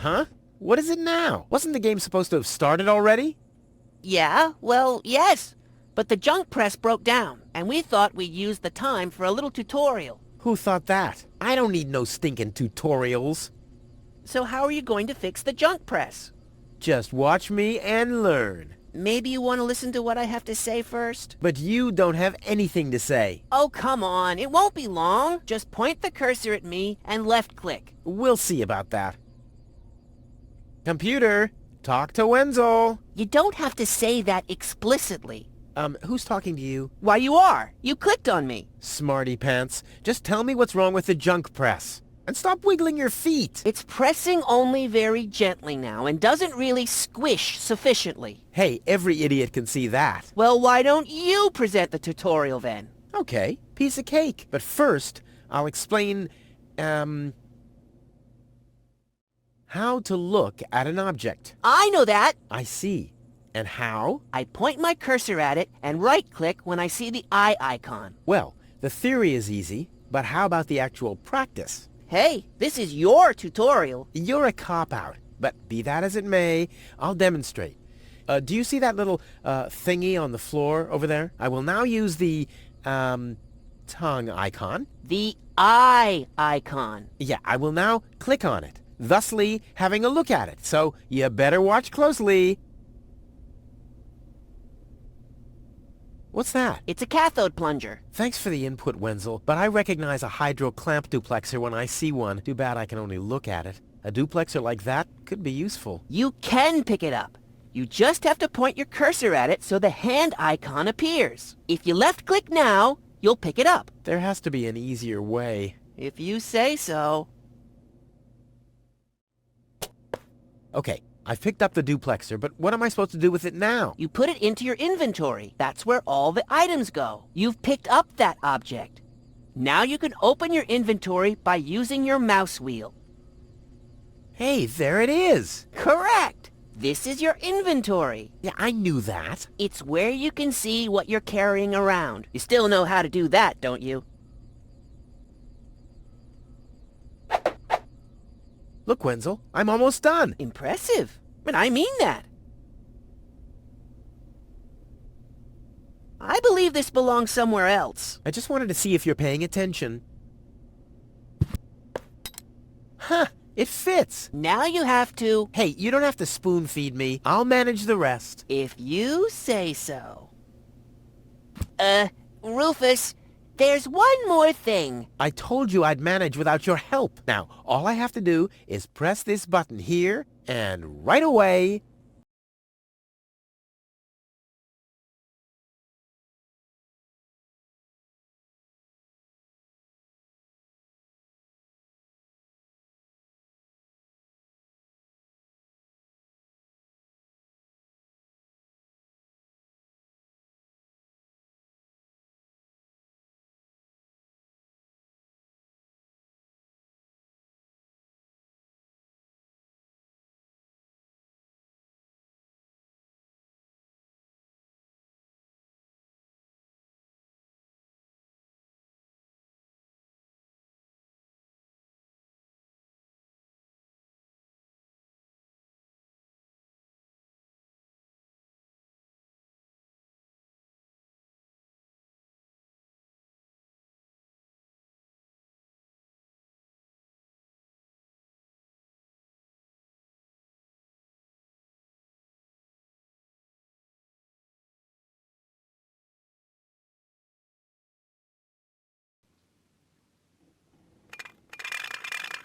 Huh? What is it now? Wasn't the game supposed to have started already? Yeah, well, yes. But the junk press broke down, and we thought we'd use the time for a little tutorial. Who thought that? I don't need no stinking tutorials. So how are you going to fix the junk press? Just watch me and learn. Maybe you want to listen to what I have to say first? But you don't have anything to say. Oh, come on. It won't be long. Just point the cursor at me and left-click. We'll see about that. Computer, talk to Wenzel. You don't have to say that explicitly. Who's talking to you? Why, you are. You clicked on me. Smarty pants. Just tell me what's wrong with the junk press. And stop wiggling your feet. It's pressing only very gently now and doesn't really squish sufficiently. Hey, every idiot can see that. Well, why don't you present the tutorial then? Okay, piece of cake. But first, I'll explain, how to look at an object. I know that. I see. And how? I point my cursor at it and right-click when I see the eye icon. Well, the theory is easy, but how about the actual practice? Hey, this is your tutorial. You're a cop-out, but be that as it may, I'll demonstrate. Do you see that little thingy on the floor over there? I will now use the tongue icon. The eye icon. Yeah, I will now click on it, thusly having a look at it. So you better watch closely. What's that? It's a cathode plunger. Thanks for the input, Wenzel, but I recognize a hydro clamp duplexer when I see one. Too bad I can only look at it. A duplexer like that could be useful. You can pick it up. You just have to point your cursor at it so the hand icon appears. If you left-click now, you'll pick it up. There has to be an easier way. If you say so. Okay, I've picked up the duplexer, but what am I supposed to do with it now? You put it into your inventory. That's where all the items go. You've picked up that object. Now you can open your inventory by using your mouse wheel. Hey, there it is! Correct! This is your inventory. Yeah, I knew that. It's where you can see what you're carrying around. You still know how to do that, don't you? Look, Wenzel, I'm almost done. Impressive. But I mean that. I believe this belongs somewhere else. I just wanted to see if you're paying attention. Huh, it fits. Now you have to... Hey, you don't have to spoon feed me. I'll manage the rest. If you say so. Rufus, there's one more thing. I told you I'd manage without your help. Now, all I have to do is press this button here, and right away...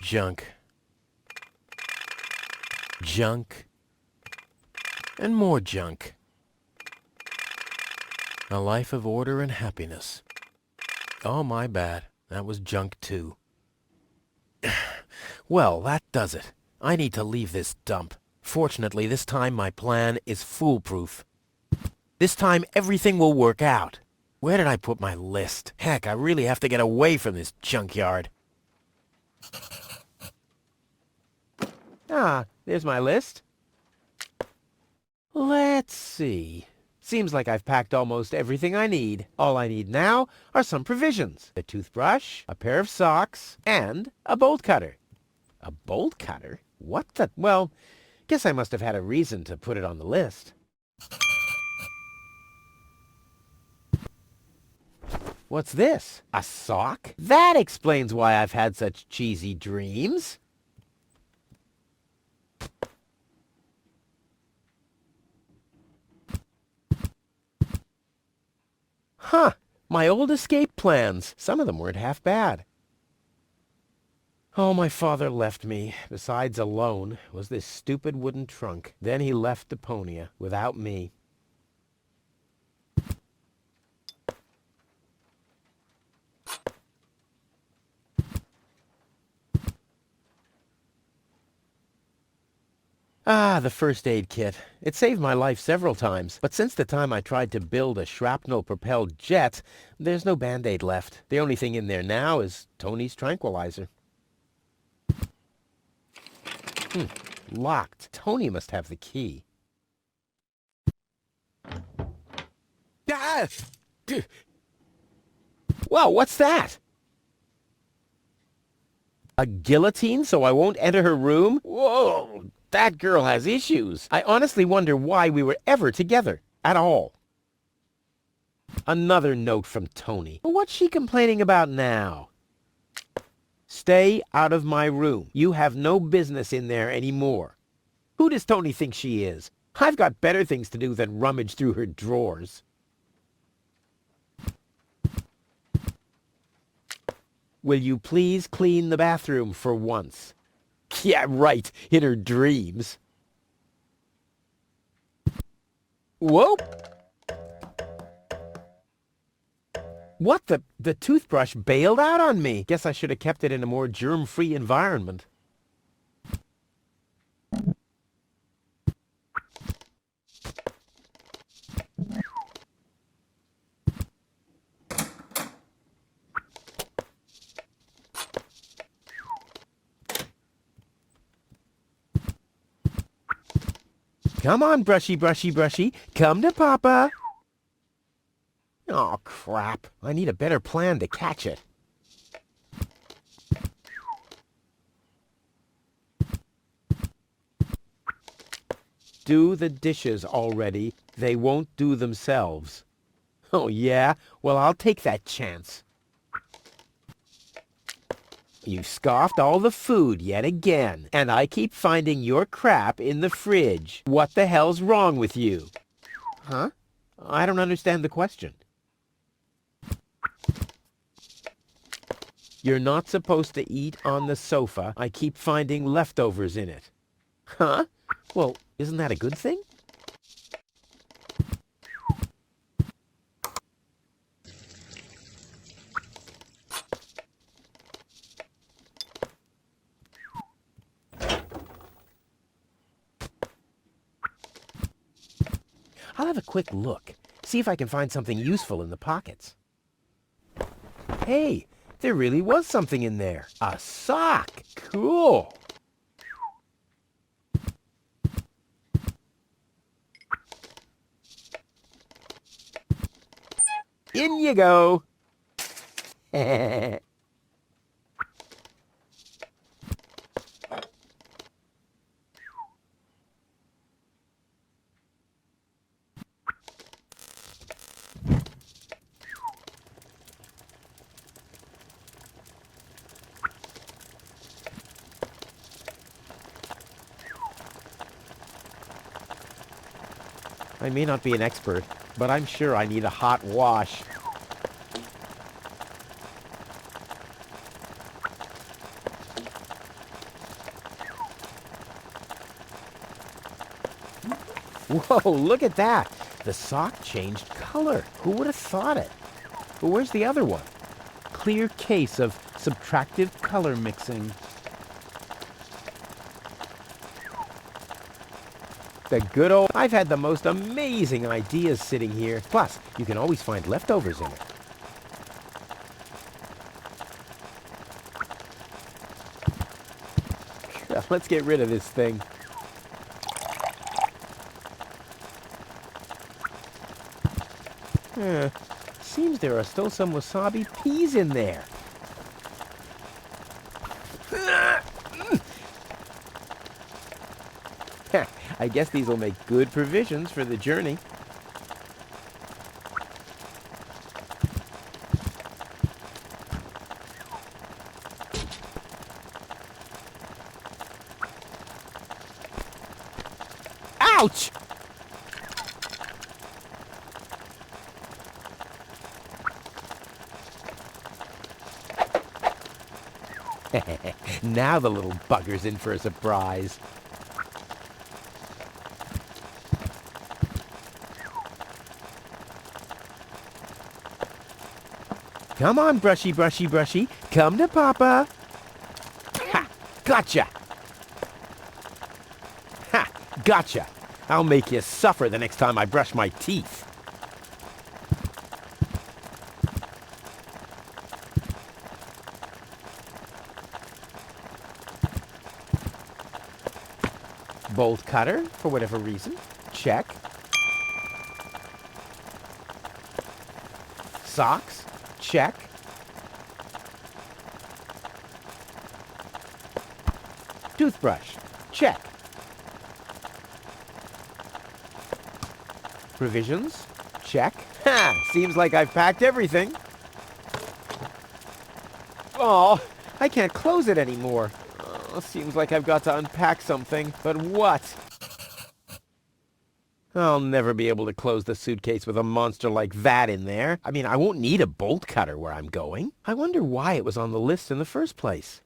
Junk. Junk. And more junk. A life of order and happiness. Oh, my bad. That was junk too. Well, that does it. I need to leave this dump. Fortunately, this time my plan is foolproof. This time everything will work out. Where did I put my list? Heck, I really have to get away from this junkyard. Ah, there's my list. Let's see. Seems like I've packed almost everything I need. All I need now are some provisions. A toothbrush, a pair of socks, and a bolt cutter. A bolt cutter? What the? Well, guess I must have had a reason to put it on the list. What's this? A sock? That explains why I've had such cheesy dreams. Huh. My old escape plans. Some of them weren't half bad. Oh, my father left me. Besides alone was this stupid wooden trunk. Then he left Deponia without me. Ah, the first aid kit. It saved my life several times, but since the time I tried to build a shrapnel-propelled jet, there's no Band-Aid left. The only thing in there now is Tony's tranquilizer. Locked. Tony must have the key. Ah! Whoa, what's that? A guillotine so I won't enter her room? Whoa, that girl has issues. I honestly wonder why we were ever together at all. Another note from Tony. What's she complaining about now? Stay out of my room. You have no business in there anymore. Who does Tony think she is? I've got better things to do than rummage through her drawers. Will you please clean the bathroom for once? Yeah, right, in her dreams. Whoa! What the toothbrush bailed out on me. Guess I should have kept it in a more germ-free environment. Come on, brushy, brushy, brushy. Come to Papa. Oh, crap. I need a better plan to catch it. Do the dishes already. They won't do themselves. Oh, yeah? Well, I'll take that chance. You scoffed all the food yet again, and I keep finding your crap in the fridge. What the hell's wrong with you? Huh? I don't understand the question. You're not supposed to eat on the sofa. I keep finding leftovers in it. Huh? Well, isn't that a good thing? I'll have a quick look, see if I can find something useful in the pockets. Hey, there really was something in there. A sock! Cool! In you go! I may not be an expert, but I'm sure I need a hot wash. Whoa, look at that! The sock changed color. Who would have thought it? But where's the other one? Clear case of subtractive color mixing. The good old... I've had the most amazing ideas sitting here. Plus, you can always find leftovers in it. Let's get rid of this thing. Seems there are still some wasabi peas in there. I guess these will make good provisions for the journey. Ouch! Now the little bugger's in for a surprise. Come on, brushy, brushy, brushy. Come to Papa. Ha! Gotcha! Ha! Gotcha! I'll make you suffer the next time I brush my teeth. Bolt cutter, for whatever reason. Check. Socks. Check. Toothbrush. Check. Provisions. Check. Ha! Seems like I've packed everything. Oh, I can't close it anymore. Seems like I've got to unpack something, but what? I'll never be able to close the suitcase with a monster like that in there. I mean, I won't need a bolt cutter where I'm going. I wonder why it was on the list in the first place.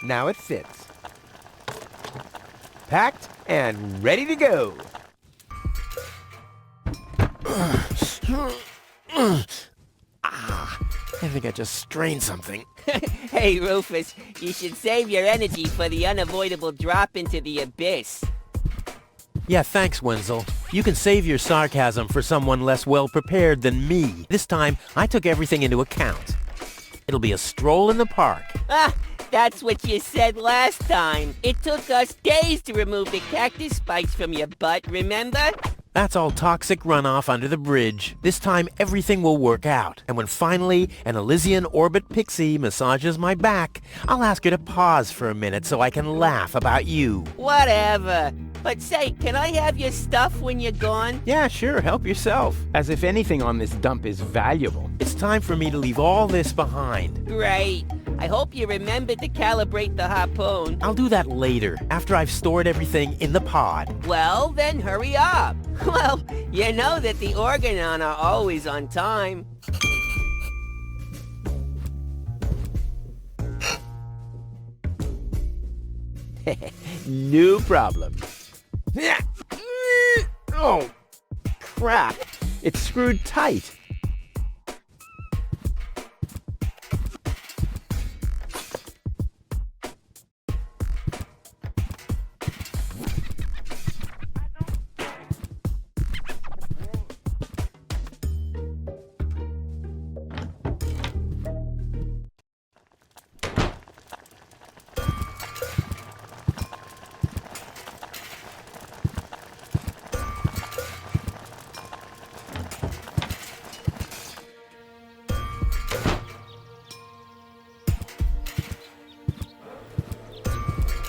Now it fits. Packed and ready to go. I think I just strained something. Hey, Rufus, you should save your energy for the unavoidable drop into the abyss. Yeah, thanks, Wenzel. You can save your sarcasm for someone less well-prepared than me. This time, I took everything into account. It'll be a stroll in the park. Ah, that's what you said last time. It took us days to remove the cactus spikes from your butt, remember? That's all toxic runoff under the bridge. This time, everything will work out. And when finally an Elysian orbit pixie massages my back, I'll ask her to pause for a minute so I can laugh about you. Whatever. But say, can I have your stuff when you're gone? Yeah, sure, help yourself. As if anything on this dump is valuable. It's time for me to leave all this behind. Great. I hope you remembered to calibrate the harpoon. I'll do that later, after I've stored everything in the pod. Well, then hurry up. Well, you know that the Organon are always on time. No problem. Oh, crap. It's screwed tight.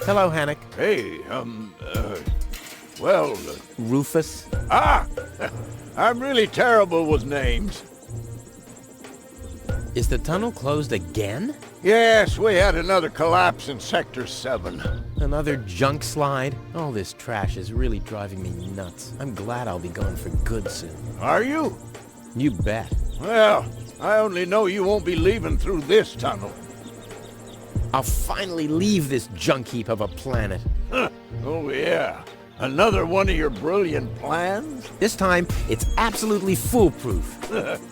Hello, Hannock. Hey, well... Rufus. I'm really terrible with names. Is the tunnel closed again? Yes, we had another collapse in Sector 7. Another junk slide? All this trash is really driving me nuts. I'm glad I'll be going for good soon. Are you? You bet. Well, I only know you won't be leaving through this tunnel. I'll finally leave this junk heap of a planet. Oh, yeah. Another one of your brilliant plans? This time, it's absolutely foolproof.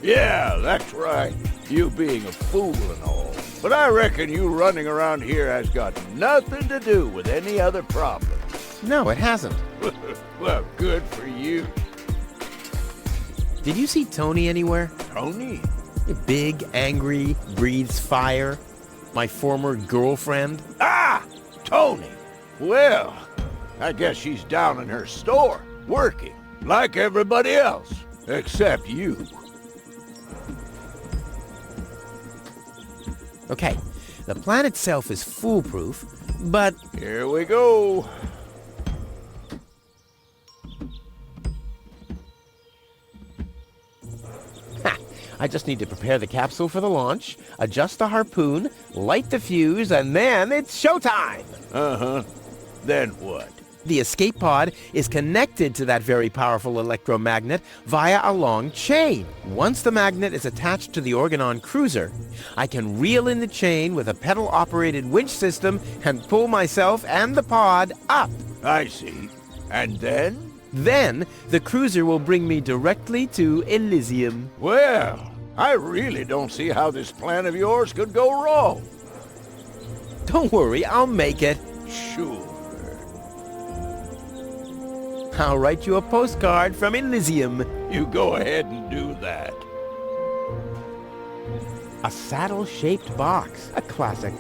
Yeah, that's right. You being a fool and all. But I reckon you running around here has got nothing to do with any other problem. No, it hasn't. Well, good for you. Did you see Tony anywhere? Tony? Big, angry, breathes fire. My former girlfriend. Ah! Tony! Well, I guess she's down in her store, working, like everybody else, except you. Okay, the plan itself is foolproof, but... Here we go. I just need to prepare the capsule for the launch, adjust the harpoon, light the fuse, and then it's showtime! Uh-huh. Then what? The escape pod is connected to that very powerful electromagnet via a long chain. Once the magnet is attached to the Organon cruiser, I can reel in the chain with a pedal-operated winch system and pull myself and the pod up. I see. And then? Then, the cruiser will bring me directly to Elysium. Well, I really don't see how this plan of yours could go wrong. Don't worry, I'll make it. Sure. I'll write you a postcard from Elysium. You go ahead and do that. A saddle-shaped box. A classic.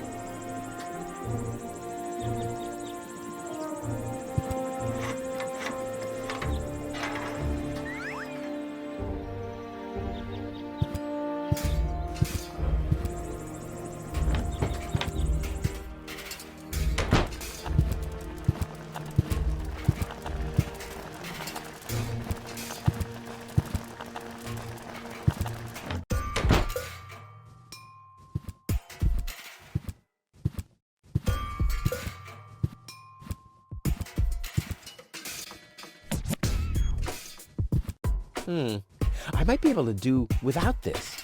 I might be able to do without this.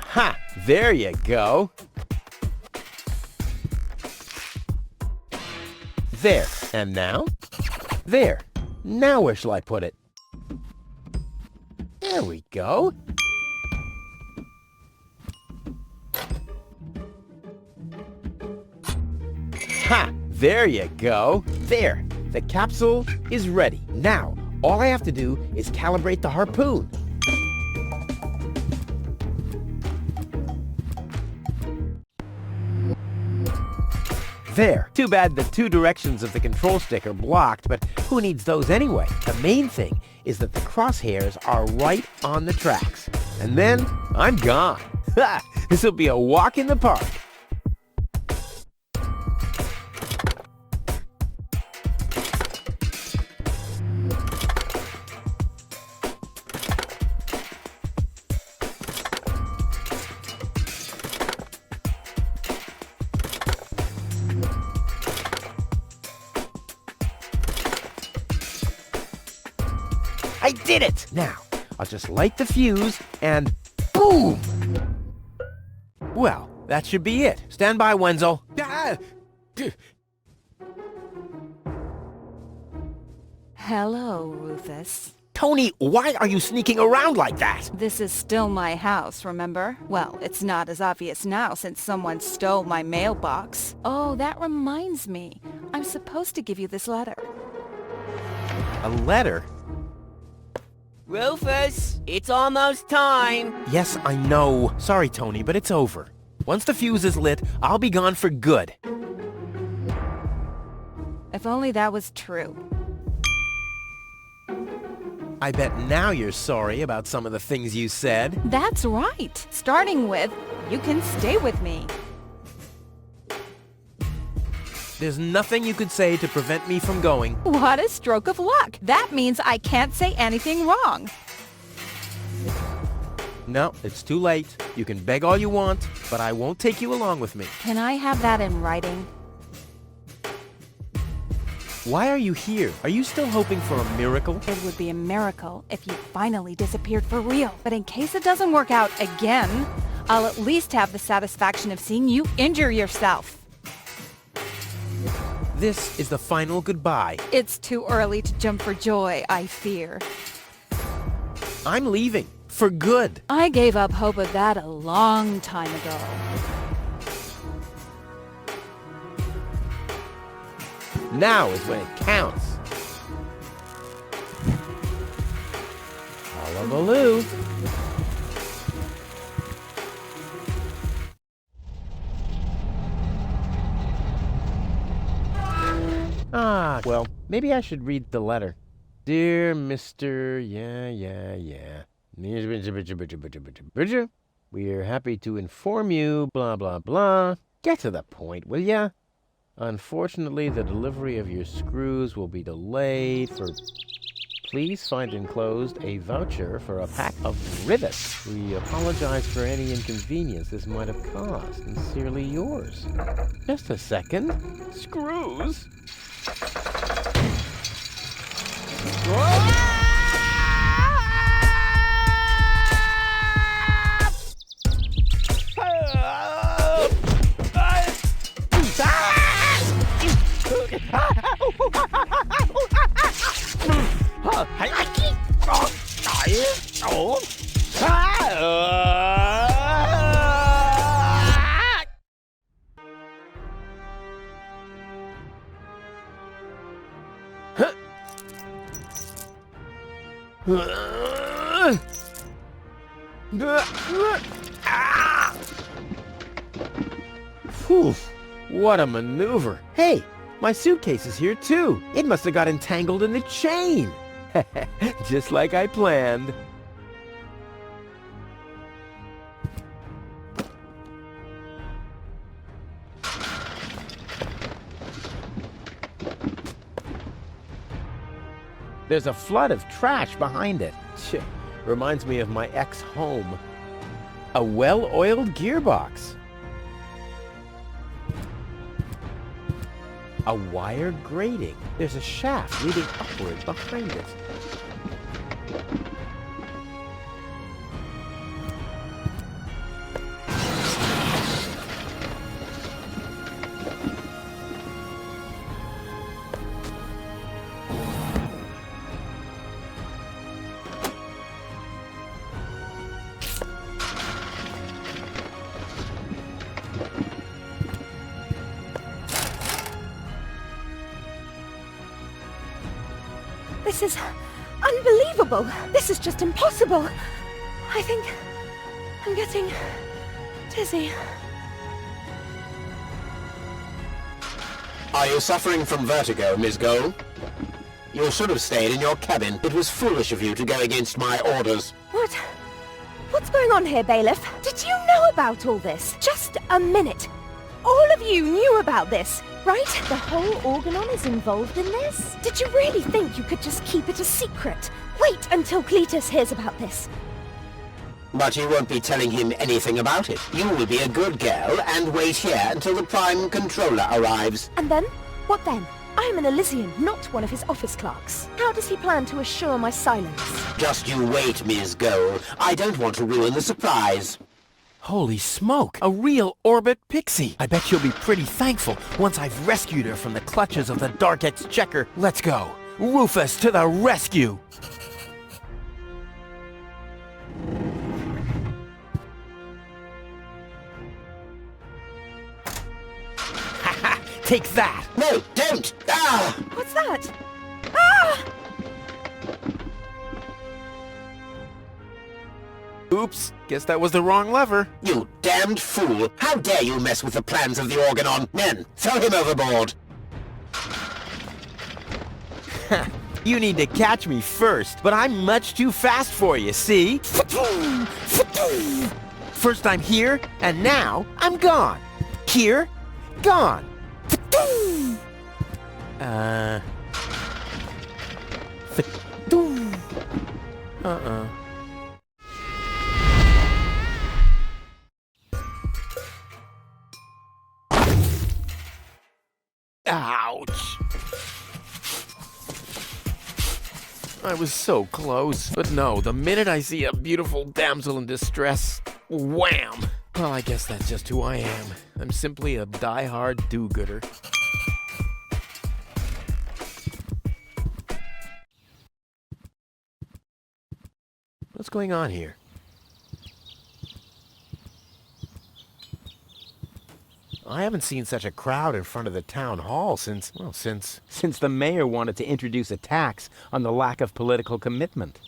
Ha! There you go. There. And now? There. Now where shall I put it? There we go. Ha! There you go. There. The capsule is ready. Now, all I have to do is calibrate the harpoon. There. Too bad the two directions of the control stick are blocked, but who needs those anyway? The main thing is that the crosshairs are right on the tracks. And then, I'm gone. Ha! This'll be a walk in the park. I did it! Now, I'll just light the fuse and boom! Well, that should be it. Stand by, Wenzel. Hello, Rufus. Tony, why are you sneaking around like that? This is still my house, remember? Well, it's not as obvious now since someone stole my mailbox. Oh, that reminds me. I'm supposed to give you this letter. A letter? Rufus, it's almost time. Yes, I know. Sorry, Tony, but it's over. Once the fuse is lit, I'll be gone for good. If only that was true. I bet now you're sorry about some of the things you said. That's right. Starting with, you can stay with me. There's nothing you could say to prevent me from going. What a stroke of luck. That means I can't say anything wrong. No, it's too late. You can beg all you want, but I won't take you along with me. Can I have that in writing? Why are you here? Are you still hoping for a miracle? It would be a miracle if you finally disappeared for real. But in case it doesn't work out again, I'll at least have the satisfaction of seeing you injure yourself. This is the final goodbye. It's too early to jump for joy, I fear. I'm leaving. For good. I gave up hope of that a long time ago. Now is when it counts. Hullabaloo. Well, maybe I should read the letter. Dear Mr. Yeah. We're happy to inform you, blah, blah, blah. Get to the point, will ya? Unfortunately, the delivery of your screws will be delayed for... Please find enclosed a voucher for a pack of rivets. We apologize for any inconvenience this might have caused. Sincerely yours. Just a second. Screws? Phew, what a maneuver. Hey, my suitcase is here too. It must have got entangled in the chain. Just like I planned. There's a flood of trash behind it. Reminds me of my ex-home. A well-oiled gearbox. A wire grating. There's a shaft leading upward behind it. This is unbelievable. This is just impossible. I think I'm getting dizzy. Are you suffering from vertigo, Miss Gold? You should have stayed in your cabin. It was foolish of you to go against my orders. What's going on here, Bailiff? Did you know about all this? Just a minute. All of you knew about this, right? The whole Organon is involved in this? Did you really think you could just keep it a secret? Wait until Cletus hears about this. But you won't be telling him anything about it. You will be a good girl and wait here until the Prime Controller arrives. And then? What then? I'm an Elysium, not one of his office clerks. How does he plan to assure my silence? Just you wait, Miss Gold. I don't want to ruin the surprise. Holy smoke! A real orbit pixie! I bet she'll be pretty thankful once I've rescued her from the clutches of the Dark Exchequer. Let's go! Rufus to the rescue! Haha! Take that! No, don't! Ah! What's that? Ah! Oops, guess that was the wrong lever. You damned fool! How dare you mess with the plans of the Organon? Men, throw him overboard! You need to catch me first, but I'm much too fast for you, see? First I'm here, and now I'm gone. Here, gone. Ouch. I was so close. But no, the minute I see a beautiful damsel in distress, wham! Well, I guess that's just who I am. I'm simply a die-hard do-gooder. What's going on here? I haven't seen such a crowd in front of the town hall since the mayor wanted to introduce a tax on the lack of political commitment.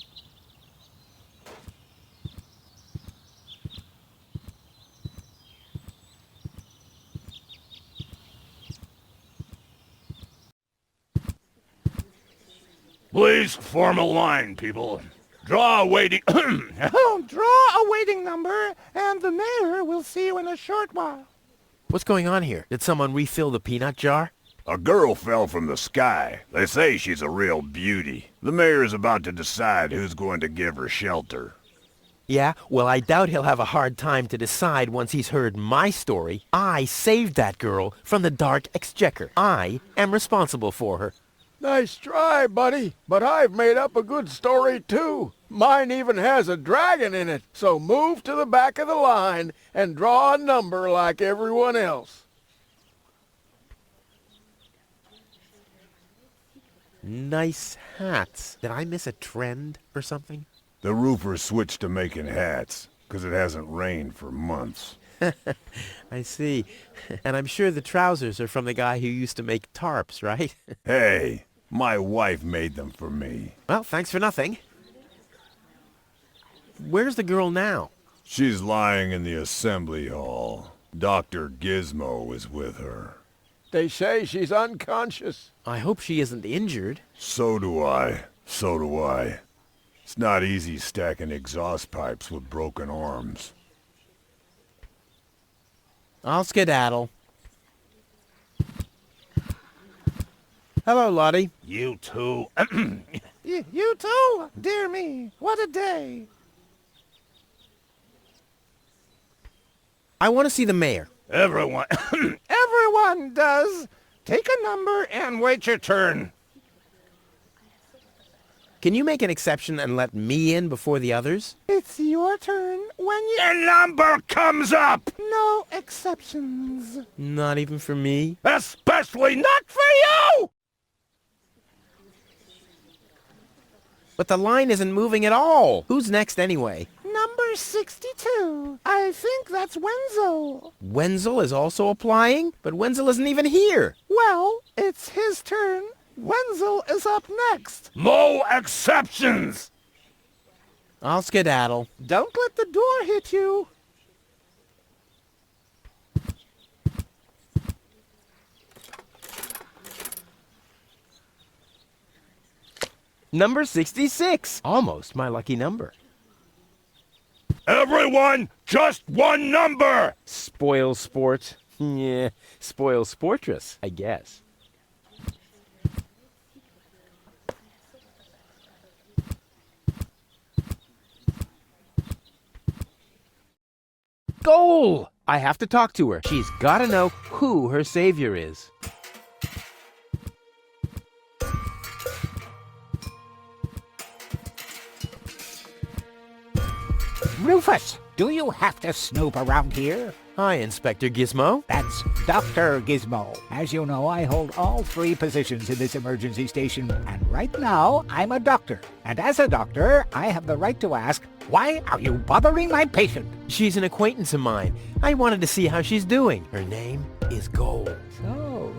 Please form a line, people. Draw a waiting... Draw a waiting number, and the mayor will see you in a short while. What's going on here? Did someone refill the peanut jar? A girl fell from the sky. They say she's a real beauty. The mayor is about to decide who's going to give her shelter. Yeah? Well, I doubt he'll have a hard time to decide once he's heard my story. I saved that girl from the Dark Exchequer. I am responsible for her. Nice try, buddy. But I've made up a good story, too. Mine even has a dragon in it. So move to the back of the line and draw a number like everyone else. Nice hats. Did I miss a trend or something? The roofers switched to making hats, 'cause it hasn't rained for months. I see. And I'm sure the trousers are from the guy who used to make tarps, right? Hey, my wife made them for me. Well, thanks for nothing. Where's the girl now? She's lying in the assembly hall. Dr. Gizmo is with her. They say she's unconscious. I hope she isn't injured. So do I. So do I. It's not easy stacking exhaust pipes with broken arms. I'll skedaddle. Hello, Lottie. You too. You too? Dear me, what a day. I want to see the mayor. Everyone. Everyone does. Take a number and wait your turn. Can you make an exception and let me in before the others? It's your turn when you... Your number comes up! No exceptions. Not even for me? Especially not for you! But the line isn't moving at all. Who's next anyway? Number 62. I think that's Wenzel. Wenzel is also applying? But Wenzel isn't even here. Well, it's his turn. Wenzel is up next. No exceptions! I'll skedaddle. Don't let the door hit you. Number 66. Almost my lucky number. Everyone, just one number! Spoil sport. Yeah, spoil sportress, I guess. Goal! I have to talk to her. She's gotta know who her savior is. Rufus, do you have to snoop around here? Hi, Inspector Gizmo. That's Dr. Gizmo. As you know, I hold all 3 positions in this emergency station, and right now, I'm a doctor. And as a doctor, I have the right to ask, why are you bothering my patient? She's an acquaintance of mine. I wanted to see how she's doing. Her name is Gold. So,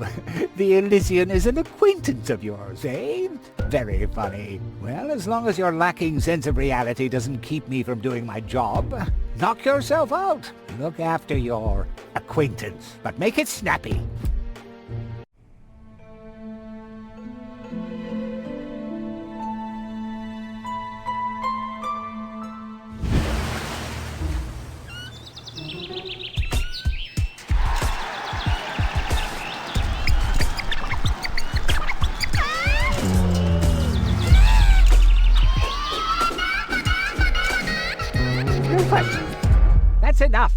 the Elysium is an acquaintance of yours, eh? Very funny. Well, as long as your lacking sense of reality doesn't keep me from doing my job, knock yourself out. Look after your acquaintance, but make it snappy. That's enough.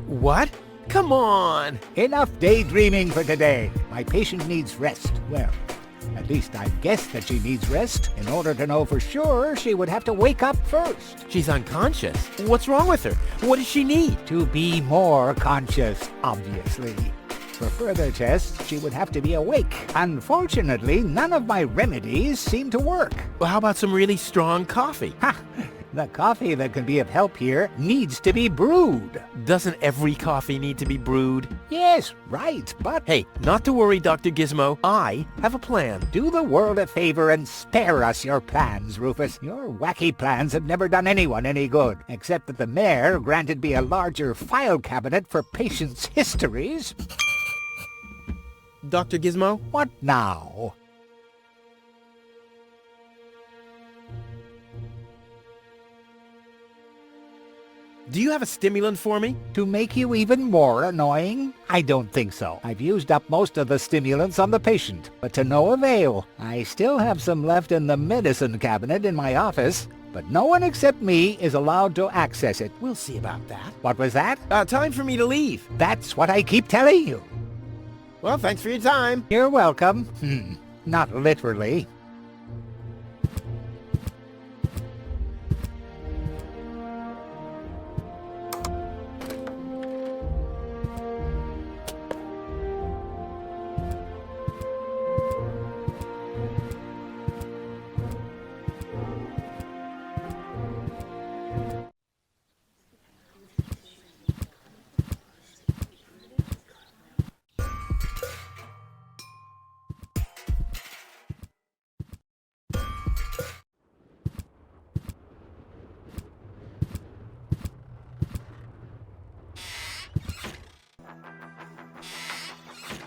What? Come on! Enough daydreaming for today. My patient needs rest. Well, at least I guess that she needs rest. In order to know for sure, she would have to wake up first. She's unconscious. What's wrong with her? What does she need? To be more conscious, obviously. For further tests, she would have to be awake. Unfortunately, none of my remedies seem to work. Well, how about some really strong coffee? Ha! The coffee that can be of help here needs to be brewed. Doesn't every coffee need to be brewed? Yes, right, but... Hey, not to worry, Dr. Gizmo. I have a plan. Do the world a favor and spare us your plans, Rufus. Your wacky plans have never done anyone any good, except that the mayor granted me a larger file cabinet for patients' histories. Dr. Gizmo? What now? Do you have a stimulant for me? To make you even more annoying? I don't think so. I've used up most of the stimulants on the patient, but to no avail. I still have some left in the medicine cabinet in my office, but no one except me is allowed to access it. We'll see about that. What was that? Time for me to leave. That's what I keep telling you. Well, thanks for your time. You're welcome. Not literally.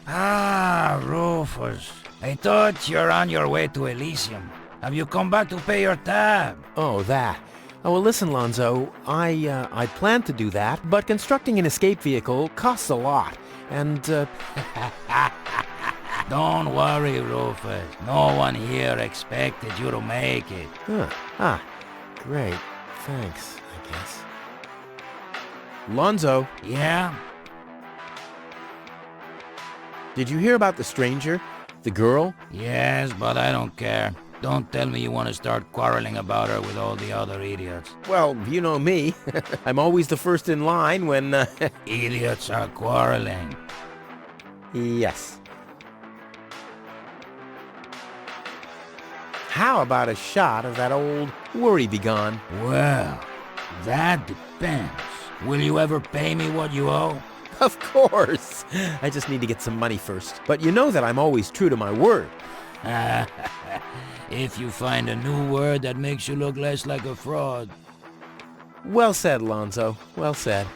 Ah, Rufus. I thought you're on your way to Elysium. Have you come back to pay your tab? Oh, that. Oh, well, listen, Lonzo. I planned to do that, but constructing an escape vehicle costs a lot. And, Don't worry, Rufus. No one here expected you to make it. Great. Thanks, I guess. Lonzo, Yeah? did you hear about the stranger? The girl? Yes, but I don't care. Don't tell me you want to start quarreling about her with all the other idiots. Well, you know me. I'm always the first in line when, Idiots are quarreling. Yes. How about a shot of that old worry begone? Well, that depends. Will you ever pay me what you owe? Of course. I just need to get some money first. But you know that I'm always true to my word. If you find a new word that makes you look less like a fraud. Well said, Lonzo. Well said.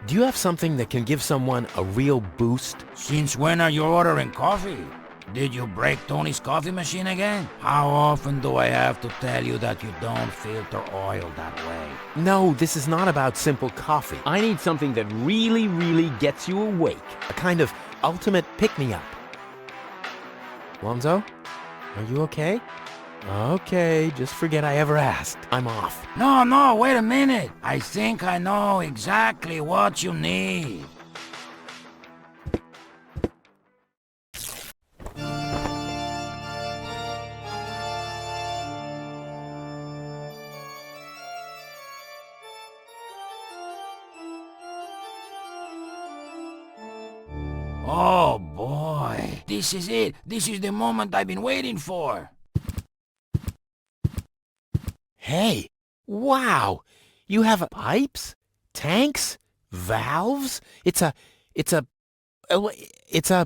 Do you have something that can give someone a real boost? Since when are you ordering coffee? Did you break Tony's coffee machine again? How often do I have to tell you that you don't filter oil that way? No, this is not about simple coffee. I need something that really, really gets you awake. A kind of ultimate pick-me-up. Lonzo, are you okay? Okay, just forget I ever asked. I'm off. No, wait a minute. I think I know exactly what you need. Oh boy, this is it. This is the moment I've been waiting for. Hey, wow! You have pipes, tanks, valves? It's a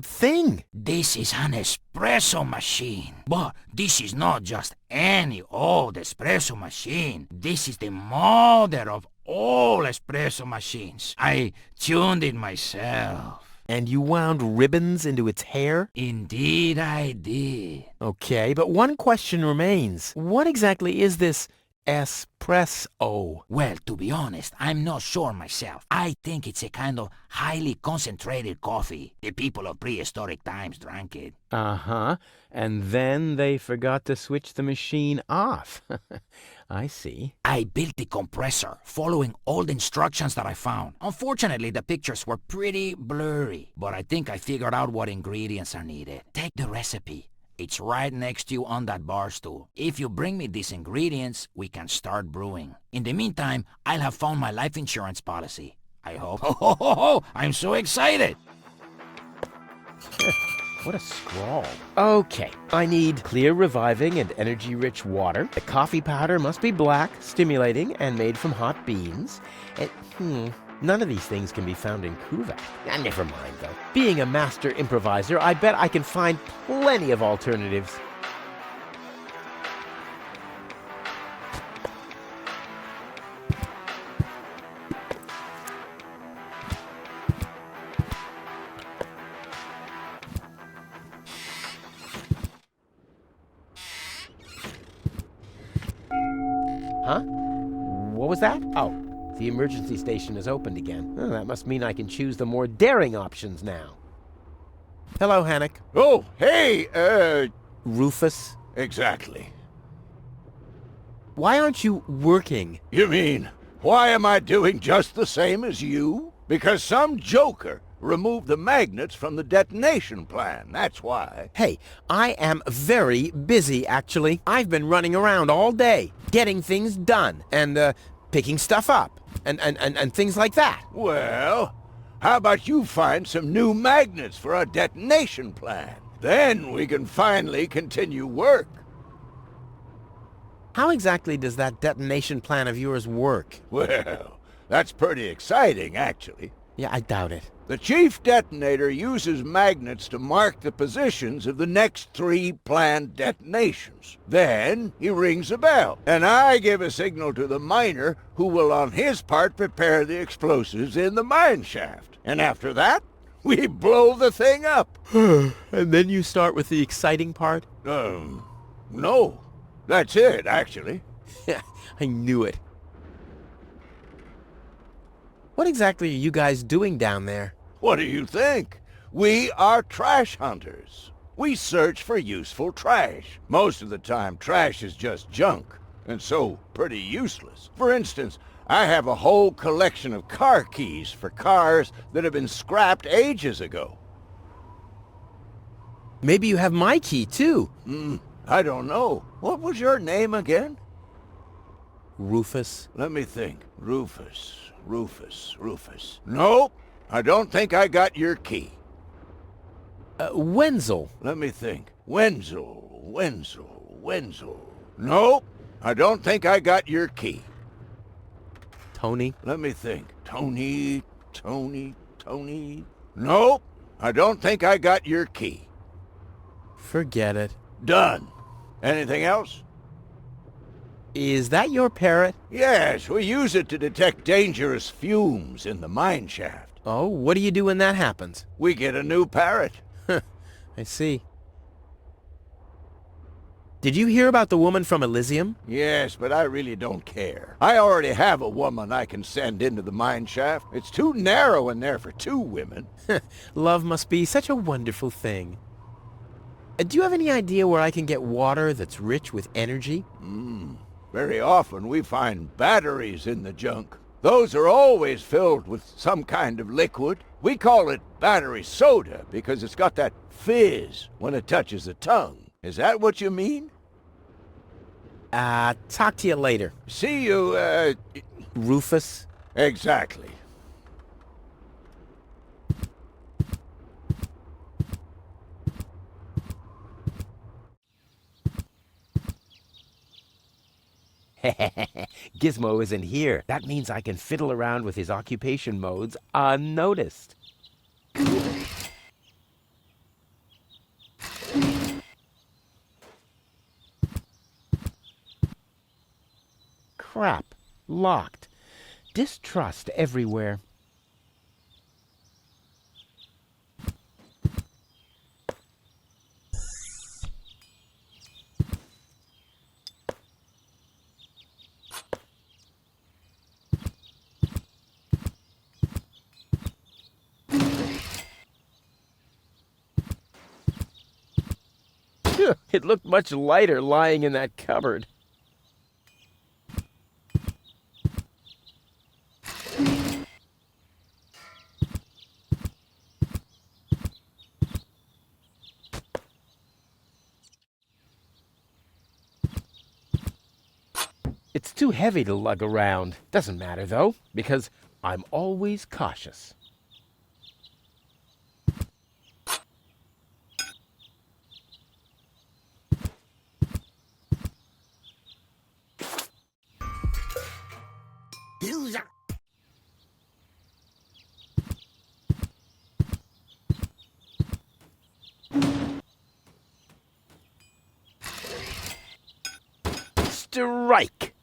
thing. This is an espresso machine. But this is not just any old espresso machine. This is the mother of all espresso machines. I tuned it myself. And you wound ribbons into its hair? Indeed I did. Okay, but one question remains. What exactly is this espresso? Well, to be honest, I'm not sure myself. I think it's a kind of highly concentrated coffee. The people of prehistoric times drank it. Uh-huh. And then they forgot to switch the machine off. I see. I built the compressor, following all the instructions that I found. Unfortunately, the pictures were pretty blurry, but I think I figured out what ingredients are needed. Take the recipe. It's right next to you on that bar stool. If you bring me these ingredients, we can start brewing. In the meantime, I'll have found my life insurance policy. I hope. Oh, I'm so excited! What a scrawl. Okay, I need clear, reviving, and energy-rich water. The coffee powder must be black, stimulating, and made from hot beans. And, none of these things can be found in Kuvak. Never mind, though. Being a master improviser, I bet I can find plenty of alternatives. Huh? What was that? Oh, the emergency station is opened again. Oh, that must mean I can choose the more daring options now. Hello, Hannock. Oh, hey, Rufus. exactly. Why aren't you working? You mean, why am I doing just the same as you? Because some joker removed the magnets from the detonation plan, that's why. Hey, I am very busy, actually. I've been running around all day, getting things done, and, picking stuff up, and things like that. Well, how about you find some new magnets for our detonation plan? Then we can finally continue work. How exactly does that detonation plan of yours work? Well, that's pretty exciting, actually. Yeah, I doubt it. The chief detonator uses magnets to mark the positions of the next 3 planned detonations. Then he rings a bell, and I give a signal to the miner who will on his part prepare the explosives in the mine shaft. And after that, we blow the thing up. And then you start with the exciting part? No. That's it, actually. Yeah, I knew it. What exactly are you guys doing down there? What do you think? We are trash hunters. We search for useful trash. Most of the time, trash is just junk, and so pretty useless. For instance, I have a whole collection of car keys for cars that have been scrapped ages ago. Maybe you have my key, too. I don't know. What was your name again? Rufus. Let me think. Rufus. Nope. I don't think I got your key. Wenzel. Let me think. Wenzel. Nope. I don't think I got your key. Tony. Let me think. Tony. Nope. I don't think I got your key. Forget it. Done. Anything else? Is that your parrot? Yes, we use it to detect dangerous fumes in the mine shaft. Oh, what do you do when that happens? We get a new parrot. I see. Did you hear about the woman from Elysium? Yes, but I really don't care. I already have a woman I can send into the mine shaft. It's too narrow in there for 2 women. Love must be such a wonderful thing. Do you have any idea where I can get water that's rich with energy? Very often we find batteries in the junk. Those are always filled with some kind of liquid. We call it battery soda because it's got that fizz when it touches the tongue. Is that what you mean? Talk to you later. See you, Rufus? Exactly. Gizmo isn't here. That means I can fiddle around with his occupation modes unnoticed. Crap. Locked. Distrust everywhere. It looked much lighter lying in that cupboard. It's too heavy to lug around. Doesn't matter, though, because I'm always cautious. Strike!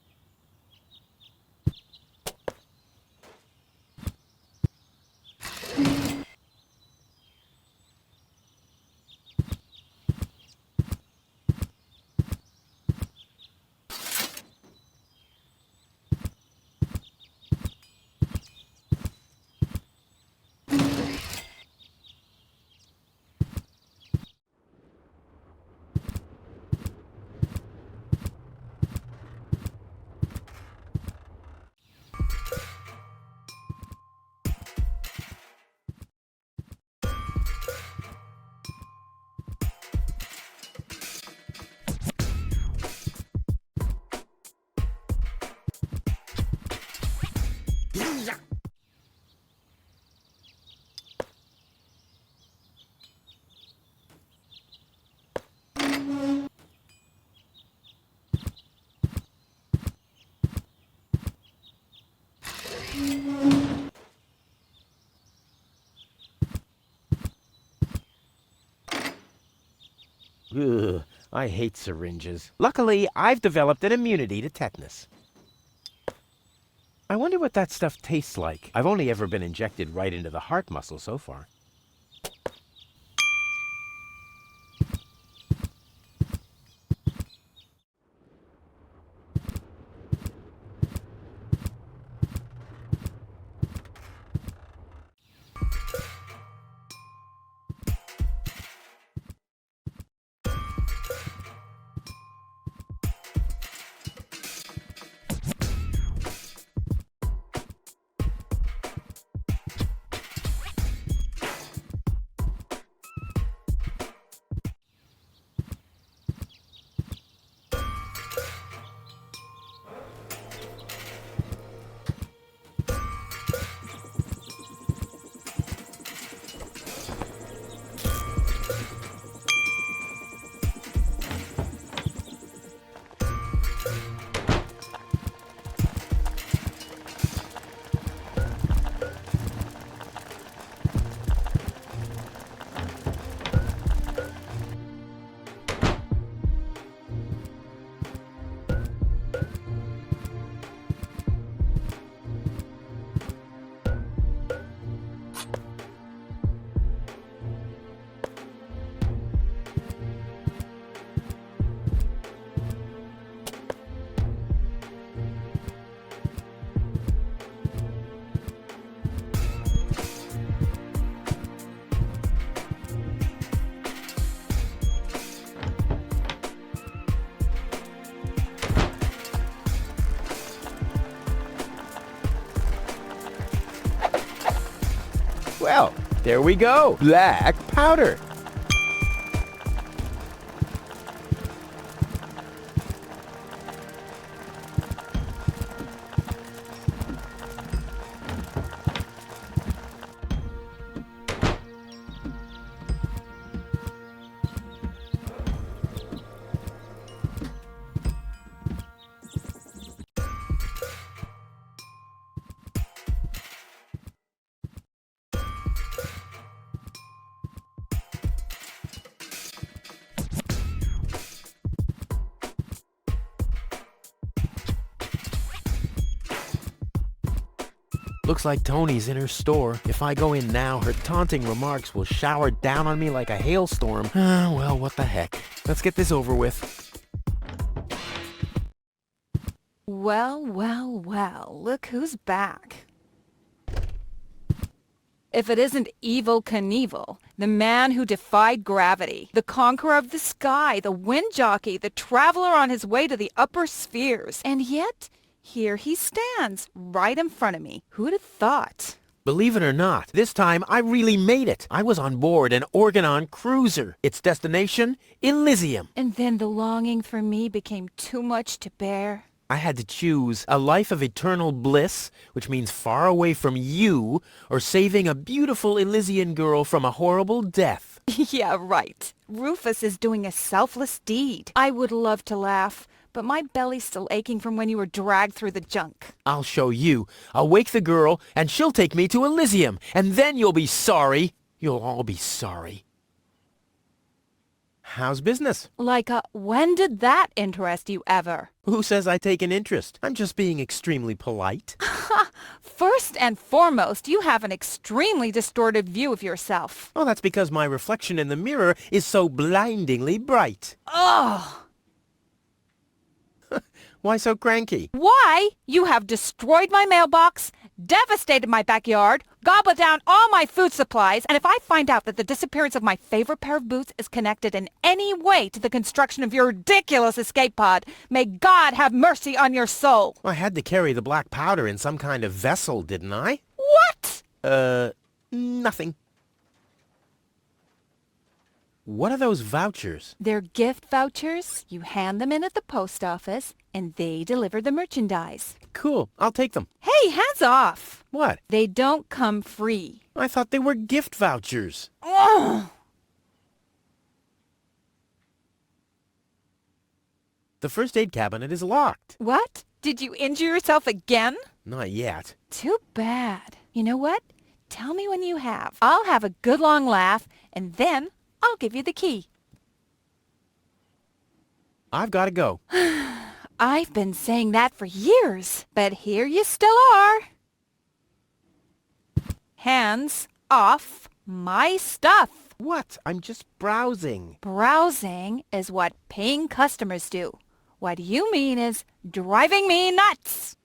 Ugh, I hate syringes. Luckily, I've developed an immunity to tetanus. I wonder what that stuff tastes like. I've only ever been injected right into the heart muscle so far. Well, there we go. Black powder. Looks like Tony's in her store. If I go in now, her taunting remarks will shower down on me like a hailstorm. Well, what the heck. Let's get this over with. Well, well, well, look who's back. If it isn't Evil Knievel, the man who defied gravity, the conqueror of the sky, the wind jockey, the traveler on his way to the upper spheres. And yet, here he stands, right in front of me. Who'd have thought? Believe it or not, this time I really made it. I was on board an Organon cruiser. Its destination, Elysium. And then the longing for me became too much to bear. I had to choose a life of eternal bliss, which means far away from you, or saving a beautiful Elysian girl from a horrible death. Yeah, right. Rufus is doing a selfless deed. I would love to laugh, but my belly's still aching from when you were dragged through the junk. I'll show you. I'll wake the girl, and she'll take me to Elysium, and then you'll be sorry. You'll all be sorry. How's business? When did that interest you ever? Who says I take an interest? I'm just being extremely polite. First and foremost, you have an extremely distorted view of yourself. Oh, that's because my reflection in the mirror is so blindingly bright. Ugh! Why so cranky? Why? You have destroyed my mailbox, devastated my backyard, gobbled down all my food supplies, and if I find out that the disappearance of my favorite pair of boots is connected in any way to the construction of your ridiculous escape pod, may God have mercy on your soul. I had to carry the black powder in some kind of vessel, didn't I? What? Nothing. What are those vouchers? They're gift vouchers. You hand them in at the post office, and they deliver the merchandise. Cool. I'll take them. Hey, hands off! What? They don't come free. I thought they were gift vouchers. Ugh! The first aid cabinet is locked. What? Did you injure yourself again? Not yet. Too bad. You know what? Tell me when you have. I'll have a good long laugh, and then I'll give you the key. I've got to go. I've been saying that for years, but here you still are. Hands off my stuff. What? I'm just browsing. Browsing is what paying customers do. What you mean is driving me nuts.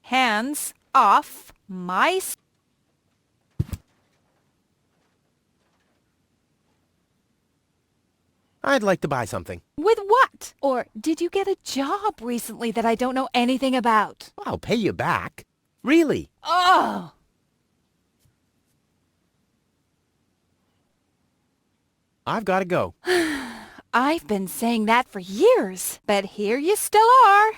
Hands off my stuff. I'd like to buy something. With what? Or did you get a job recently that I don't know anything about? I'll pay you back. Really? Oh! I've got to go. I've been saying that for years, but here you still are.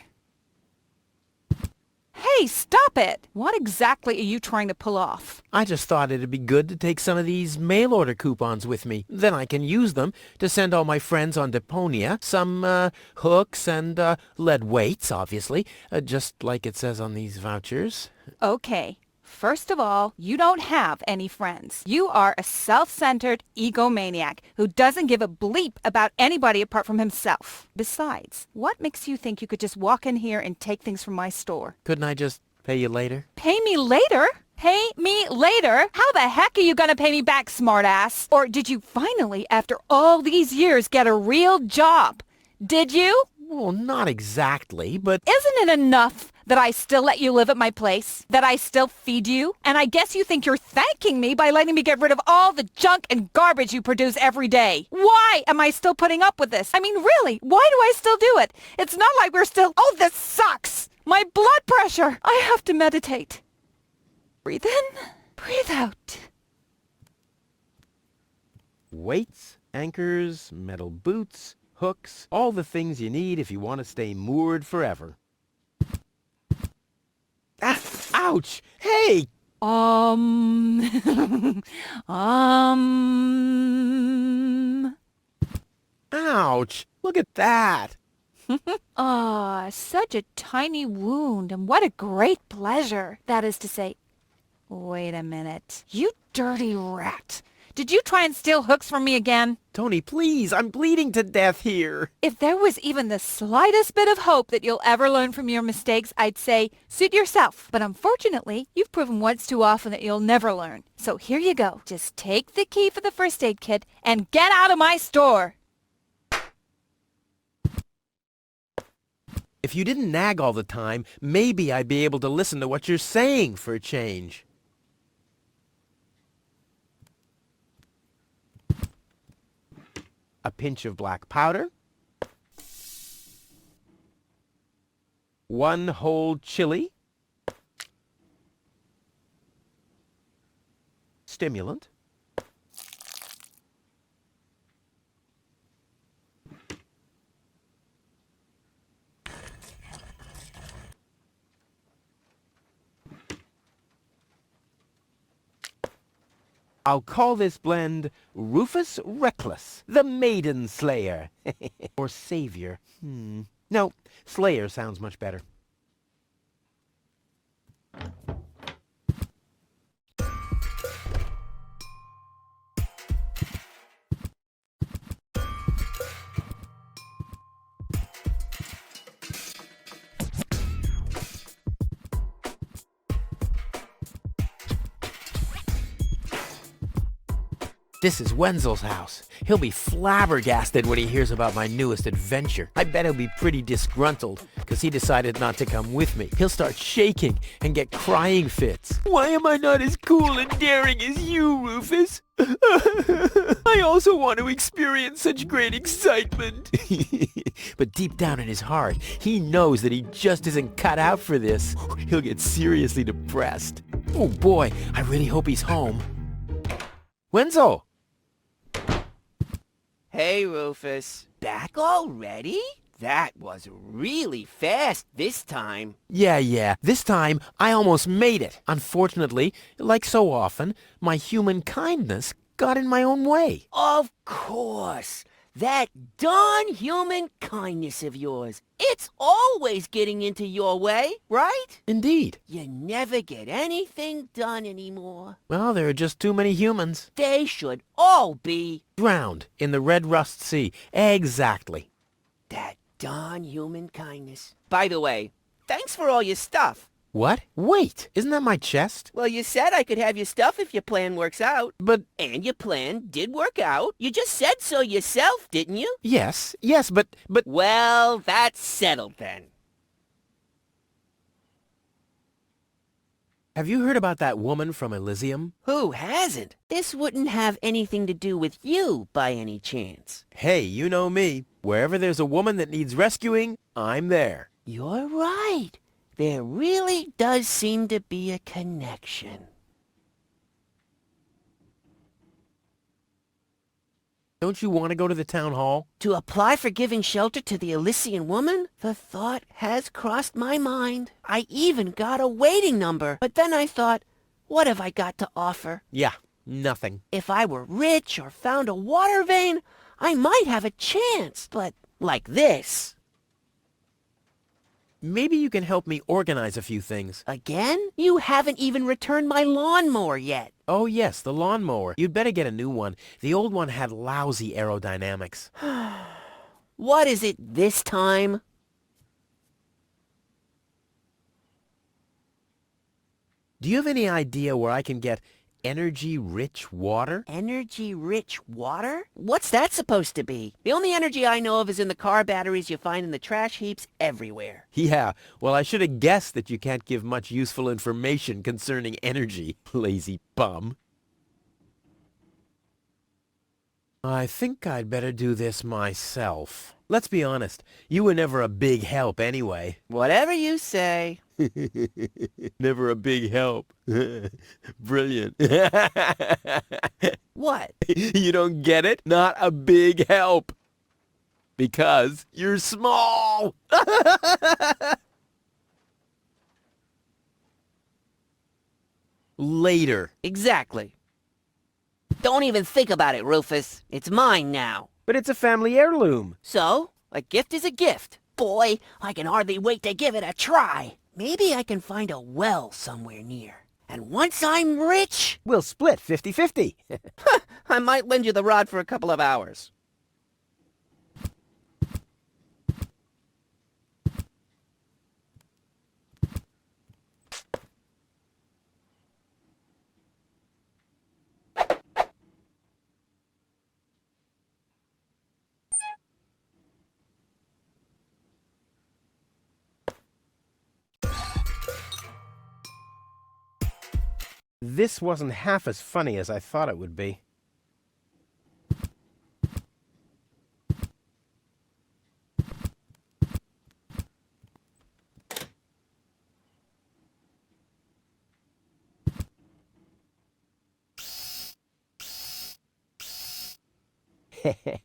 Hey, stop it! What exactly are you trying to pull off? I just thought it'd be good to take some of these mail order coupons with me. Then I can use them to send all my friends on Deponia some hooks and lead weights, obviously, just like it says on these vouchers. Okay. First of all, you don't have any friends. You are a self-centered egomaniac who doesn't give a bleep about anybody apart from himself. Besides, what makes you think you could just walk in here and take things from my store? Couldn't I just pay you later? Pay me later? Pay me later? How the heck are you gonna pay me back, smartass? Or did you finally, after all these years, get a real job? Did you? Well, not exactly, but... Isn't it enough that I still let you live at my place? That I still feed you? And I guess you think you're thanking me by letting me get rid of all the junk and garbage you produce every day. Why am I still putting up with this? I mean, really, why do I still do it? It's not like we're still... Oh, this sucks! My blood pressure! I have to meditate. Breathe in, breathe out. Weights, anchors, metal boots, hooks, all the things you need if you want to stay moored forever. Ah, ouch! Hey! Ouch! Look at that! Ah, such a tiny wound, and what a great pleasure. That is to say, wait a minute. You dirty rat. Did you try and steal hooks from me again? Tony, please, I'm bleeding to death here. If there was even the slightest bit of hope that you'll ever learn from your mistakes, I'd say, suit yourself. But unfortunately, you've proven once too often that you'll never learn. So here you go. Just take the key for the first aid kit and get out of my store. If you didn't nag all the time, maybe I'd be able to listen to what you're saying for a change. A pinch of black powder. 1 whole chili. Stimulant. I'll call this blend Rufus Reckless, the Maiden Slayer. Or Savior. No, Slayer sounds much better. This is Wenzel's house. He'll be flabbergasted when he hears about my newest adventure. I bet he'll be pretty disgruntled, because he decided not to come with me. He'll start shaking and get crying fits. Why am I not as cool and daring as you, Rufus? I also want to experience such great excitement. But deep down in his heart, he knows that he just isn't cut out for this. He'll get seriously depressed. Oh boy, I really hope he's home. Wenzel! Hey, Rufus. Back already? That was really fast this time. Yeah. This time, I almost made it. Unfortunately, like so often, my human kindness got in my own way. Of course. That darn human kindness of yours. It's always getting into your way, right? Indeed. You never get anything done anymore. Well, there are just too many humans. They should all be... Drowned in the Red Rust Sea. Exactly. That darn human kindness. By the way, thanks for all your stuff. What? Wait, isn't that my chest? Well, you said I could have your stuff if your plan works out. But... And your plan did work out. You just said so yourself, didn't you? Yes, but... Well, that's settled then. Have you heard about that woman from Elysium? Who hasn't? This wouldn't have anything to do with you by any chance. Hey, you know me. Wherever there's a woman that needs rescuing, I'm there. You're right. There really does seem to be a connection. Don't you want to go to the town hall? To apply for giving shelter to the Elysian woman? The thought has crossed my mind. I even got a waiting number. But then I thought, what have I got to offer? Yeah, nothing. If I were rich or found a water vein, I might have a chance. But like this... Maybe you can help me organize a few things. Again? You haven't even returned my lawnmower yet. Oh yes, the lawnmower. You'd better get a new one. The old one had lousy aerodynamics. What is it this time? Do you have any idea where I can get energy-rich water? Energy-rich water? What's that supposed to be? The only energy I know of is in the car batteries you find in the trash heaps everywhere. Yeah, well, I should have guessed that you can't give much useful information concerning energy, lazy bum. I think I'd better do this myself. Let's be honest, you were never a big help anyway. Whatever you say. Never a big help. Brilliant. What? You don't get it? Not a big help. Because you're small. Later. Exactly. Don't even think about it, Rufus. It's mine now. But it's a family heirloom. So, a gift is a gift. Boy, I can hardly wait to give it a try. Maybe I can find a well somewhere near. And once I'm rich... We'll split 50-50. I might lend you the rod for a couple of hours. This wasn't half as funny as I thought it would be. Heh.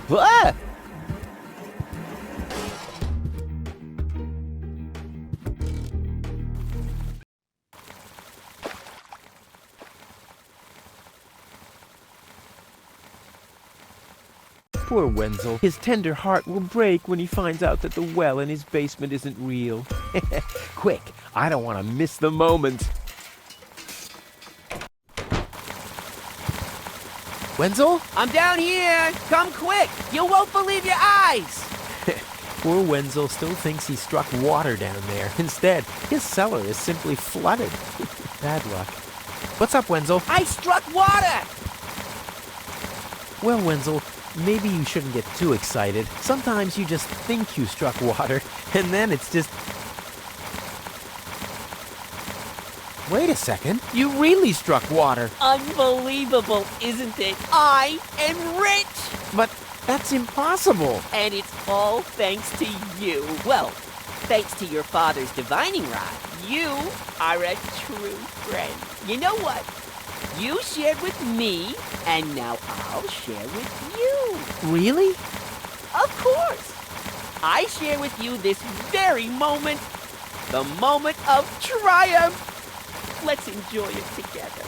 Ah! Poor Wenzel. His tender heart will break when he finds out that the well in his basement isn't real. Quick, I don't want to miss the moment. Wenzel? I'm down here! Come quick! You won't believe your eyes! Poor Wenzel still thinks he struck water down there. Instead, his cellar is simply flooded. Bad luck. What's up, Wenzel? I struck water! Well, Wenzel, maybe you shouldn't get too excited. Sometimes you just think you struck water, and then it's just... Wait a second. You really struck water. Unbelievable, isn't it? I am rich! But that's impossible. And it's all thanks to you. Well, thanks to your father's divining rod. You are a true friend. You know what? You shared with me, and now I'll share with you. Really? Of course. I share with you this very moment. The moment of triumph. Let's enjoy it together.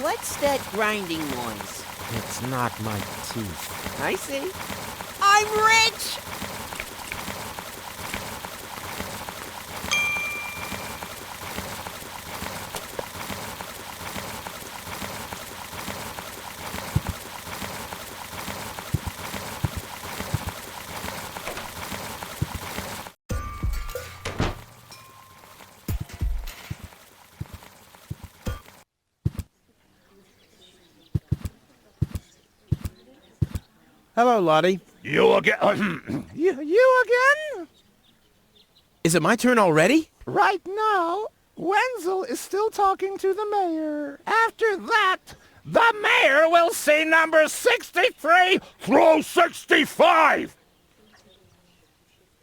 What's that grinding noise? It's not my teeth. I see. I'm rich! Hello, Lottie. You again? you again? Is it my turn already? Right now, Wenzel is still talking to the mayor. After that, the mayor will say number 63 through 65.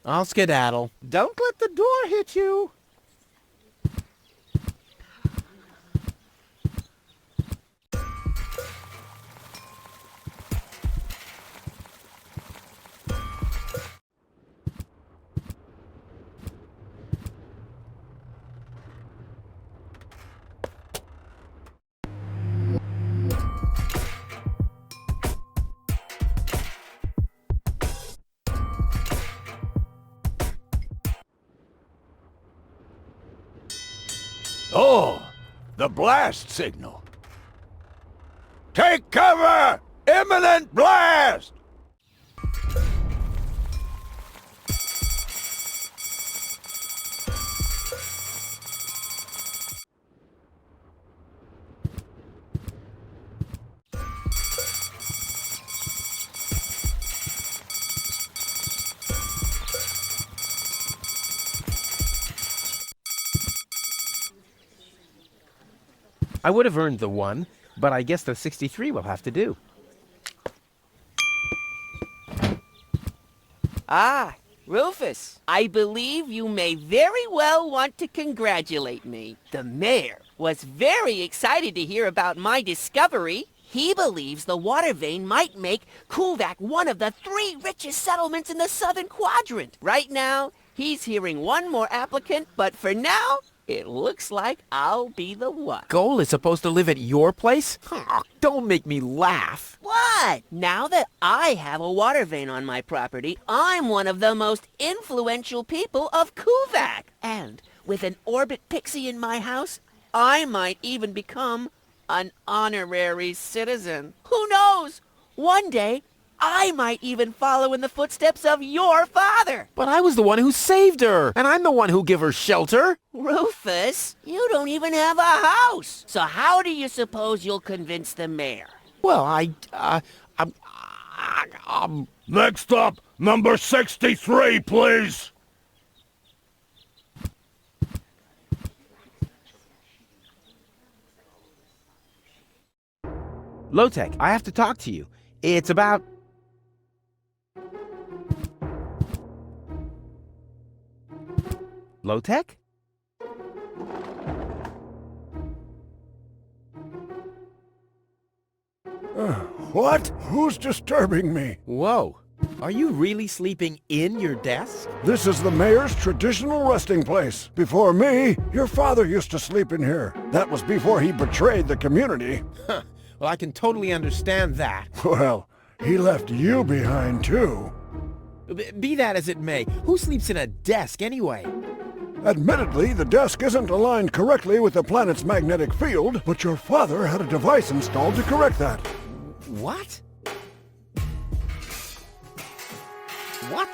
I'll skedaddle. Don't let the door hit you. Oh, the blast signal. Take cover! Imminent blast! I would have earned the 1, but I guess the 63 will have to do. Ah, Rufus, I believe you may very well want to congratulate me. The mayor was very excited to hear about my discovery. He believes the water vein might make Kuvak one of the 3 richest settlements in the southern quadrant. Right now, he's hearing one more applicant, but for now, it looks like I'll be the one. Goal is supposed to live at your place? Oh, don't make me laugh. What? Now that I have a water vein on my property, I'm one of the most influential people of Kuvak. And with an orbit pixie in my house, I might even become an honorary citizen. Who knows? One day, I might even follow in the footsteps of your father. But I was the one who saved her, and I'm the one who gave her shelter. Rufus, you don't even have a house. So how do you suppose you'll convince the mayor? Well, Next up, number 63, please. Low-Tech, I have to talk to you. It's about... Low-Tech? What? Who's disturbing me? Whoa. Are you really sleeping in your desk? This is the mayor's traditional resting place. Before me, your father used to sleep in here. That was before he betrayed the community. Huh. Well, I can totally understand that. Well, he left you behind, too. Be that as it may, who sleeps in a desk anyway? Admittedly, the desk isn't aligned correctly with the planet's magnetic field, but your father had a device installed to correct that. What? What?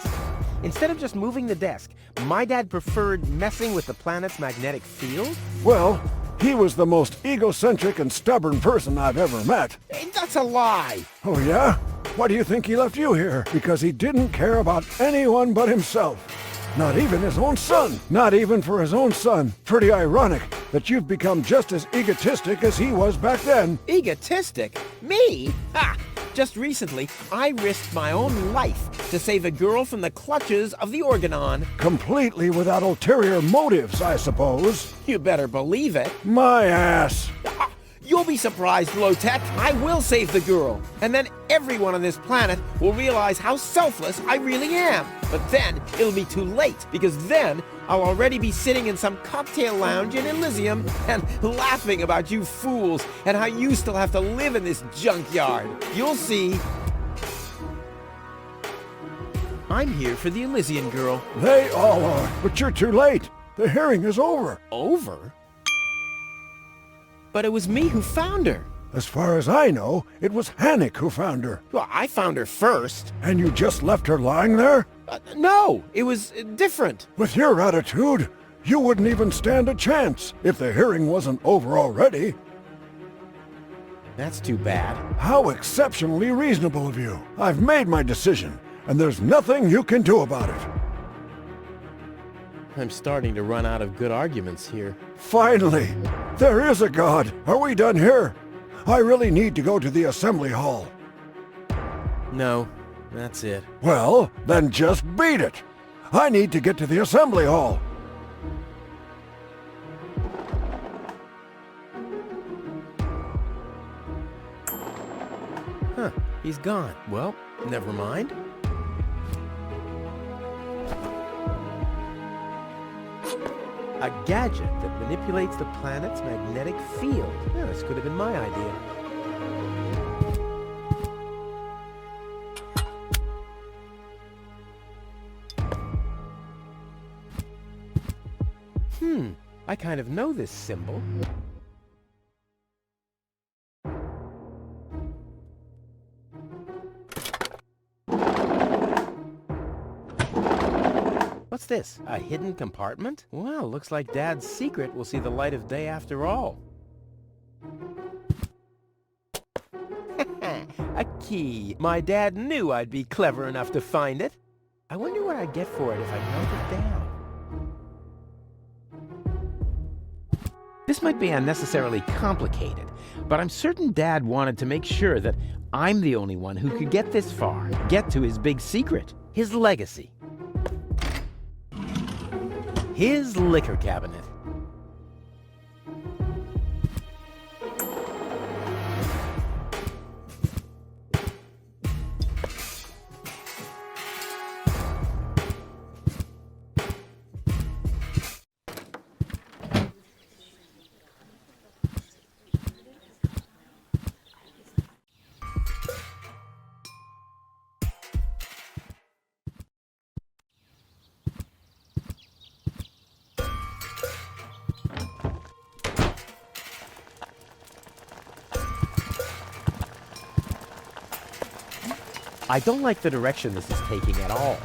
Instead of just moving the desk, my dad preferred messing with the planet's magnetic field? Well, He was the most egocentric and stubborn person I've ever met. Hey, that's a lie. Oh yeah? Why do you think he left you here? Because he didn't care about anyone but himself. Not even his own son. Not even for his own son. Pretty ironic that you've become just as egotistic as he was back then. Egotistic? Me? Ha! Just recently, I risked my own life to save a girl from the clutches of the Organon. Completely without ulterior motives, I suppose. You better believe it. My ass. You'll be surprised, Low-Tech. I will save the girl. And then everyone on this planet will realize how selfless I really am. But then it'll be too late, because then I'll already be sitting in some cocktail lounge in Elysium and laughing about you fools and how you still have to live in this junkyard. You'll see. I'm here for the Elysian girl. They all are, but you're too late. The hearing is over. Over? But it was me who found her. As far as I know, it was Hannick who found her. Well, I found her first. And you just left her lying there? No, it was different. With your attitude, you wouldn't even stand a chance if the hearing wasn't over already. That's too bad. How exceptionally reasonable of you. I've made my decision, and there's nothing you can do about it. I'm starting to run out of good arguments here. Finally! There is a God! Are we done here? I really need to go to the assembly hall. No, that's it. Well, then just beat it! I need to get to the assembly hall. Huh, he's gone. Well, never mind. A gadget that manipulates the planet's magnetic field. Yeah, this could have been my idea. I kind of know this symbol. What's this? A hidden compartment? Well, looks like Dad's secret will see the light of day after all. A key. My dad knew I'd be clever enough to find it. I wonder what I'd get for it if I melted it down. This might be unnecessarily complicated, but I'm certain Dad wanted to make sure that I'm the only one who could get this far, get to his big secret, his legacy. His liquor cabinet. I don't like the direction this is taking at all.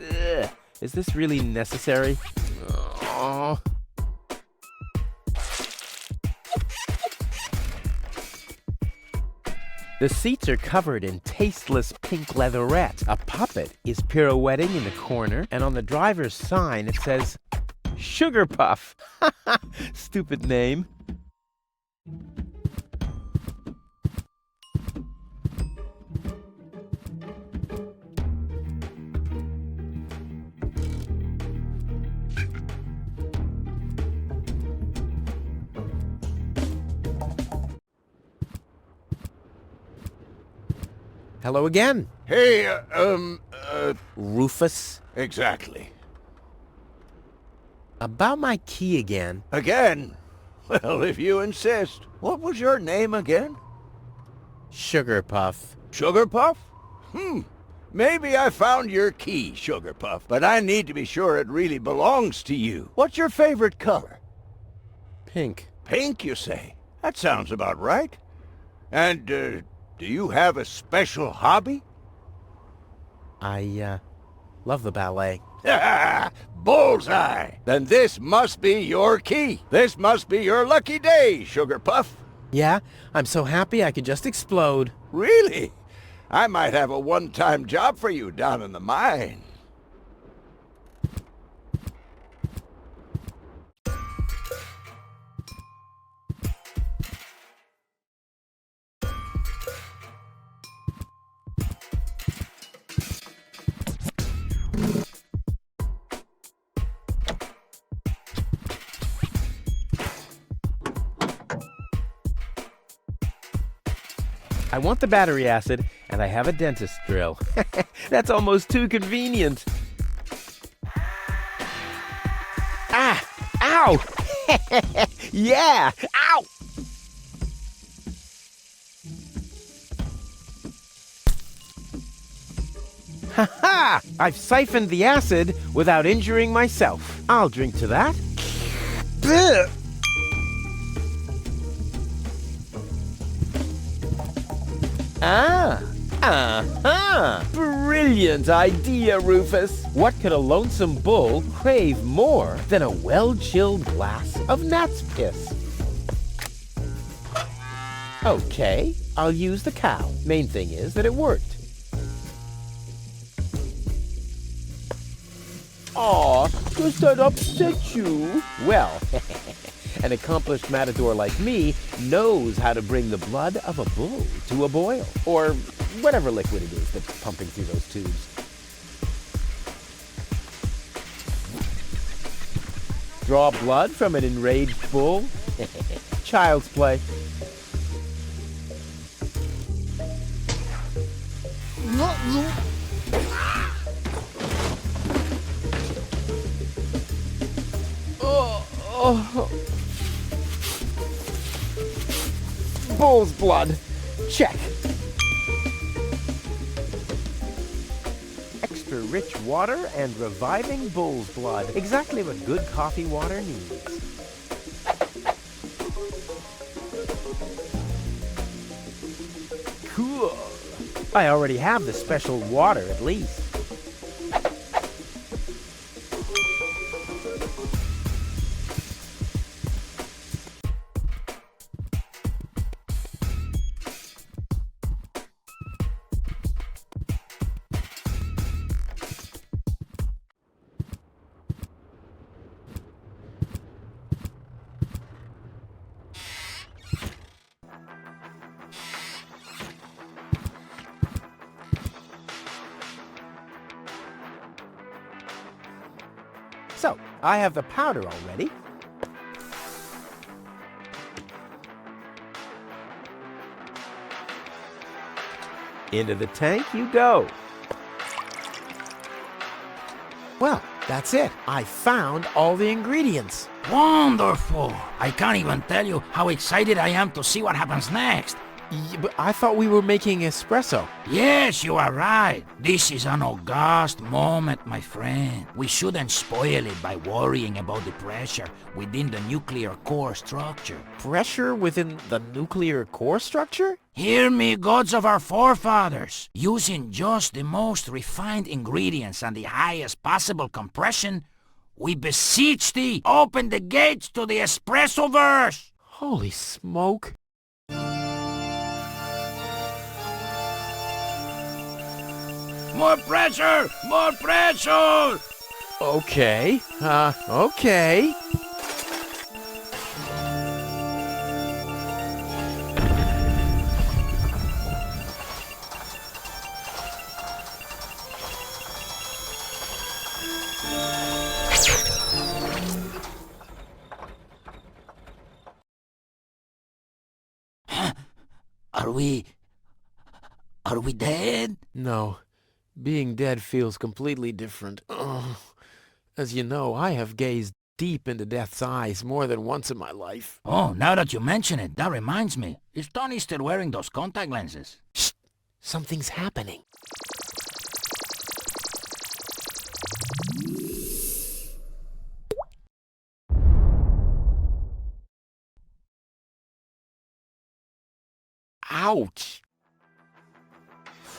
Ugh, is this really necessary? Oh. The seats are covered in tasteless pink leatherette. A puppet is pirouetting in the corner, and on the driver's sign it says, Sugar Puff. Stupid name. Hello again, Hey, Rufus. exactly. About my key again. Again? Well, if you insist. What was your name again? Sugar Puff. Sugar Puff? Maybe I found your key, Sugar Puff, but I need to be sure it really belongs to you. What's your favorite color? Pink. Pink, you say? That sounds about right. And, do you have a special hobby? I, love the ballet. Bullseye! Then this must be your key. This must be your lucky day, Sugar Puff. Yeah, I'm so happy I could just explode. Really? I might have a one-time job for you down in the mine. I want the battery acid, and I have a dentist drill. That's almost too convenient. Ah! Ow! Yeah! Ow! Ha-ha! I've siphoned the acid without injuring myself. I'll drink to that. Blech. Brilliant idea, Rufus. What could a lonesome bull crave more than a well-chilled glass of gnat's piss? Okay, I'll use the cow. Main thing is that it worked. Aw, does that upset you? Well, an accomplished matador like me knows how to bring the blood of a bull to a boil, or whatever liquid it is that's pumping through those tubes. Draw blood from an enraged bull? Child's play. Bull's blood. Check. Extra rich water and reviving bull's blood. Exactly what good coffee water needs. Cool. I already have the special water at least. So, I have the powder already. Into the tank you go. Well, that's it. I found all the ingredients. Wonderful! I can't even tell you how excited I am to see what happens next. But I thought we were making espresso. Yes, you are right. This is an august moment, my friend. We shouldn't spoil it by worrying about the pressure within the nuclear core structure. Pressure within the nuclear core structure? Hear me, gods of our forefathers. Using just the most refined ingredients and the highest possible compression, we beseech thee, open the gates to the espressoverse! Holy smoke. More pressure! More pressure! Okay. Okay. Are we Are we dead? No. Being dead feels completely different. Ugh. As you know, I have gazed deep into death's eyes more than once in my life. Oh, now that you mention it, that reminds me. Is Tony still wearing those contact lenses? Shh! Something's happening. Ouch!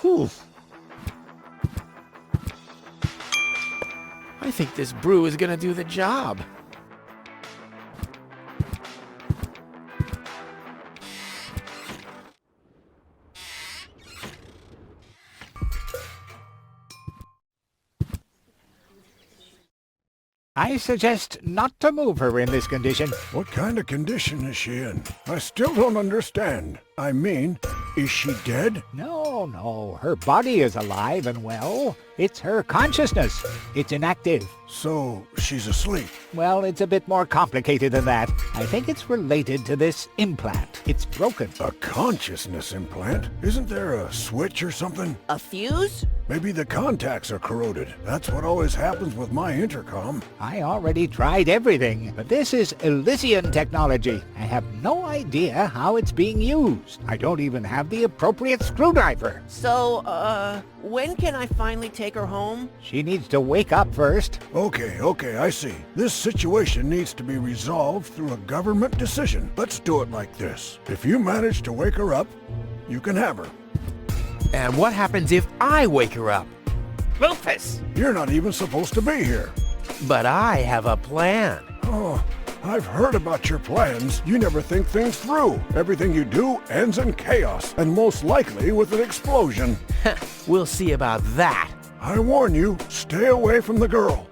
Whew. I think this brew is gonna do the job. I suggest not to move her in this condition. What kind of condition is she in? I still don't understand. I mean, is she dead? No. Her body is alive and well. It's her consciousness. It's inactive. So, she's asleep. Well, it's a bit more complicated than that. I think it's related to this implant. It's broken. A consciousness implant? Isn't there a switch or something? A fuse? Maybe the contacts are corroded. That's what always happens with my intercom. I already tried everything, but this is Elysium technology. I have no idea how it's being used. I don't even have the appropriate screwdriver. So, when can I finally take her home? She needs to wake up first. Okay, I see. This situation needs to be resolved through a government decision. Let's do it like this. If you manage to wake her up, you can have her. And what happens if I wake her up? Rufus! You're not even supposed to be here. But I have a plan. Oh, I've heard about your plans. You never think things through. Everything you do ends in chaos, and most likely with an explosion. We'll see about that. I warn you, stay away from the girl.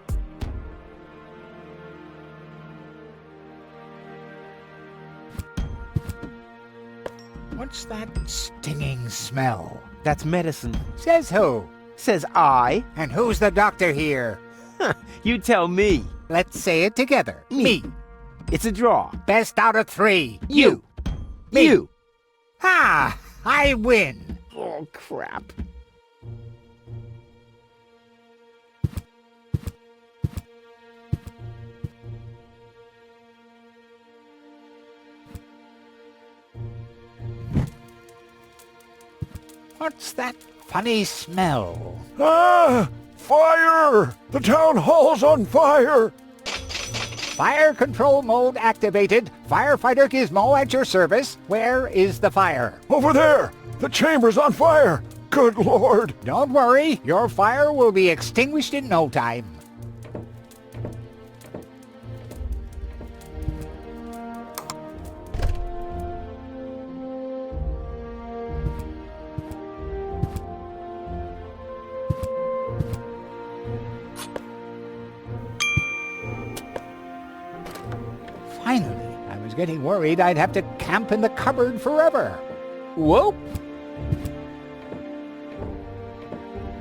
What's that stinging smell? That's medicine. Says who? Says I. And who's the doctor here? You tell me. Let's say it together. Me. It's a draw. Best out of three. You. Me. You. Ha! I win. Oh, crap. What's that funny smell? Ah! Fire! The town hall's on fire! Fire control mode activated. Firefighter Gizmo at your service. Where is the fire? Over there! The chamber's on fire! Good Lord! Don't worry. Your fire will be extinguished in no time. Finally, I was getting worried I'd have to camp in the cupboard forever. Whoop.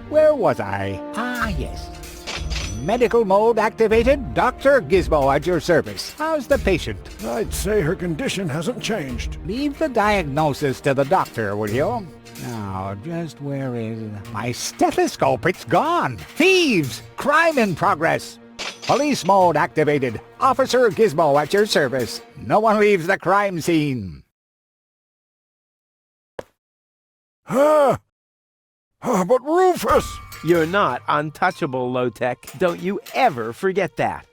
Where was I? Ah, yes. Medical mode activated. Dr. Gizmo at your service. How's the patient? I'd say her condition hasn't changed. Leave the diagnosis to the doctor, will you? Now, just where is... My stethoscope, it's gone! Thieves! Crime in progress! Police mode activated. Officer Gizmo at your service. No one leaves the crime scene. But Rufus! You're not untouchable, Low-Tech. Don't you ever forget that.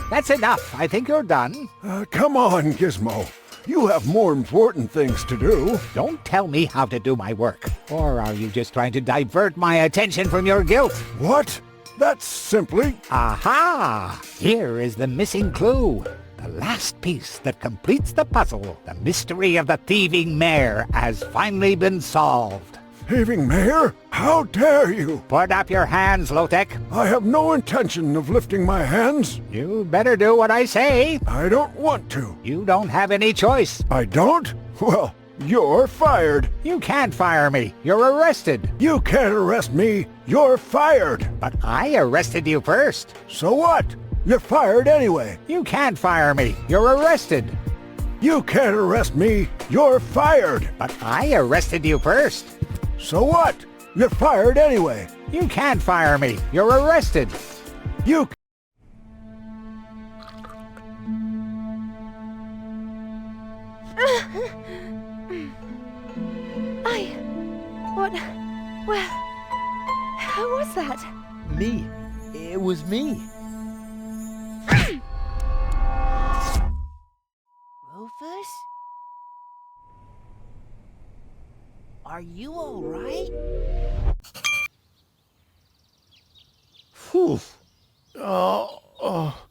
That's enough. I think you're done. Come on, Gizmo. You have more important things to do. Don't tell me how to do my work. Or are you just trying to divert my attention from your guilt? What? That's simply... Aha! Here is the missing clue. The last piece that completes the puzzle. The mystery of the thieving mayor has finally been solved. Thieving mayor? How dare you? Put up your hands, Low-Tech. I have no intention of lifting my hands. You better do what I say. I don't want to. You don't have any choice. I don't? Well, you're fired. You can't fire me. You're arrested. You can't arrest me. You're fired. But I arrested you first. So what? You're fired anyway. You can't fire me. You're arrested. You can't arrest me. You're fired. But I arrested you first. So what? You're fired anyway. You can't fire me. You're arrested. You What? Where? Who was that? Me. It was me. Rufus? Are you all right? Whew. Oh.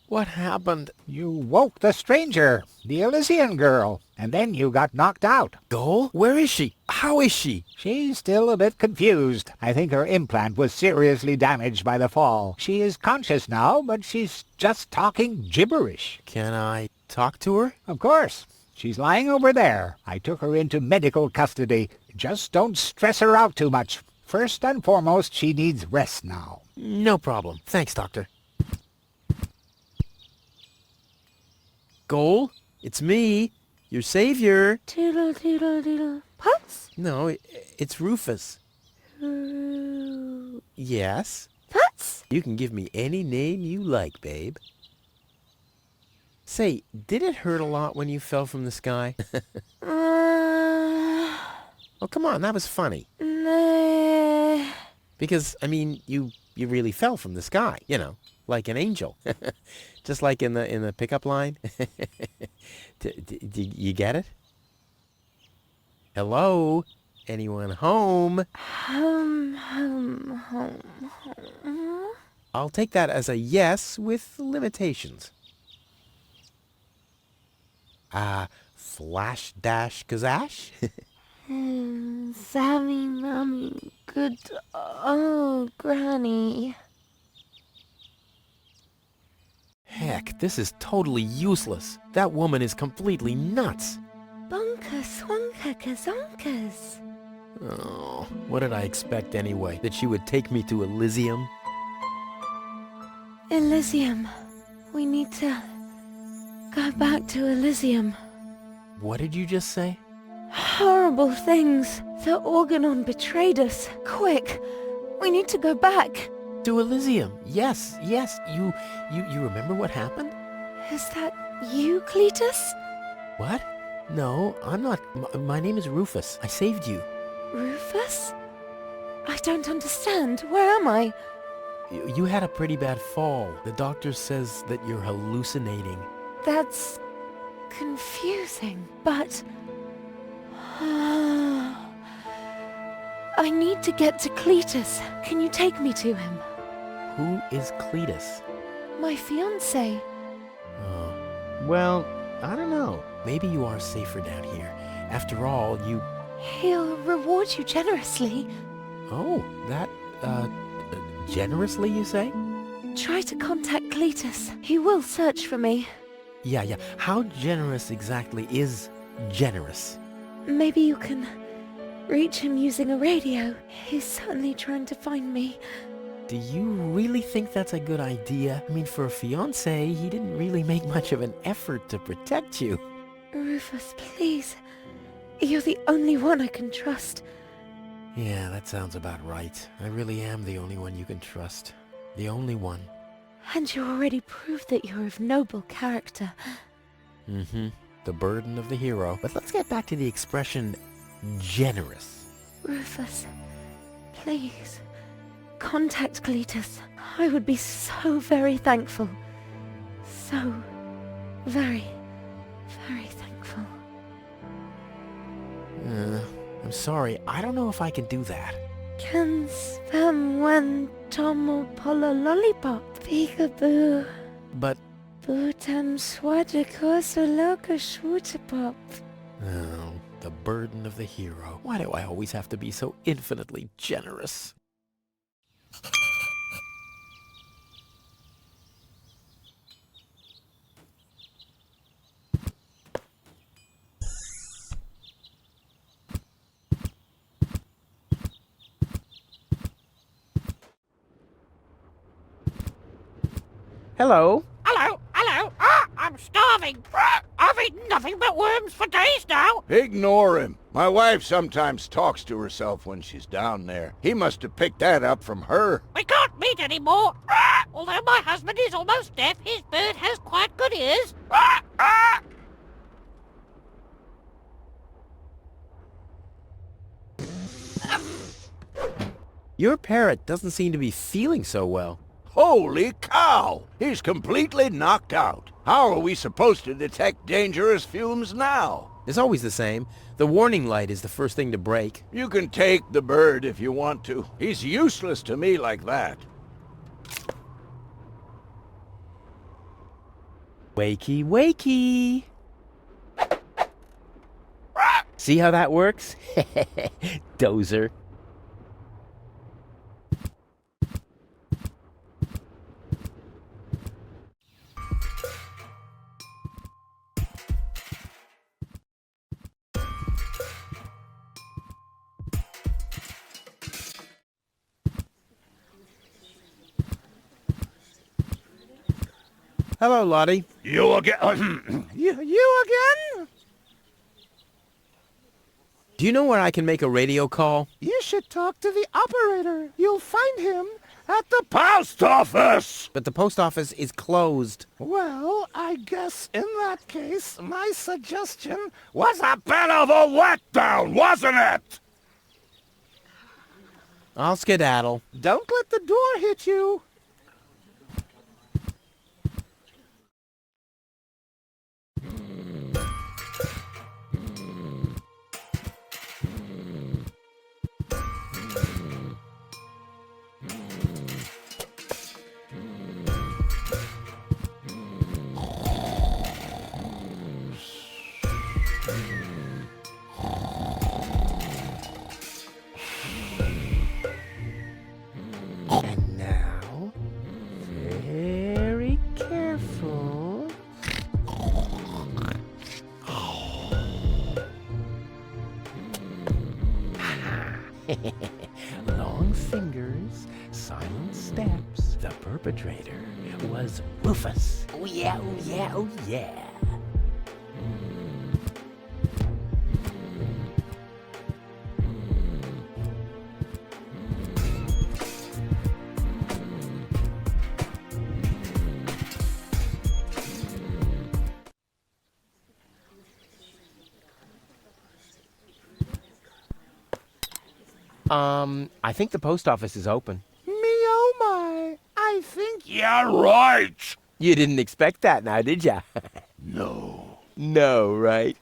What happened? You woke the stranger, the Elysian girl, and then you got knocked out. Goal? Where is she? How is she? She's still a bit confused. I think her implant was seriously damaged by the fall. She is conscious now, but she's just talking gibberish. Can I talk to her? Of course. She's lying over there. I took her into medical custody. Just don't stress her out too much. First and foremost, she needs rest now. No problem. Thanks, Doctor. Goal? It's me, your savior. Doodle doodle doodle. Putz? No, it's Rufus. Yes? Putz? You can give me any name you like, babe. Say, did it hurt a lot when you fell from the sky? Oh, come on, that was funny. Nah. Because, I mean, you really fell from the sky, you know, like an angel. Just like in the pickup line. You get it? Hello? Anyone home? Home. I'll take that as a yes with limitations. Flash dash kazash? Sammy, Mummy, good old Granny. Heck, this is totally useless. That woman is completely nuts. Bonka swanka kazonkas. Oh, what did I expect anyway? That she would take me to Elysium? Elysium. We need to go back to Elysium. What did you just say? Horrible things. The Organon betrayed us. Quick, we need to go back. To Elysium. Yes. You remember what happened? Is that you, Cletus? What? No, I'm not. My name is Rufus. I saved you. Rufus? I don't understand. Where am I? You had a pretty bad fall. The doctor says that you're hallucinating. That's confusing, but... I need to get to Cletus. Can you take me to him? Who is Cletus? My fiancé. Oh. Well, I don't know. Maybe you are safer down here. After all, you... He'll reward you generously. Oh, that, generously, you say? Try to contact Cletus. He will search for me. Yeah. How generous exactly is generous? Maybe you can reach him using a radio. He's certainly trying to find me. Do you really think that's a good idea? I mean, for a fiancé, he didn't really make much of an effort to protect you. Rufus, please. You're the only one I can trust. Yeah, that sounds about right. I really am the only one you can trust. The only one. And you already proved that you're of noble character. Mm-hmm. The burden of the hero. But let's get back to the expression generous. Rufus, please, contact Cletus. I would be so very thankful. So very, very thankful. I'm sorry. I don't know if I can do that. Can spam when tomo polo lollipop. Peekaboo. But... Bootam swadikoso loka shwootapop. Oh, the burden of the hero. Why do I always have to be so infinitely generous? Hello. Hello. I'm starving. I've eaten nothing but worms for days now. ignore him. My wife sometimes talks to herself when she's down there. He must have picked that up from her. We can't meet anymore. Although my husband is almost deaf, his bird has quite good ears. Your parrot doesn't seem to be feeling so well. Holy cow! He's completely knocked out. How are we supposed to detect dangerous fumes now? It's always the same. The warning light is the first thing to break. You can take the bird if you want to. He's useless to me like that. Wakey, wakey! See how that works? Dozer. Hello, Lottie. You again? You again? Do you know where I can make a radio call? You should talk to the operator. You'll find him at the... Post office! But the post office is closed. Well, I guess in that case, my suggestion... Was a bit of a letdown, wasn't it? I'll skedaddle. Don't let the door hit you. And now, very careful. Long fingers, silent steps. The perpetrator was Rufus. Oh yeah, oh yeah, oh yeah. I think the post office is open. Me oh my, I think... Yeah, right! You didn't expect that now, did ya? No. No, right?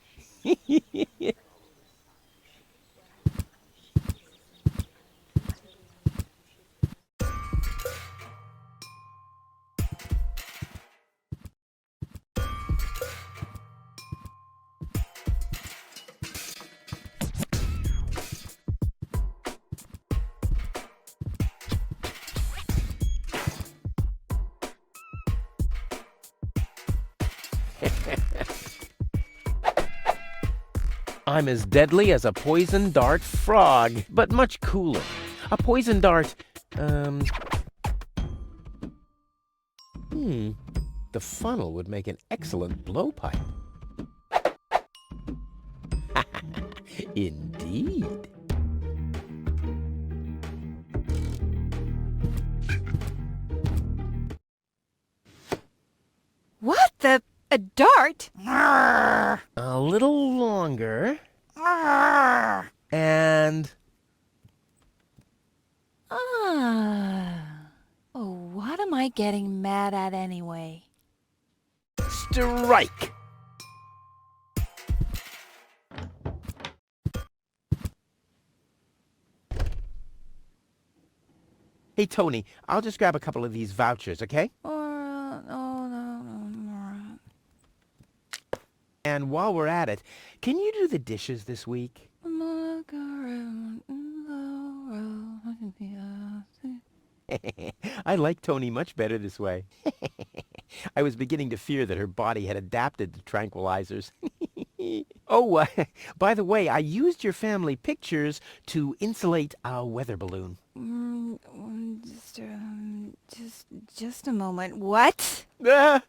I'm as deadly as a poison dart frog, but much cooler. A poison dart, the funnel would make an excellent blowpipe. Indeed. What the... a dart? A little longer. And... Oh, what am I getting mad at anyway? strike! Hey, Tony, I'll just grab a couple of these vouchers, okay? And while we're at it, can you do the dishes this week? I like Tony much better this way. I was beginning to fear that her body had adapted to tranquilizers. Oh, by the way, I used your family pictures to insulate a weather balloon. Just a moment. What?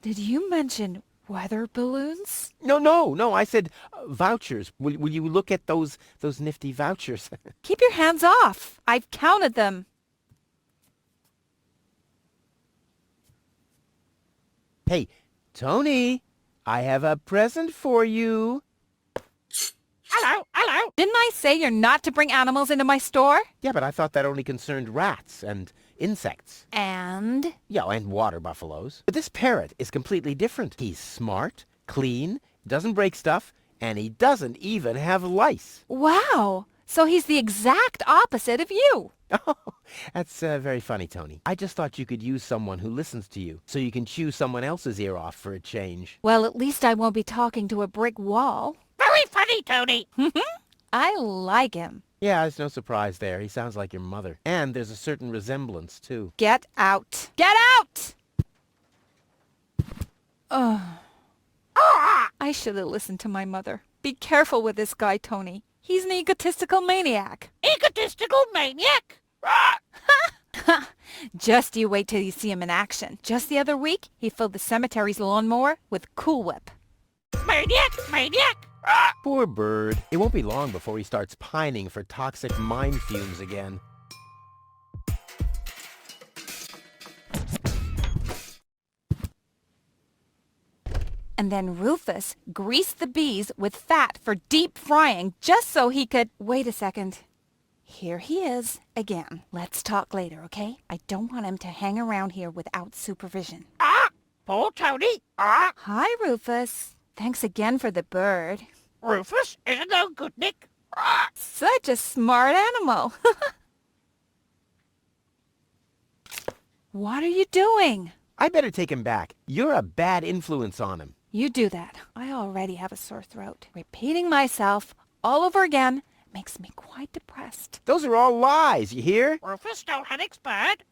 Did you mention Weather balloons? No, I said vouchers. Will you look at those nifty vouchers? Keep your hands off. I've counted them. Hey, Tony, I have a present for you. Hello, hello. Didn't I say you're not to bring animals into my store? Yeah, but I thought that only concerned rats and insects. And? Yeah, and water buffaloes. But this parrot is completely different. He's smart, clean, doesn't break stuff, and he doesn't even have lice. Wow. So he's the exact opposite of you. Oh, that's very funny, Tony. I just thought you could use someone who listens to you, so you can chew someone else's ear off for a change. Well, at least I won't be talking to a brick wall. Very funny, Tony. I like him. Yeah, there's no surprise there. He sounds like your mother. And there's a certain resemblance, too. Get out. Get out! Ugh. I should have listened to my mother. Be careful with this guy, Tony. He's an egotistical maniac. Egotistical maniac. Just you wait till you see him in action. Just the other week, he filled the cemetery's lawnmower with Cool Whip. Maniac, maniac. Poor bird. It won't be long before he starts pining for toxic mine fumes again. And then Rufus greased the bees with fat for deep frying just so he could... Wait a second. Here he is again. Let's talk later, okay? I don't want him to hang around here without supervision. Poor Tony. Hi, Rufus. Thanks again for the bird. Rufus isn't no good, Nick. Such a smart animal. What are you doing? I better take him back. You're a bad influence on him. You do that. I already have a sore throat. Repeating myself all over again makes me quite depressed. Those are all lies, you hear? Rufus stole Hennick's bird.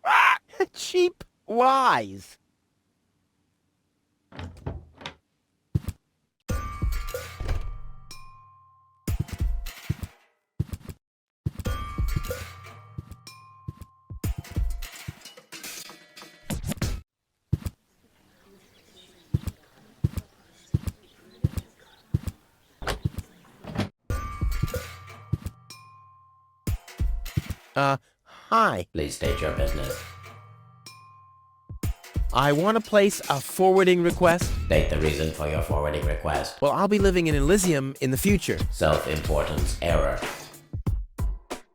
Cheap lies. Hi. Please state your business. I want to place a forwarding request. State the reason for your forwarding request. Well, I'll be living in Elysium in the future. Self-importance error.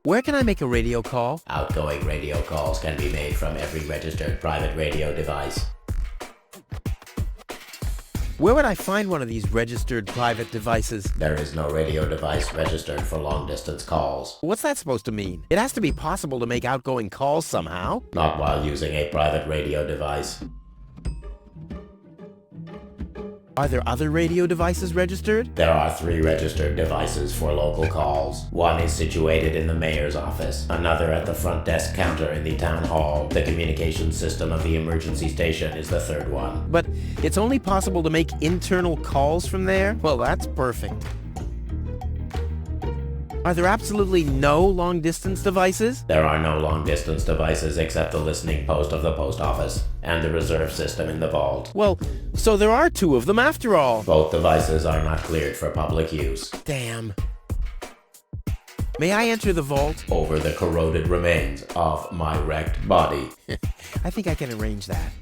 Where can I make a radio call? Outgoing radio calls can be made from every registered private radio device. Where would I find one of these registered private devices? There is no radio device registered for long-distance calls. What's that supposed to mean? It has to be possible to make outgoing calls somehow. Not while using a private radio device. Are there other radio devices registered? There are 3 registered devices for local calls. One is situated in the mayor's office, another at the front desk counter in the town hall. The communication system of the emergency station is the 3rd one. But it's only possible to make internal calls from there? Well, that's perfect. Are there absolutely no long-distance devices? There are no long-distance devices except the listening post of the post office and the reserve system in the vault. Well, so there are 2 of them after all. Both devices are not cleared for public use. Damn. May I enter the vault? Over the corroded remains of my wrecked body. I think I can arrange that.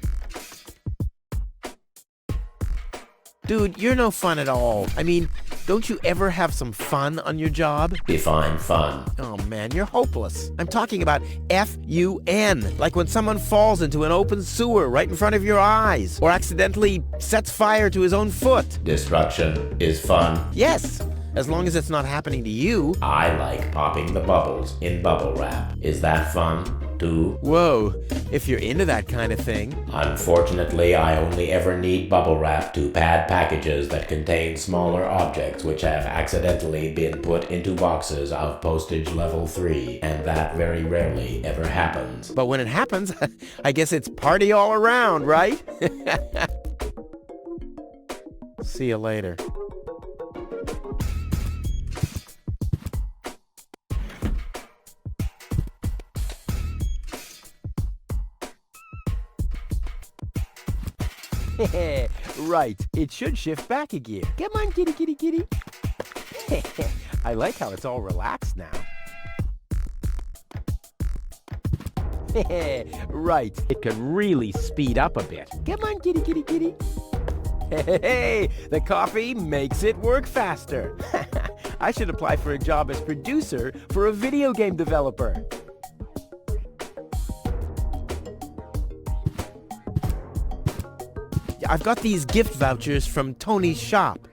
Dude, you're no fun at all. I mean, don't you ever have some fun on your job? Define fun. Oh man, you're hopeless. I'm talking about F-U-N. Like when someone falls into an open sewer right in front of your eyes, or accidentally sets fire to his own foot. Destruction is fun. Yes, as long as it's not happening to you. I like popping the bubbles in bubble wrap. Is that fun, too? Whoa, if you're into that kind of thing. Unfortunately, I only ever need bubble wrap to pad packages that contain smaller objects which have accidentally been put into boxes of postage level 3, and that very rarely ever happens. But when it happens, I guess it's party all around, right? See you later. Right, it should shift back a gear. Come on, kitty, kitty, kitty. I like how it's all relaxed now. Right, it could really speed up a bit. Come on, kitty, kitty, kitty. Hey, the coffee makes it work faster. I should apply for a job as producer for a video game developer. I've got these gift vouchers from Tony's shop.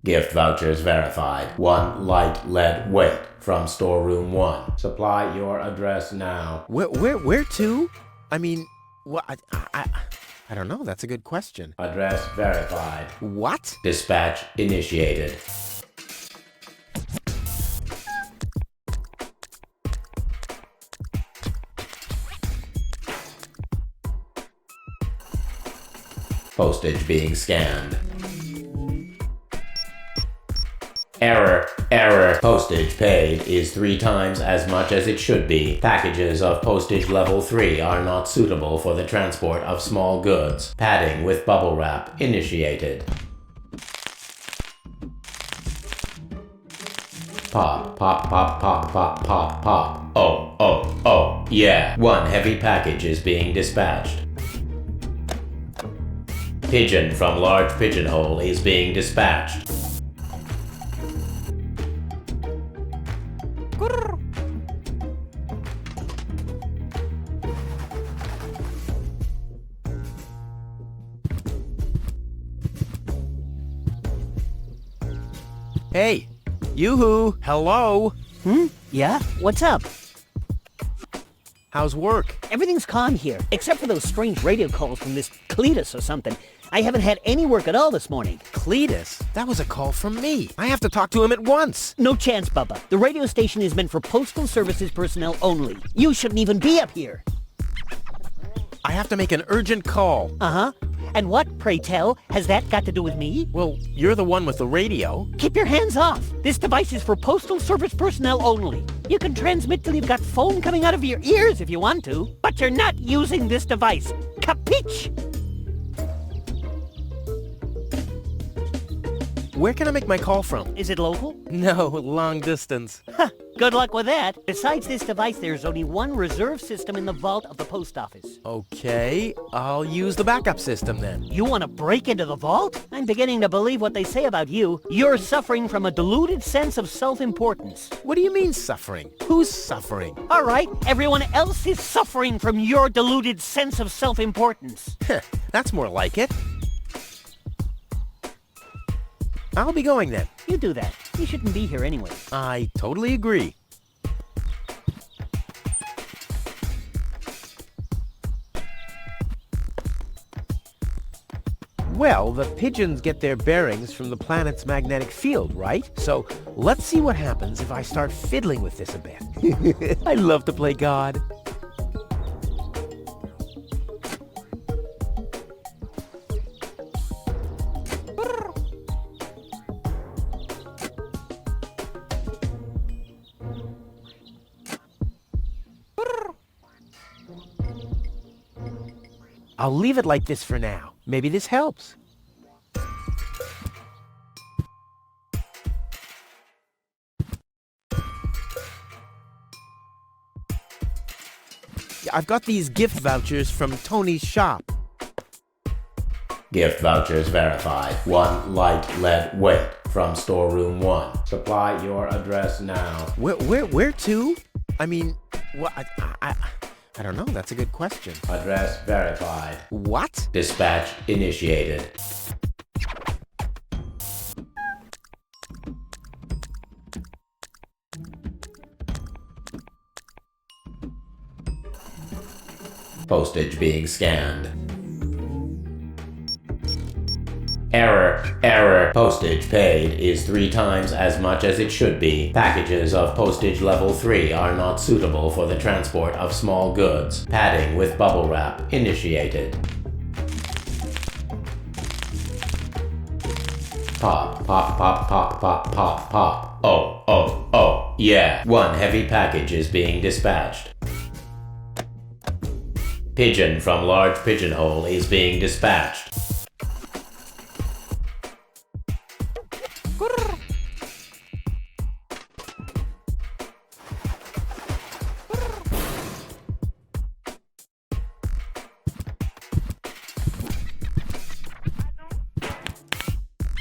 Gift vouchers verified. 1 light lead weight from storeroom 1. Supply your address now. Where to? I mean, what? I don't know. That's a good question. Address verified. What? Dispatch initiated. Postage being scanned. Error, error. Postage paid is 3 times as much as it should be. Packages of postage level 3 are not suitable for the transport of small goods. Padding with bubble wrap initiated. Pop, pop, pop, pop, pop, pop, pop. Oh, oh, oh, yeah. 1 heavy package is being dispatched. Pigeon from large pigeonhole is being dispatched. Hey, yoo-hoo, hello. Yeah? What's up? How's work? Everything's calm here, except for those strange radio calls from this Cletus or something. I haven't had any work at all this morning. Cletus? That was a call from me. I have to talk to him at once. No chance, Bubba. The radio station is meant for postal services personnel only. You shouldn't even be up here. I have to make an urgent call. Uh-huh. And what, pray tell, has that got to do with me? Well, you're the one with the radio. Keep your hands off. This device is for postal service personnel only. You can transmit till you've got foam coming out of your ears if you want to, but you're not using this device. Capiche? Where can I make my call from? Is it local? No, long distance. Ha! Good luck with that. Besides this device, there's only one reserve system in the vault of the post office. Okay, I'll use the backup system then. You want to break into the vault? I'm beginning to believe what they say about you. You're suffering from a deluded sense of self-importance. What do you mean suffering? Who's suffering? All right, everyone else is suffering from your deluded sense of self-importance. That's more like it. I'll be going then. You do that. You shouldn't be here anyway. I totally agree. Well, the pigeons get their bearings from the planet's magnetic field, right? So let's see what happens if I start fiddling with this a bit. I love to play God. I'll leave it like this for now. Maybe this helps. I've got these gift vouchers from Tony's shop. Gift vouchers verified. 1 light lead weight from storeroom 1. Supply your address now. Where to? I mean, what? I don't know. That's a good question. Address verified. What? Dispatch initiated. Postage being scanned. Error, error. Postage paid is 3 times as much as it should be. Packages of postage level 3 are not suitable for the transport of small goods. Padding with bubble wrap initiated. Pop, pop, pop, pop, pop, pop, pop. Oh, oh, oh, yeah. 1 heavy package is being dispatched. Pigeon from large pigeonhole is being dispatched.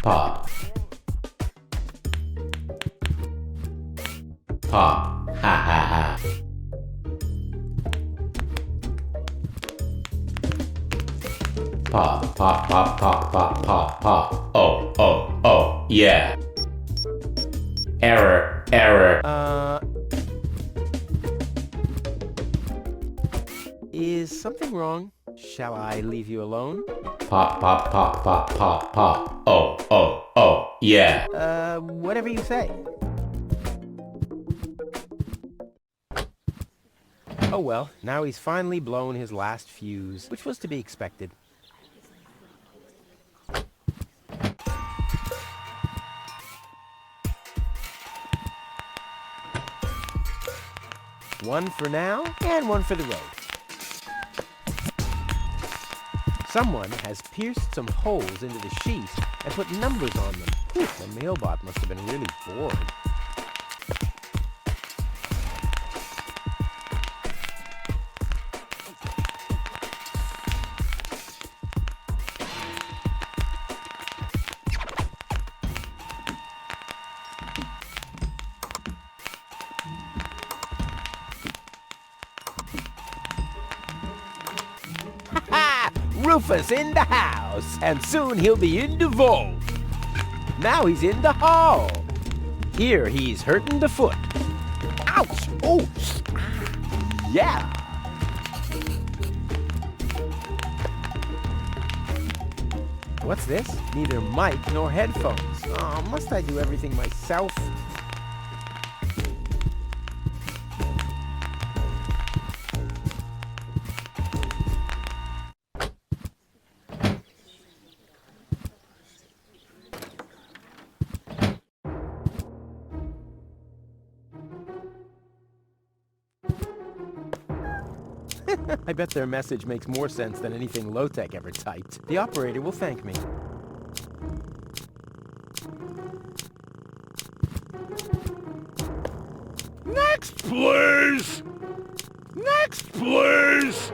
Pop. Pop. Ha ha ha. Pop, pop, pop, pop, pop, pop, pop. Oh, oh, oh, yeah. Error, error. Is something wrong? Shall I leave you alone? Pop, pop, pop, pop, pop, pop. Oh, oh, oh, yeah. Whatever you say. Oh well, now he's finally blown his last fuse, which was to be expected. One for now, and one for the road. Someone has pierced some holes into the sheet and put numbers on them. Whew, the mailbot must have been really bored. Rufus in the house, and soon he'll be in the vault. Now he's in the hall. Here he's hurting the foot. Ouch! Oh! Yeah! What's this? Neither mic nor headphones. Oh, must I do everything myself? I bet their message makes more sense than anything low-tech ever typed. The operator will thank me. Next, please! Next, please!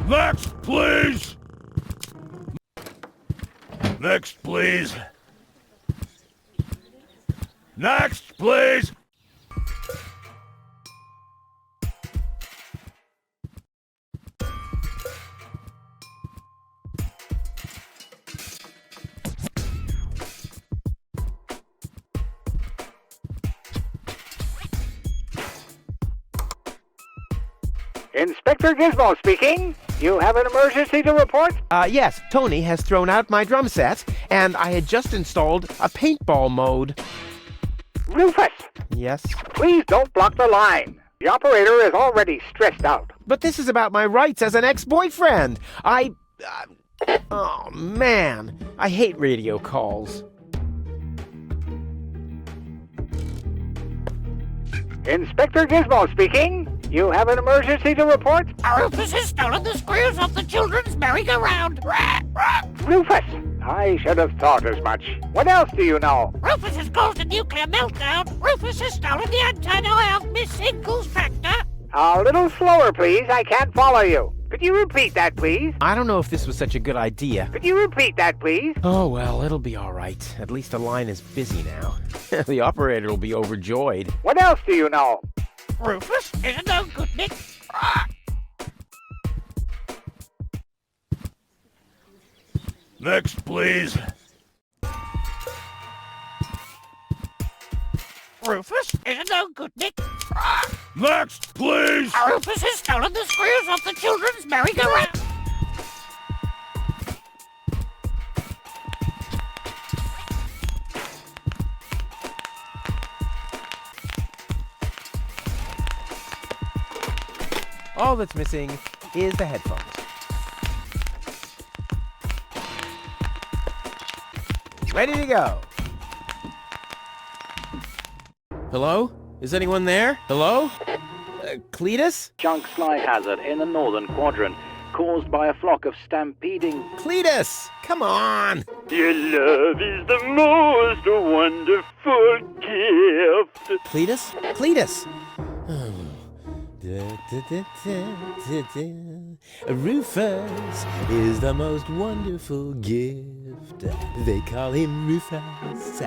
Next, please! Next, please! Next, please! Inspector Gizmo speaking. You have an emergency to report? Yes, Tony has thrown out my drum set, and I had just installed a paintball mode. Rufus, Yes? please don't block the line. The operator is already stressed out. But this is about my rights as an ex-boyfriend. Oh, man. I hate radio calls. Inspector Gizmo speaking. You have an emergency to report? Rufus has stolen the screws off the children's merry-go-round. Rufus, I should have thought as much. What else do you know? Rufus has caused a nuclear meltdown. Rufus has stolen the antenna of Miss Inkle's tractor. A little slower, please. I can't follow you. Could you repeat that, please? I don't know if this was such a good idea. Could you repeat that, please? Oh, well, it'll be all right. At least the line is busy now. The operator will be overjoyed. What else do you know? Rufus is a no good Nick. Next, please. Rufus is a no good Nick. Next, please. Rufus has stolen the screws off the children's merry-go-round. All that's missing is the headphones. Ready to go. Hello? Is anyone there? Hello? Cletus? Junk Sly Hazard in the northern quadrant. caused by a flock of stampeding... Cletus! Come on! Your love is the most wonderful gift. Cletus? Cletus! Rufus is the most wonderful gift. They call him Rufus.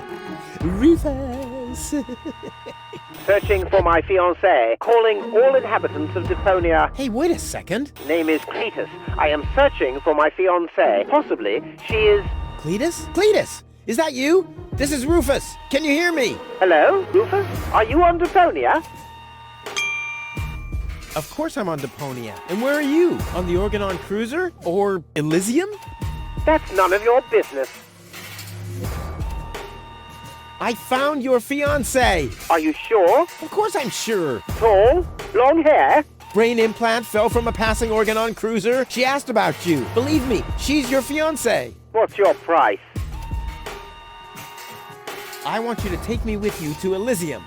Rufus! Searching for my fiancée. Calling all inhabitants of Deponia. Hey, wait a second. Name is Cletus. I am searching for my fiancée. Possibly, she is... Cletus? Cletus! Is that you? This is Rufus. Can you hear me? Hello, Rufus? Are you on Deponia? Of course I'm on Deponia. And where are you? On the Organon Cruiser? Or Elysium? That's none of your business. I found your fiancée. Are you sure? Of course I'm sure. Tall? Long hair? Brain implant fell from a passing Organon Cruiser. She asked about you. Believe me, she's your fiancée. What's your price? I want you to take me with you to Elysium.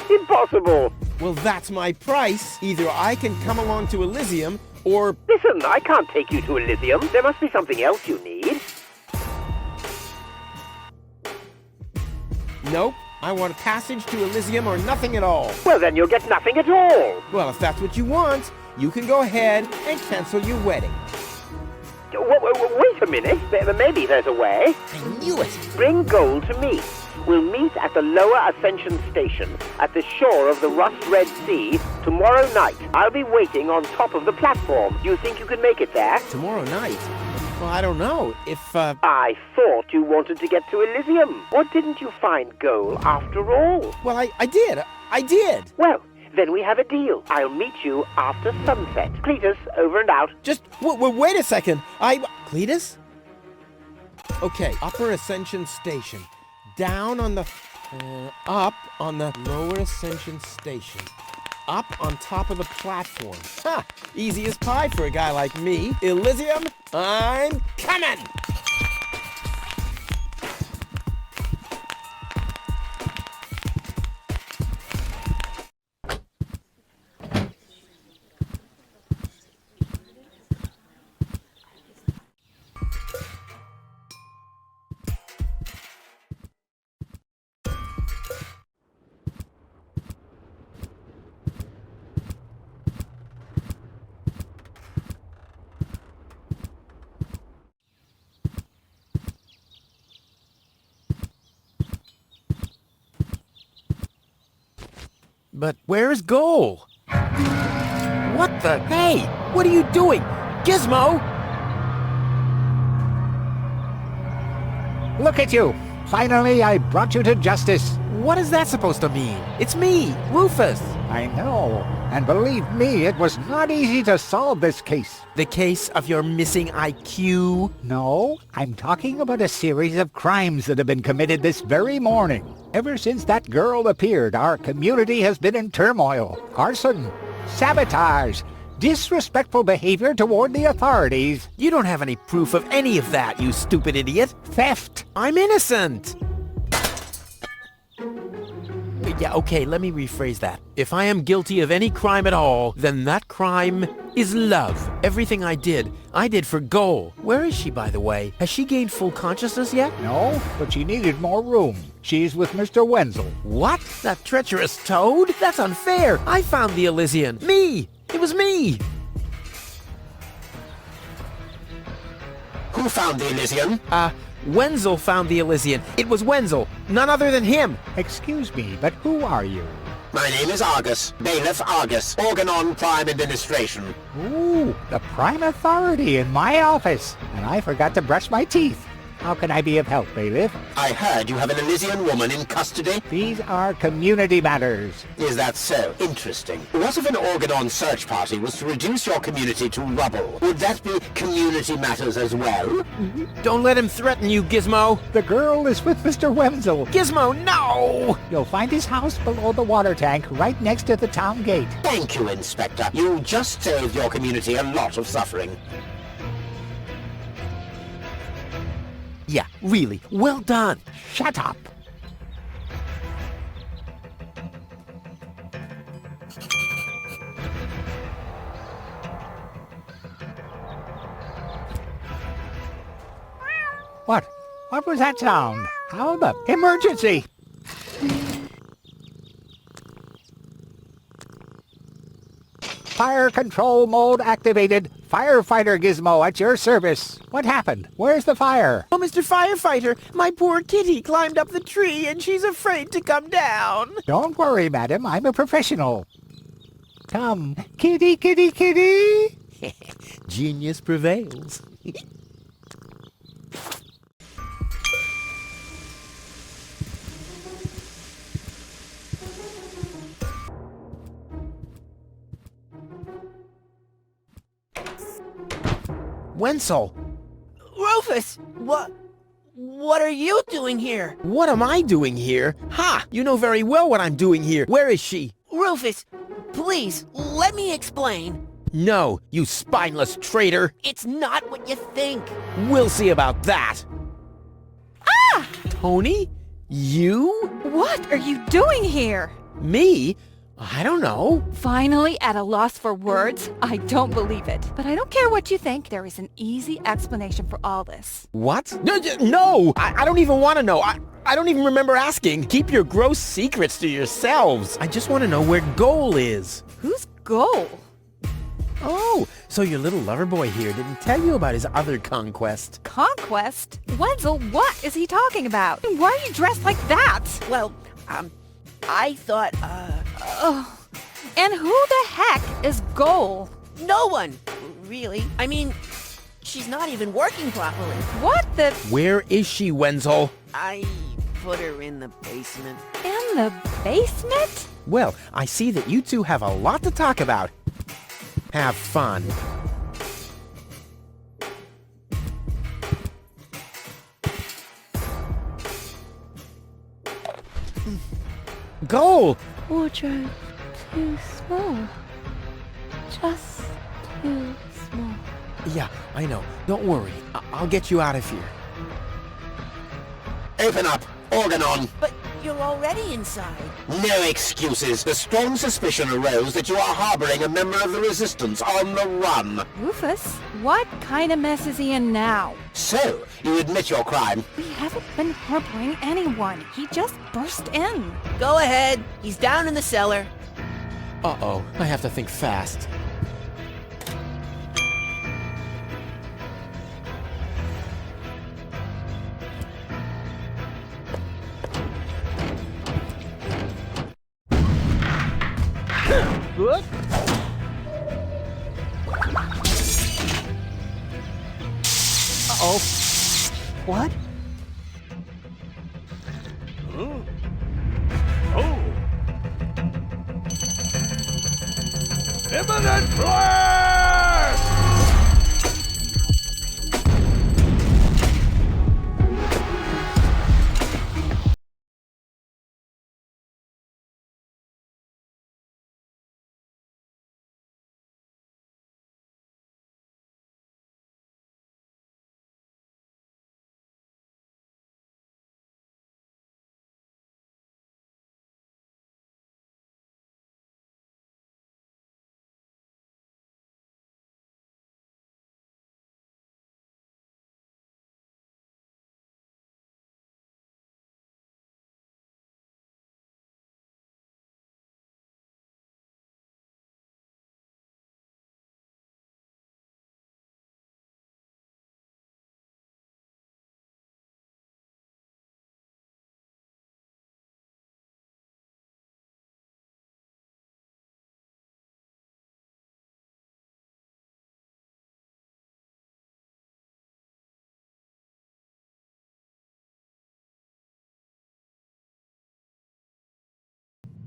Impossible. Well, that's my price. Either I can come along to Elysium, or... Listen, I can't take you to Elysium. There must be something else you need. Nope. I want a passage to Elysium or nothing at all. Well, then you'll get nothing at all. Well, if that's what you want, you can go ahead and cancel your wedding. Wait a minute. Maybe there's a way. I knew it. Bring gold to me. We'll meet at the Lower Ascension Station at the shore of the Rust-Red Sea tomorrow night. I'll be waiting on top of the platform. Do you think you can make it there? Tomorrow night? Well, I don't know. I thought you wanted to get to Elysium. What didn't you find gold after all? Well, I did. I did. Well, then we have a deal. I'll meet you after sunset. Cletus, over and out. Just, wait a second. Cletus? Okay, Upper Ascension Station. Down on the... up on the Lower Ascension Station. Up on top of the platform. Ha! Easy as pie for a guy like me. Elysium, I'm coming! But where's Goal? What the? Hey! What are you doing? Gizmo! Look at you! Finally, I brought you to justice. What is that supposed to mean? It's me, Rufus. I know. And believe me, it was not easy to solve this case. The case of your missing IQ? No, I'm talking about a series of crimes that have been committed this very morning. Ever since that girl appeared, our community has been in turmoil. Arson, sabotage, disrespectful behavior toward the authorities. You don't have any proof of any of that, you stupid idiot. Theft. I'm innocent. Yeah, okay, let me rephrase that. If I am guilty of any crime at all, then that crime is love. Everything I did for Goal. Where is she, by the way? Has she gained full consciousness yet? No, but she needed more room. She's with Mr. Wenzel. What? That treacherous toad? That's unfair. I found the Elysian. Me! It was me! Who found the Elysian? Wenzel found the Elysian. It was Wenzel, none other than him. Excuse me, but who are you? My name is Argus, Bailiff Argus, Organon Prime Administration. Ooh, the prime authority in my office. And I forgot to brush my teeth. How can I be of help, Bailiff? I heard you have an Elysian woman in custody. These are community matters. Is that so? Interesting. What if an Organon search party was to reduce your community to rubble? Would that be community matters as well? Don't let him threaten you, Gizmo. The girl is with Mr. Wenzel. Gizmo, no! You'll find his house below the water tank, right next to the town gate. Thank you, Inspector. You just saved your community a lot of suffering. Yeah, really. Well done. Shut up. What was that sound? How the... Emergency! Fire control mode activated. Firefighter Gizmo at your service. What happened? Where's the fire? Oh, Mr. Firefighter, my poor kitty climbed up the tree and she's afraid to come down. Don't worry, madam. I'm a professional. Come, kitty, kitty, kitty. Genius prevails. Wenzel! Rufus! What are you doing here? What am I doing here? Ha! You know very well what I'm doing here. Where is she? Rufus, please, let me explain. No, you spineless traitor. It's not what you think. We'll see about that. Ah! Tony? You? What are you doing here? Me? I don't know. Finally at a loss for words? I don't believe it. But I don't care what you think. There is an easy explanation for all this. What? No! I don't even want to know. I don't even remember asking. Keep your gross secrets to yourselves. I just want to know where Goal is. Who's Goal? Oh, so your little lover boy here didn't tell you about his other conquest. Conquest? Wenzel, what is he talking about? Why are you dressed like that? Well, I thought, Oh. And who the heck is Goal? No one, really. I mean, she's not even working properly. What the... Where is she, Wenzel? I put her in the basement. In the basement? Well, I see that you two have a lot to talk about. Have fun. Goal! Wardrobe too small. Just too small. Yeah, I know. Don't worry. I'll get you out of here. Open up! Organon! But you're already inside. No excuses. The strong suspicion arose that you are harboring a member of the Resistance on the run. Rufus, what kind of mess is he in now? So, you admit your crime. We haven't been harboring anyone. He just burst in. Go ahead. He's down in the cellar. Uh-oh. I have to think fast. What? Uh-oh. What? Oh! Imminent blast!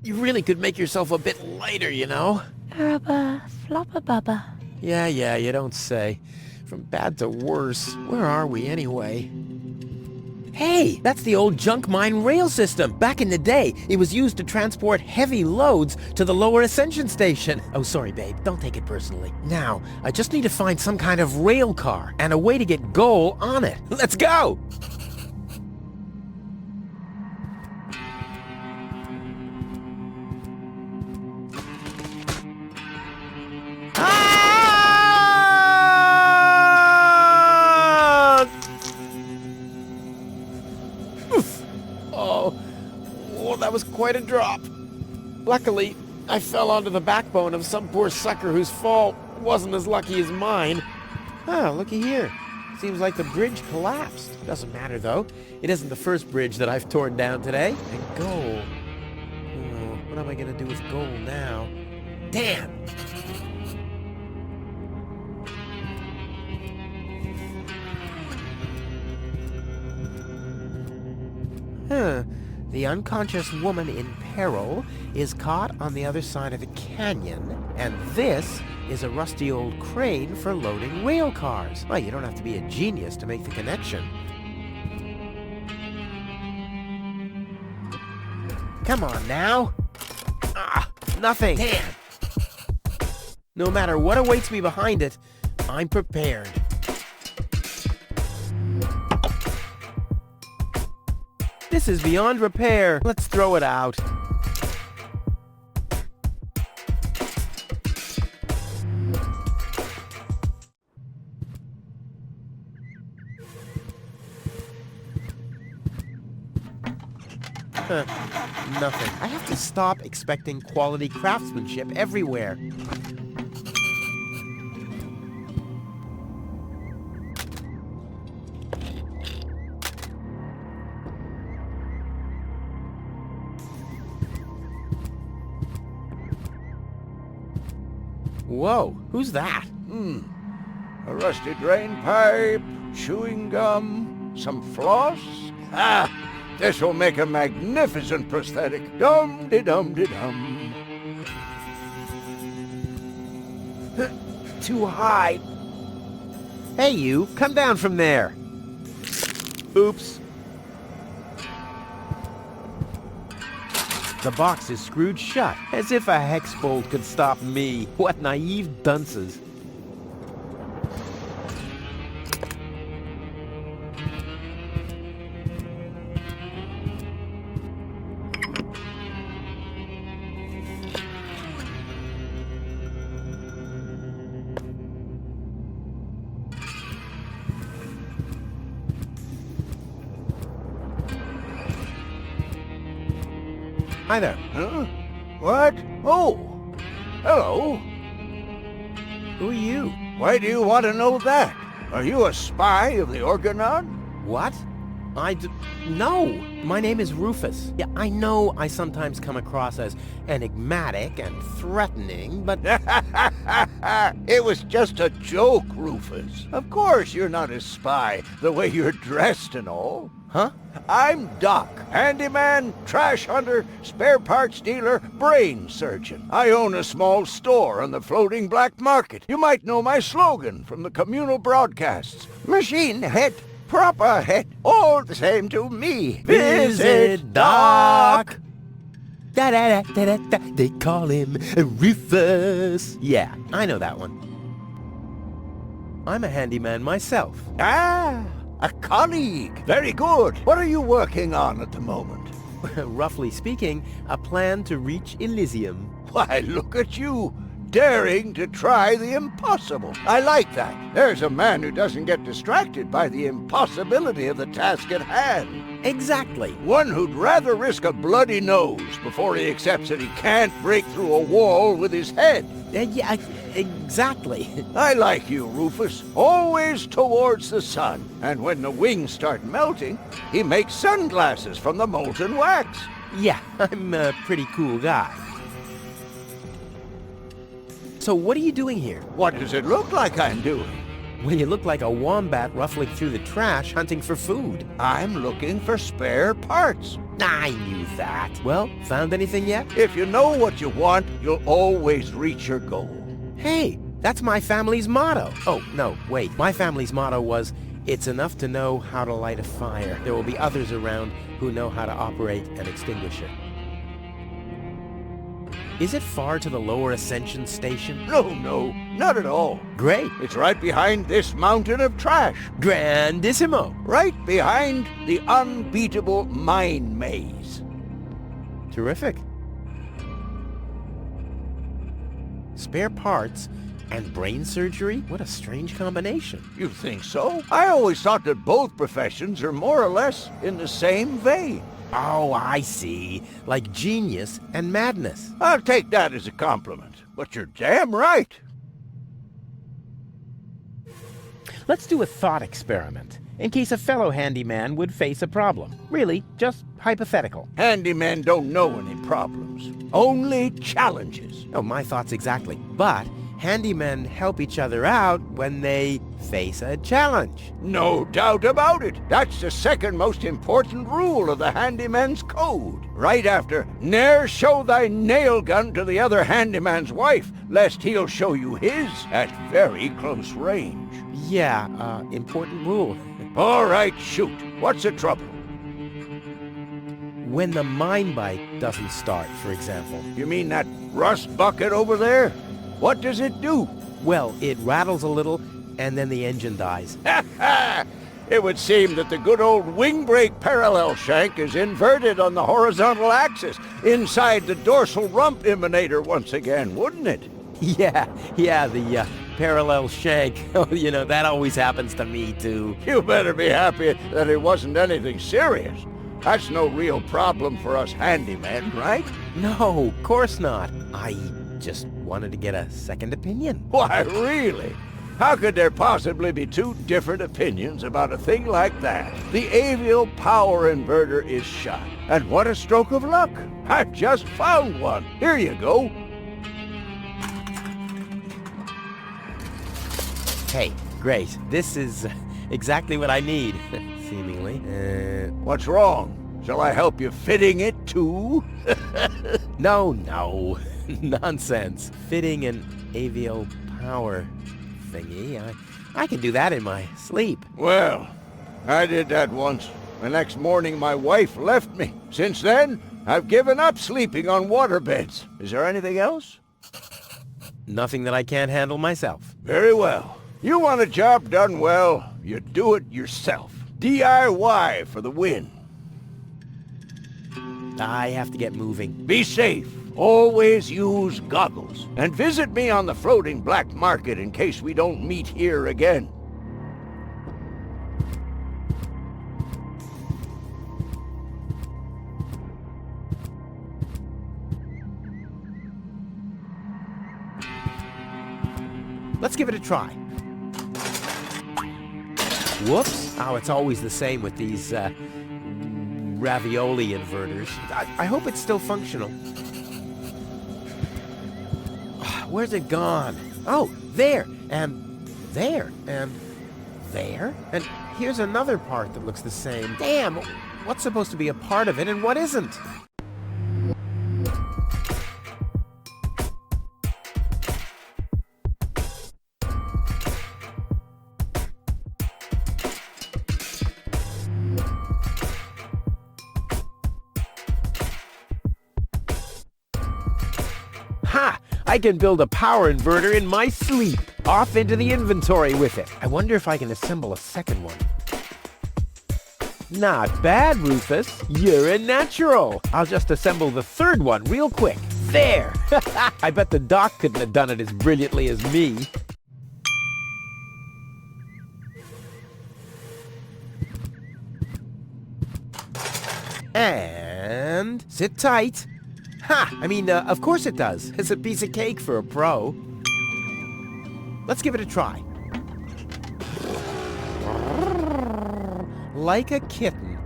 You really could make yourself a bit lighter, you know? Rubber, flopper bubba. Yeah, you don't say. From bad to worse. Where are we, anyway? Hey, that's the old junk mine rail system. Back in the day, it was used to transport heavy loads to the lower ascension station. Oh, sorry, babe. Don't take it personally. Now, I just need to find some kind of rail car and a way to get Goal on it. Let's go! quite a drop. Luckily, I fell onto the backbone of some poor sucker whose fall wasn't as lucky as mine. Oh, looky here. Seems like the bridge collapsed. Doesn't matter, though. It isn't the first bridge that I've torn down today. And gold. Oh, what am I going to do with gold now? Damn! The unconscious woman in peril is caught on the other side of the canyon, and this is a rusty old crane for loading rail cars. Well, you don't have to be a genius to make the connection. Come on now. Ah, nothing. Damn. No matter what awaits me behind it, I'm prepared. This is beyond repair. Let's throw it out. Nothing. I have to stop expecting quality craftsmanship everywhere. Whoa, who's that? A rusty drain pipe, chewing gum, some floss. Ah, this will make a magnificent prosthetic. Dum-de-dum-de-dum. Too high. Hey, you, come down from there. Oops. The box is screwed shut, as if a hex bolt could stop me. What naive dunces. Hi there. Huh? What? Oh, hello. Who are you? Why do you want to know that? Are you a spy of the Organon? What? No. My name is Rufus. Yeah, I know I sometimes come across as enigmatic and threatening, but... It was just a joke, Rufus. Of course you're not a spy, the way you're dressed and all. Huh? I'm Doc, handyman, trash hunter, spare parts dealer, brain surgeon. I own a small store on the floating black market. You might know my slogan from the communal broadcasts. Machine head, proper head, all the same to me. Visit Doc! Da-da-da-da-da-da, they call him Rufus. Yeah, I know that one. I'm a handyman myself. Ah! A colleague. Very good. What are you working on at the moment? Roughly speaking, a plan to reach Elysium. Why, look at you, daring to try the impossible. I like that. There's a man who doesn't get distracted by the impossibility of the task at hand. Exactly. One who'd rather risk a bloody nose before he accepts that he can't break through a wall with his head. Yeah, exactly. I like you, Rufus. Always towards the sun. And when the wings start melting, he makes sunglasses from the molten wax. Yeah, I'm a pretty cool guy. So what are you doing here? What does it look like I'm doing? Well, you look like a wombat ruffling through the trash hunting for food. I'm looking for spare parts. I knew that. Well, found anything yet? If you know what you want, you'll always reach your goal. Hey, that's my family's motto. Oh, no, wait. My family's motto was, it's enough to know how to light a fire. There will be others around who know how to operate and extinguish it. Is it far to the lower Ascension station? No, not at all. Great. It's right behind this mountain of trash. Grandissimo. Right behind the unbeatable mine maze. Terrific. Spare parts and brain surgery? What a strange combination. You think so? I always thought that both professions are more or less in the same vein. Oh, I see. Like genius and madness. I'll take that as a compliment, but you're damn right. Let's do a thought experiment, in case a fellow handyman would face a problem. Really, just hypothetical. Handymen don't know any problems, only challenges. Oh, my thoughts exactly. But handymen help each other out when they face a challenge. No doubt about it. That's the second most important rule of the handyman's code. Right after, ne'er show thy nail gun to the other handyman's wife, lest he'll show you his at very close range. Yeah, important rule. All right, shoot. What's the trouble? When the mine bike doesn't start, for example. You mean that rust bucket over there? What does it do? Well, it rattles a little, and then the engine dies. Ha ha! It would seem that the good old wing brake parallel shank is inverted on the horizontal axis, inside the dorsal rump emanator once again, wouldn't it? Yeah, the parallel shank. You know, that always happens to me, too. You better be happy that it wasn't anything serious. That's no real problem for us handymen, right? No, of course not. I just wanted to get a second opinion. Why, really? How could there possibly be two different opinions about a thing like that? The avial power inverter is shot. And what a stroke of luck. I just found one. Here you go. Hey, great. This is exactly what I need, seemingly. What's wrong? Shall I help you fitting it too? No. Nonsense. Fitting an avial power thingy. I can do that in my sleep. Well, I did that once. The next morning my wife left me. Since then, I've given up sleeping on waterbeds. Is there anything else? Nothing that I can't handle myself. Very well. You want a job done well, you do it yourself. DIY for the win. I have to get moving. Be safe. Always use goggles. And visit me on the floating black market in case we don't meet here again. Let's give it a try. Whoops. Oh, it's always the same with these ravioli inverters. I hope it's still functional. Where's it gone? Oh, there, and there, and there. And here's another part that looks the same. Damn, what's supposed to be a part of it and what isn't? Ha! I can build a power inverter in my sleep. Off into the inventory with it. I wonder if I can assemble a second one. Not bad, Rufus. You're a natural. I'll just assemble the third one real quick. There! I bet the doc couldn't have done it as brilliantly as me. And sit tight. Ha! I mean, of course it does. It's a piece of cake for a pro. Let's give it a try. Like a kitten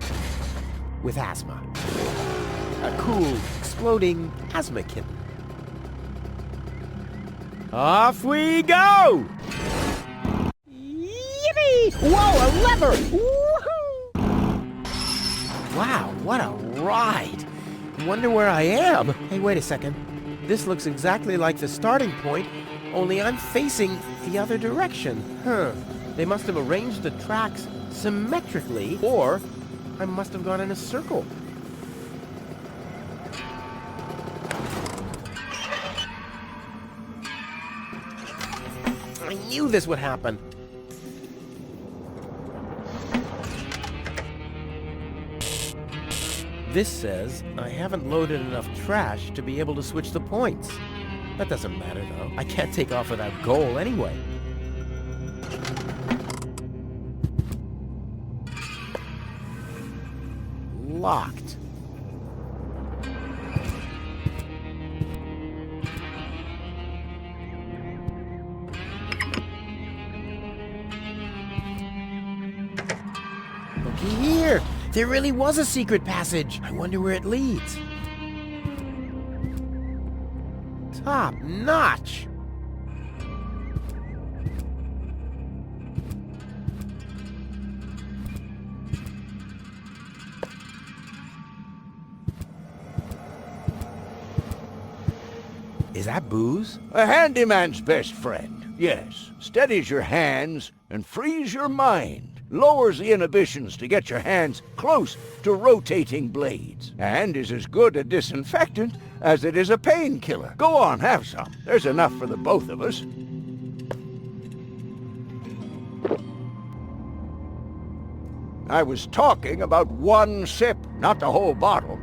with asthma. A cool, exploding asthma kitten. Off we go! Yippee! Whoa, a lever! Woohoo! Wow, what a ride! Wonder where I am. Hey, wait a second. This looks exactly like the starting point, only I'm facing the other direction. They must have arranged the tracks symmetrically, or I must have gone in a circle. I knew this would happen. This says I haven't loaded enough trash to be able to switch the points. That doesn't matter, though. I can't take off without goal anyway. Locked. looky here. There really was a secret passage. I wonder where it leads. Top notch. Is that booze? A handyman's best friend, yes. Steadies your hands and frees your mind. Lowers the inhibitions to get your hands close to rotating blades. And is as good a disinfectant as it is a painkiller. Go on, have some. There's enough for the both of us. I was talking about one sip, not the whole bottle.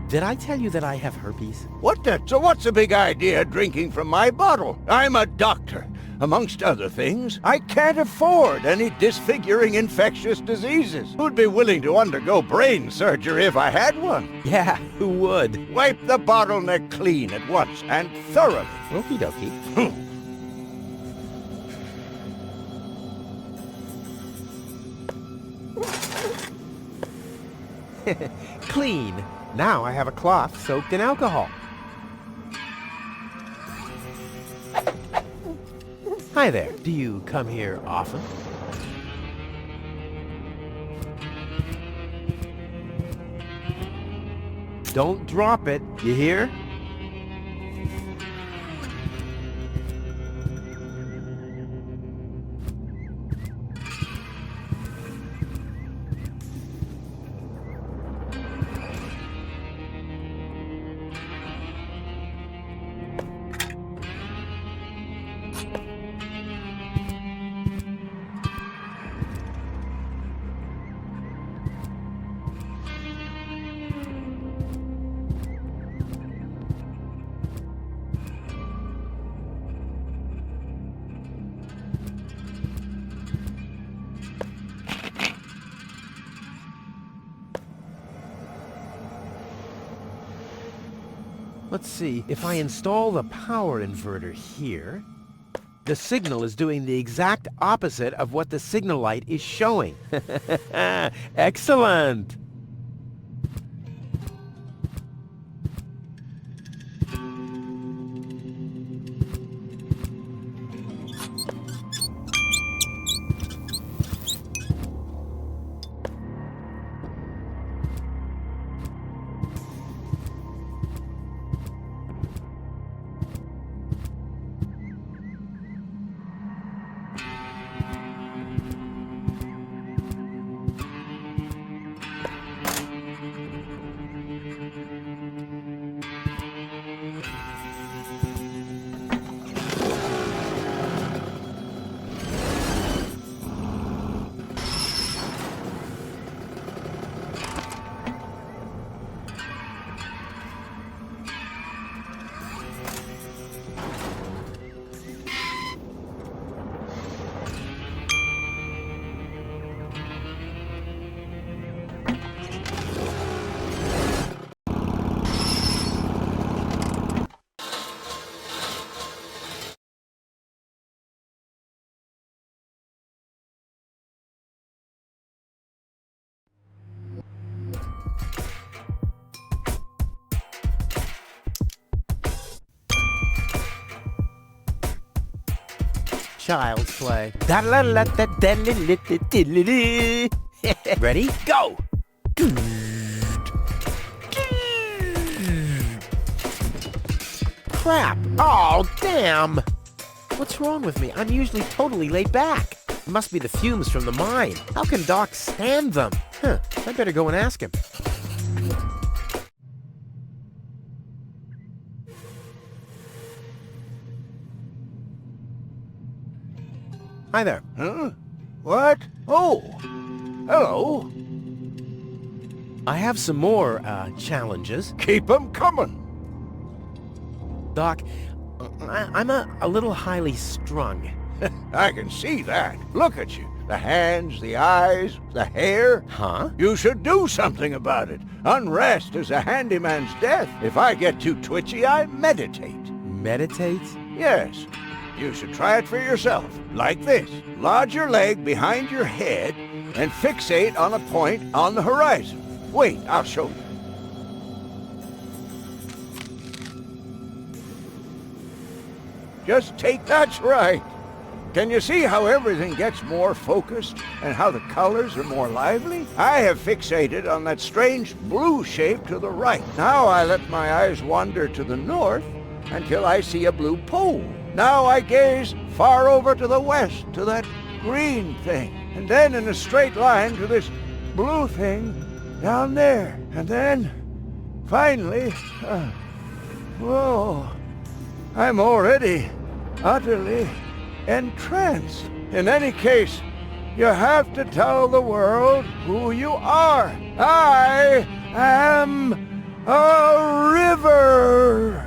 Did I tell you that I have herpes? What the? So what's the big idea drinking from my bottle? I'm a doctor. Amongst other things, I can't afford any disfiguring infectious diseases. Who'd be willing to undergo brain surgery if I had one? Yeah, who would? Wipe the bottleneck clean at once, and thoroughly. Okie dokie. Clean. Now I have a cloth soaked in alcohol. Hi there. Do you come here often? Don't drop it, you hear? Let's see, if I install the power inverter here, the signal is doing the exact opposite of what the signal light is showing. Excellent! Child's play. Ready? Go! Crap! Oh, damn! What's wrong with me? I'm usually totally laid back. It must be the fumes from the mine. How can Doc stand them? Huh, I better go and ask him. Hi there. Huh? What? Oh! Hello. I have some more, challenges. Keep 'em coming. Doc, I'm a little highly strung. I can see that. Look at you. The hands, the eyes, the hair. Huh? You should do something about it. Unrest is a handyman's death. If I get too twitchy, I meditate. Meditate? Yes. You should try it for yourself. Like this. Lodge your leg behind your head and fixate on a point on the horizon. Wait, I'll show you. That's right. Can you see how everything gets more focused and how the colors are more lively? I have fixated on that strange blue shape to the right. Now I let my eyes wander to the north until I see a blue pole. Now I gaze far over to the west to that green thing, and then in a straight line to this blue thing down there. And then, finally, whoa, I'm already utterly entranced. In any case, you have to tell the world who you are. I am a river.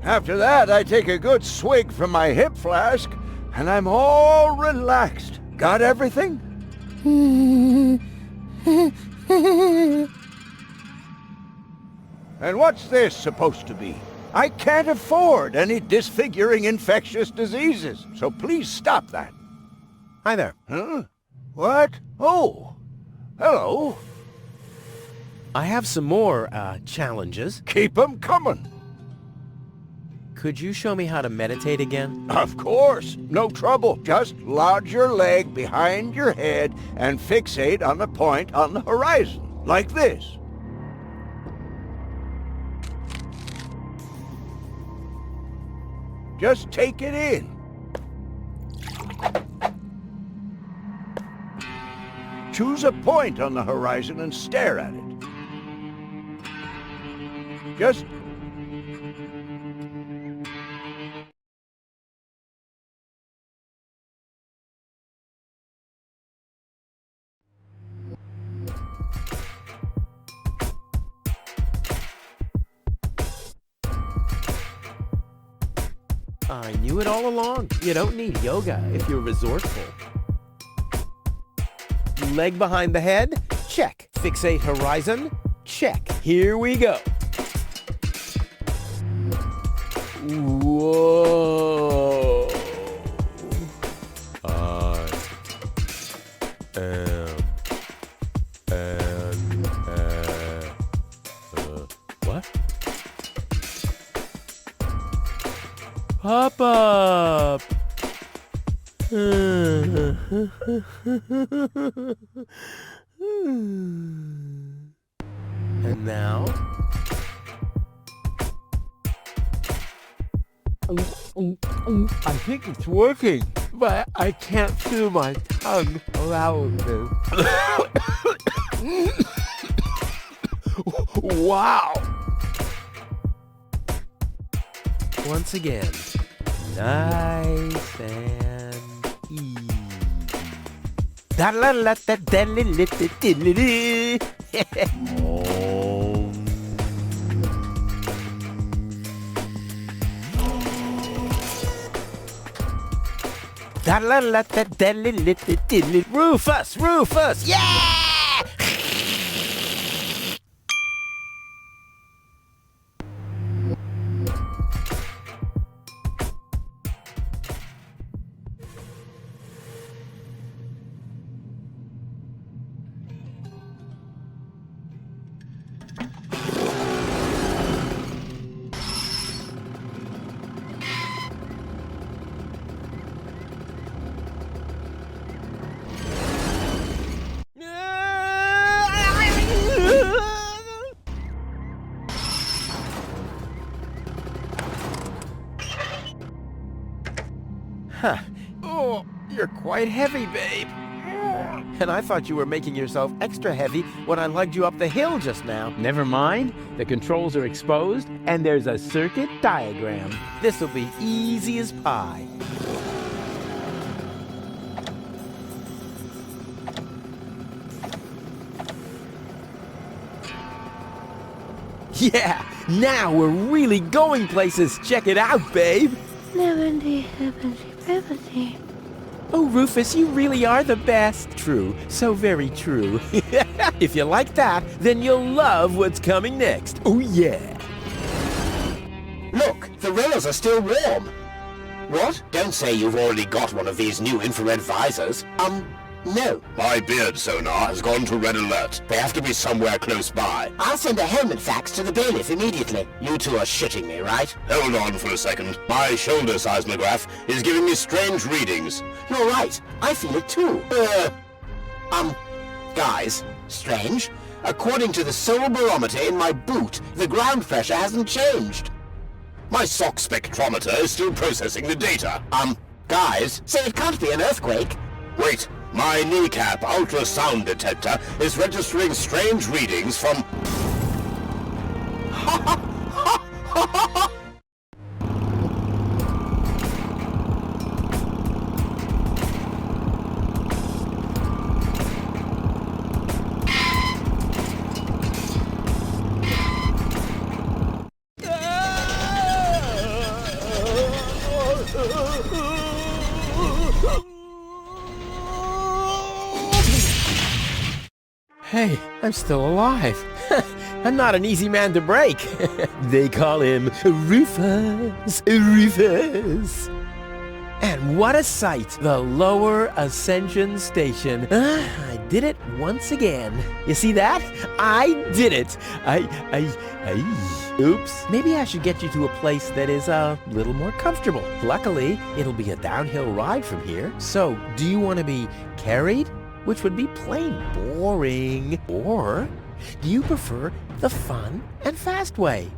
After that, I take a good swig from my hip flask, and I'm all relaxed. Got everything? And what's this supposed to be? I can't afford any disfiguring infectious diseases, so please stop that. Hi there. Huh? What? Oh, hello. I have some more, challenges. Keep 'em coming. Could you show me how to meditate again? Of course, no trouble. Just lodge your leg behind your head and fixate on the point on the horizon, like this. Just take it in. Choose a point on the horizon and stare at it. Just... I knew it all along. You don't need yoga if you're resourceful. Leg behind the head? Check. Fixate horizon? Check. Here we go. Whoa. What? Pop up. And now? I think it's working, but I can't feel my tongue allowing this. Wow! Once again, nice and easy. Da la la da da li li di di li di. Da la la da da li li di di li. Rufus! Rufus! Yeah! Huh. Oh, you're quite heavy, babe. And I thought you were making yourself extra heavy when I lugged you up the hill just now. Never mind. The controls are exposed, and there's a circuit diagram. This'll be easy as pie. Yeah! Now we're really going places! Check it out, babe! Oh, Rufus, you really are the best. True. So very true. If you like that, then you'll love what's coming next. Oh, yeah. Look, the rails are still warm. What? Don't say you've already got one of these new infrared visors. No. My beard sonar has gone to red alert. They have to be somewhere close by. I'll send a helmet fax to the bailiff immediately. You two are shitting me, right? Hold on for a second. My shoulder seismograph is giving me strange readings. You're right. I feel it too. Guys, strange. According to the soul barometer in my boot, the ground pressure hasn't changed. My sock spectrometer is still processing the data. Guys, say it can't be an earthquake. Wait. My kneecap ultrasound detector is registering strange readings from... Hey, I'm still alive. I'm not an easy man to break. They call him Rufus. Rufus. And what a sight! The Lower Ascension Station. I did it once again. You see that? I did it. Oops. Maybe I should get you to a place that is a little more comfortable. Luckily, it'll be a downhill ride from here. So, do you want to be carried? Which would be plain boring. Or do you prefer the fun and fast way?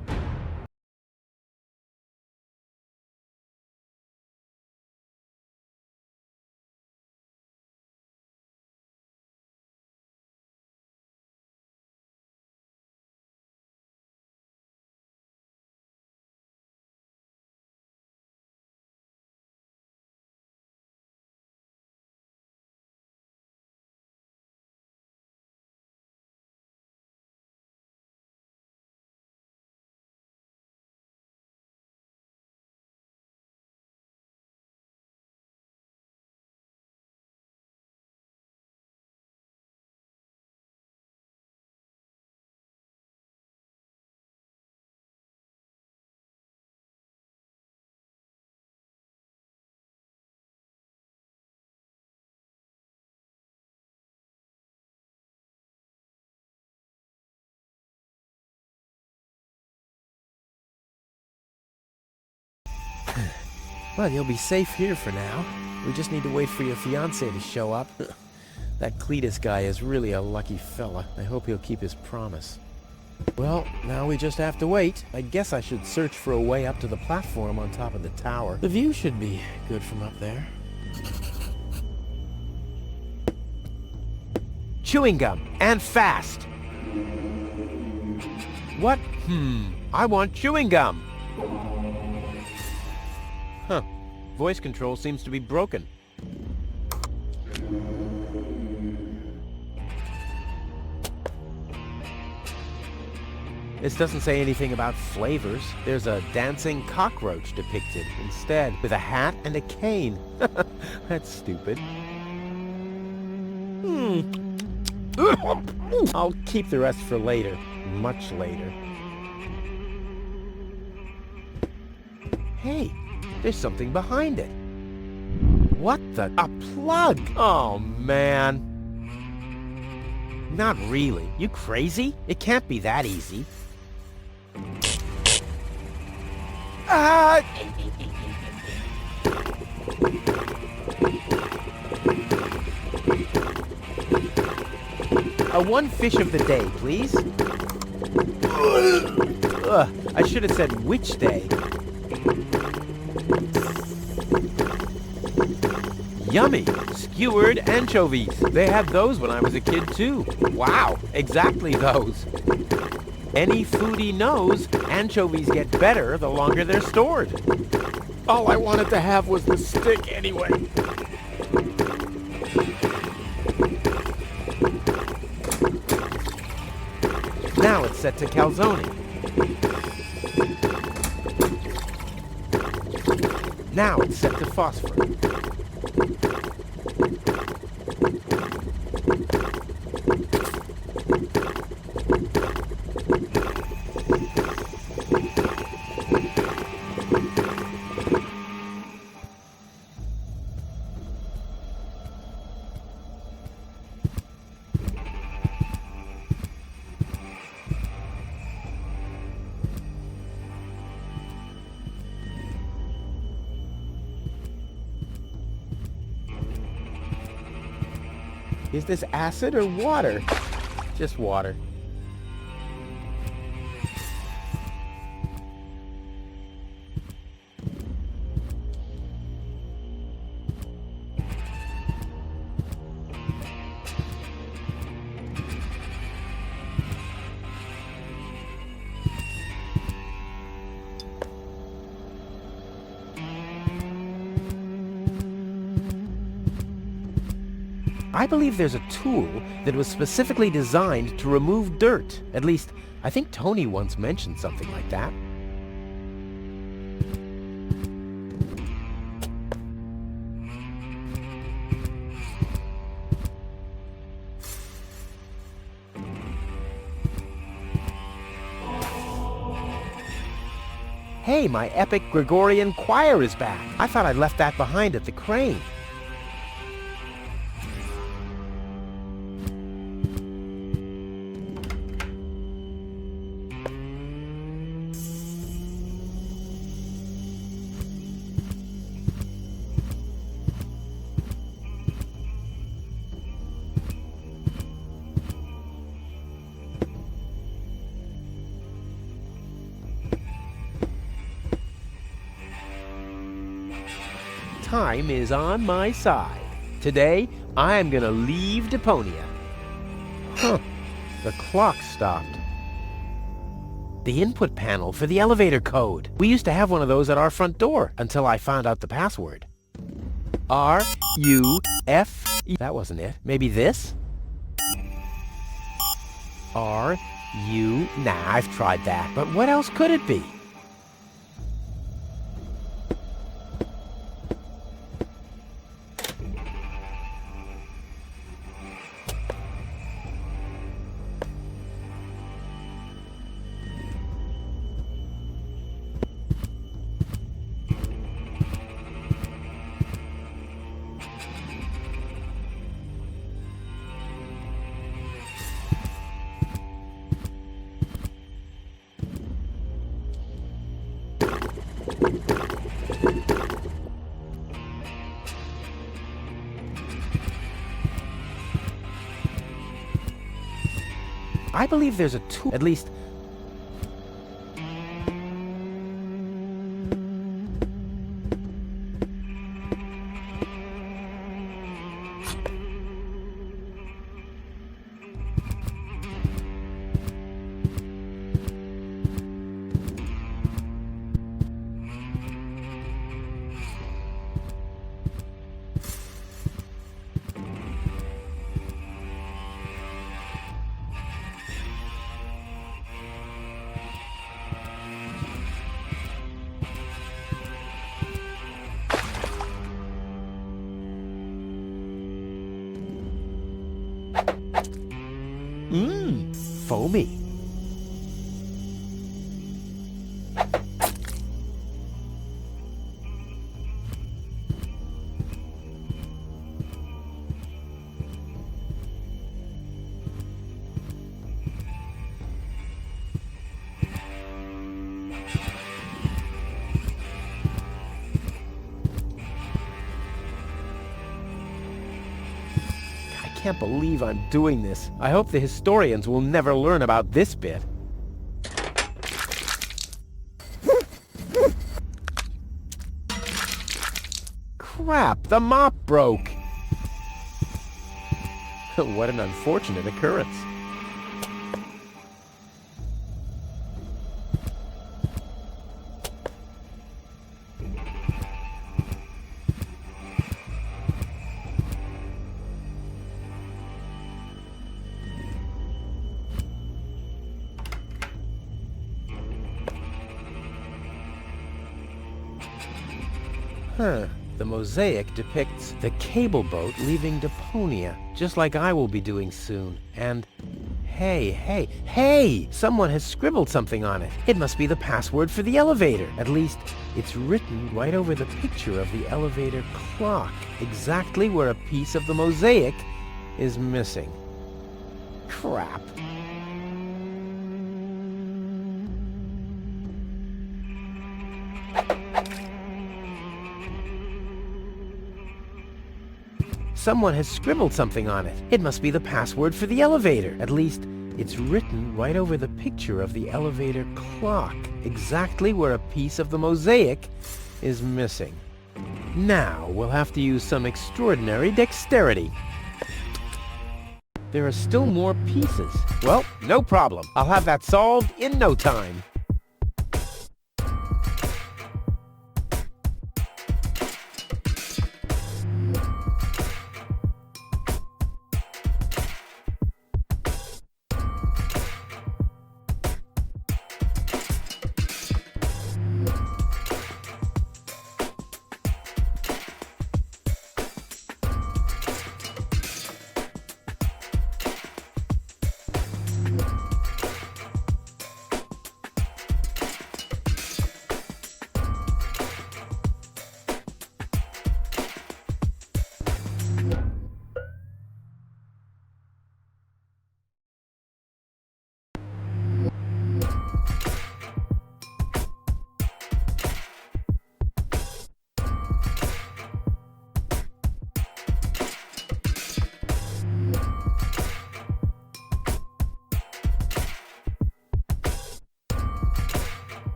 Well, you'll be safe here for now. We just need to wait for your fiancé to show up. That Cletus guy is really a lucky fella. I hope he'll keep his promise. Well, now we just have to wait. I guess I should search for a way up to the platform on top of the tower. The view should be good from up there. Chewing gum, and fast! What? I want chewing gum! Huh. Voice control seems to be broken. This doesn't say anything about flavors. There's a dancing cockroach depicted instead, with a hat and a cane. That's stupid. I'll keep the rest for later. Much later. Hey, there's something behind it. What the? A plug! Oh, man. Not really. You crazy? It can't be that easy. One fish of the day, please. I should have said which day. Yummy! Skewered anchovies. They had those when I was a kid, too. Wow, exactly those. Any foodie knows anchovies get better the longer they're stored. All I wanted to have was the stick anyway. Now it's set to calzone. Now it's set to phosphor. Is this acid or water? Just water. I believe there's a tool that was specifically designed to remove dirt. At least, I think Tony once mentioned something like that. Hey, my epic Gregorian choir is back. I thought I'd left that behind at the crane. Time is on my side. Today, I am gonna leave Deponia. Huh, the clock stopped. The input panel for the elevator code. We used to have one of those at our front door until I found out the password. R-U-F-E. That wasn't it. Maybe this? R-U. Nah, I've tried that. But what else could it be? I believe there's a tool, at least... Foamy. I can't believe I'm doing this. I hope the historians will never learn about this bit. Crap, the mop broke. What an unfortunate occurrence. Huh. The mosaic depicts the cable boat leaving Deponia, just like I will be doing soon. And hey! Someone has scribbled something on it. It must be the password for the elevator. At least, it's written right over the picture of the elevator clock, exactly where a piece of the mosaic is missing. Crap. someone has scribbled something on it. It must be the password for the elevator. At least, it's written right over the picture of the elevator clock, exactly where a piece of the mosaic is missing. Now, we'll have to use some extraordinary dexterity. There are still more pieces. Well, no problem. I'll have that solved in no time.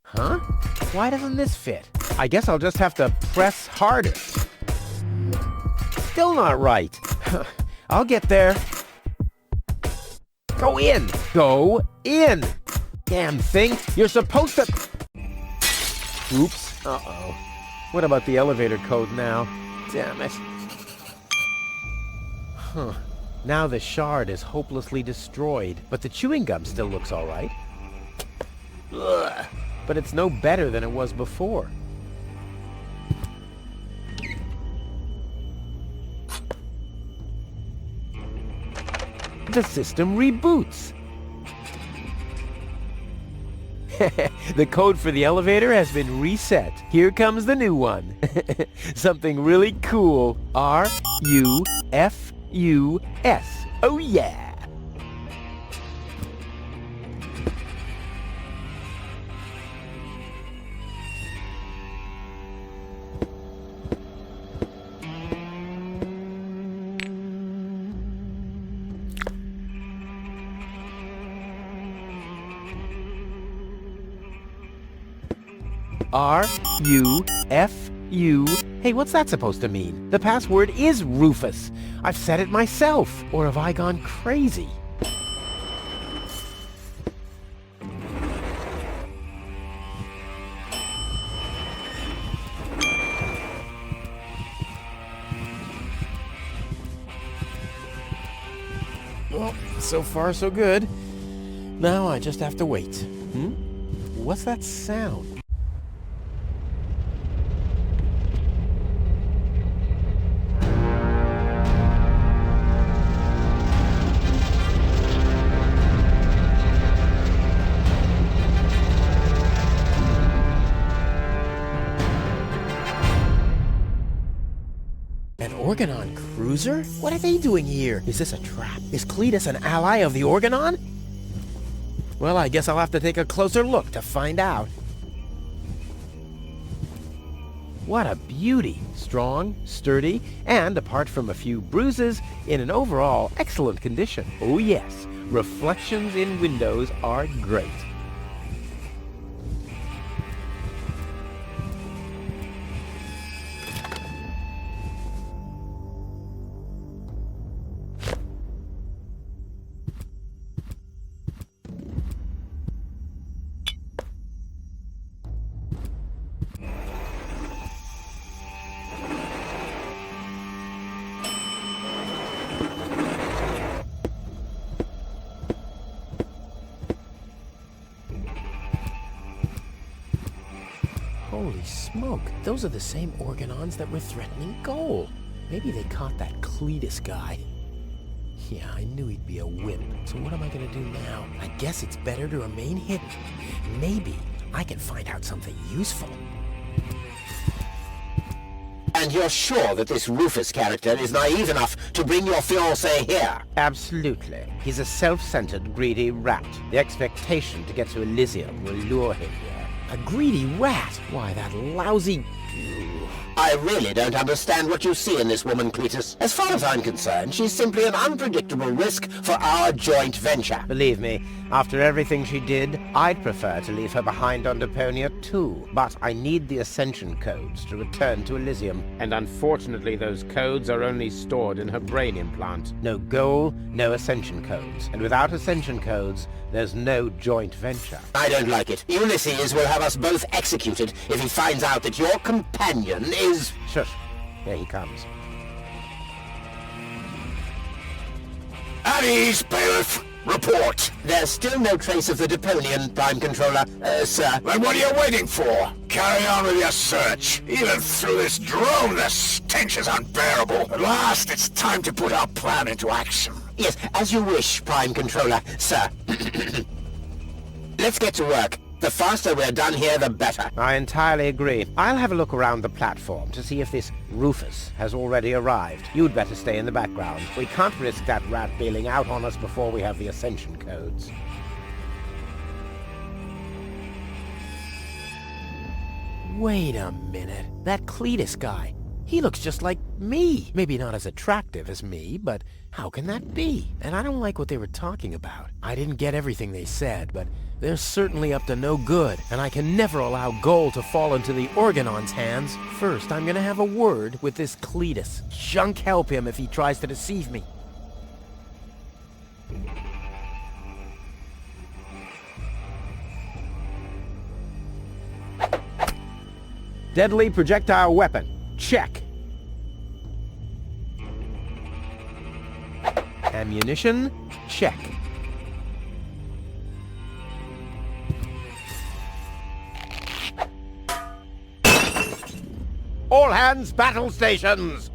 Huh? Why doesn't this fit? I guess I'll just have to press harder. Still not right. I'll get there. Go in! Go in! Damn thing! You're supposed to... Oops. Uh-oh. What about the elevator code now? Damn it. Huh. Now the shard is hopelessly destroyed, but the chewing gum still looks all right. Ugh. But it's no better than it was before. The system reboots. The code for the elevator has been reset. Here comes the new one. Something really cool. R-U-F-U-S. Oh yeah! R-U-F-U... Hey, what's that supposed to mean? The password is Rufus. I've said it myself. Or have I gone crazy? Well, so far so good. Now I just have to wait. What's that sound? An Organon cruiser? What are they doing here? Is this a trap? Is Cletus an ally of the Organon? Well, I guess I'll have to take a closer look to find out. What a beauty! Strong, sturdy, and apart from a few bruises, in an overall excellent condition. Oh yes, reflections in windows are great. smoke. Those are the same organons that were threatening Goal. Maybe they caught that Cletus guy. Yeah, I knew he'd be a wimp. So what am I gonna do now? I guess it's better to remain hidden. Maybe I can find out something useful. And you're sure that this Rufus character is naive enough to bring your fiancé here? Absolutely. He's a self-centered, greedy rat. The expectation to get to Elysium will lure him here. A greedy rat? Why, that lousy... I really don't understand what you see in this woman, Cletus. As far as I'm concerned, she's simply an unpredictable risk for our joint venture. Believe me, after everything she did, I'd prefer to leave her behind on Deponia too. But I need the Ascension codes to return to Elysium. And unfortunately, those codes are only stored in her brain implant. No goal, no Ascension codes. And without Ascension codes, there's no joint venture. I don't like it. Ulysses will have us both executed if he finds out that your companion is... Shush. Here he comes. At ease, Bailiff. Report. There's still no trace of the Deponian Prime Controller, sir. Then what are you waiting for? Carry on with your search. Even through this drone, the stench is unbearable. At last, it's time to put our plan into action. Yes, as you wish, Prime Controller, sir. Let's get to work. The faster we're done here, the better. I entirely agree. I'll have a look around the platform to see if this Rufus has already arrived. You'd better stay in the background. We can't risk that rat bailing out on us before we have the Ascension codes. Wait a minute. That Cletus guy. He looks just like me. Maybe not as attractive as me, but how can that be? And I don't like what they were talking about. I didn't get everything they said, but they're certainly up to no good, and I can never allow Goal to fall into the Organon's hands. First, I'm gonna have a word with this Cletus. Junk help him if he tries to deceive me. Deadly projectile weapon. Check. Ammunition? Check. All hands, battle stations!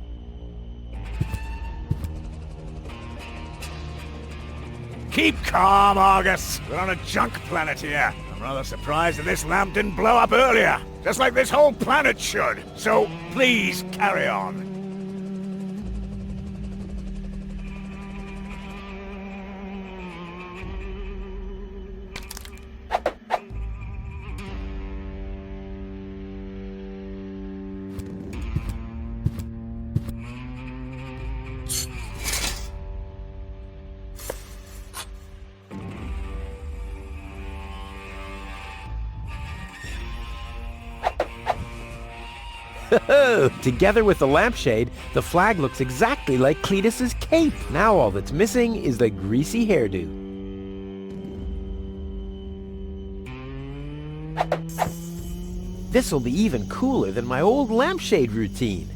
Keep calm, Argus. We're on a junk planet here. I'm rather surprised that this lamp didn't blow up earlier. Just like this whole planet should. So, please, carry on. Together with the lampshade, the flag looks exactly like Cletus's cape. Now all that's missing is the greasy hairdo. This'll be even cooler than my old lampshade routine.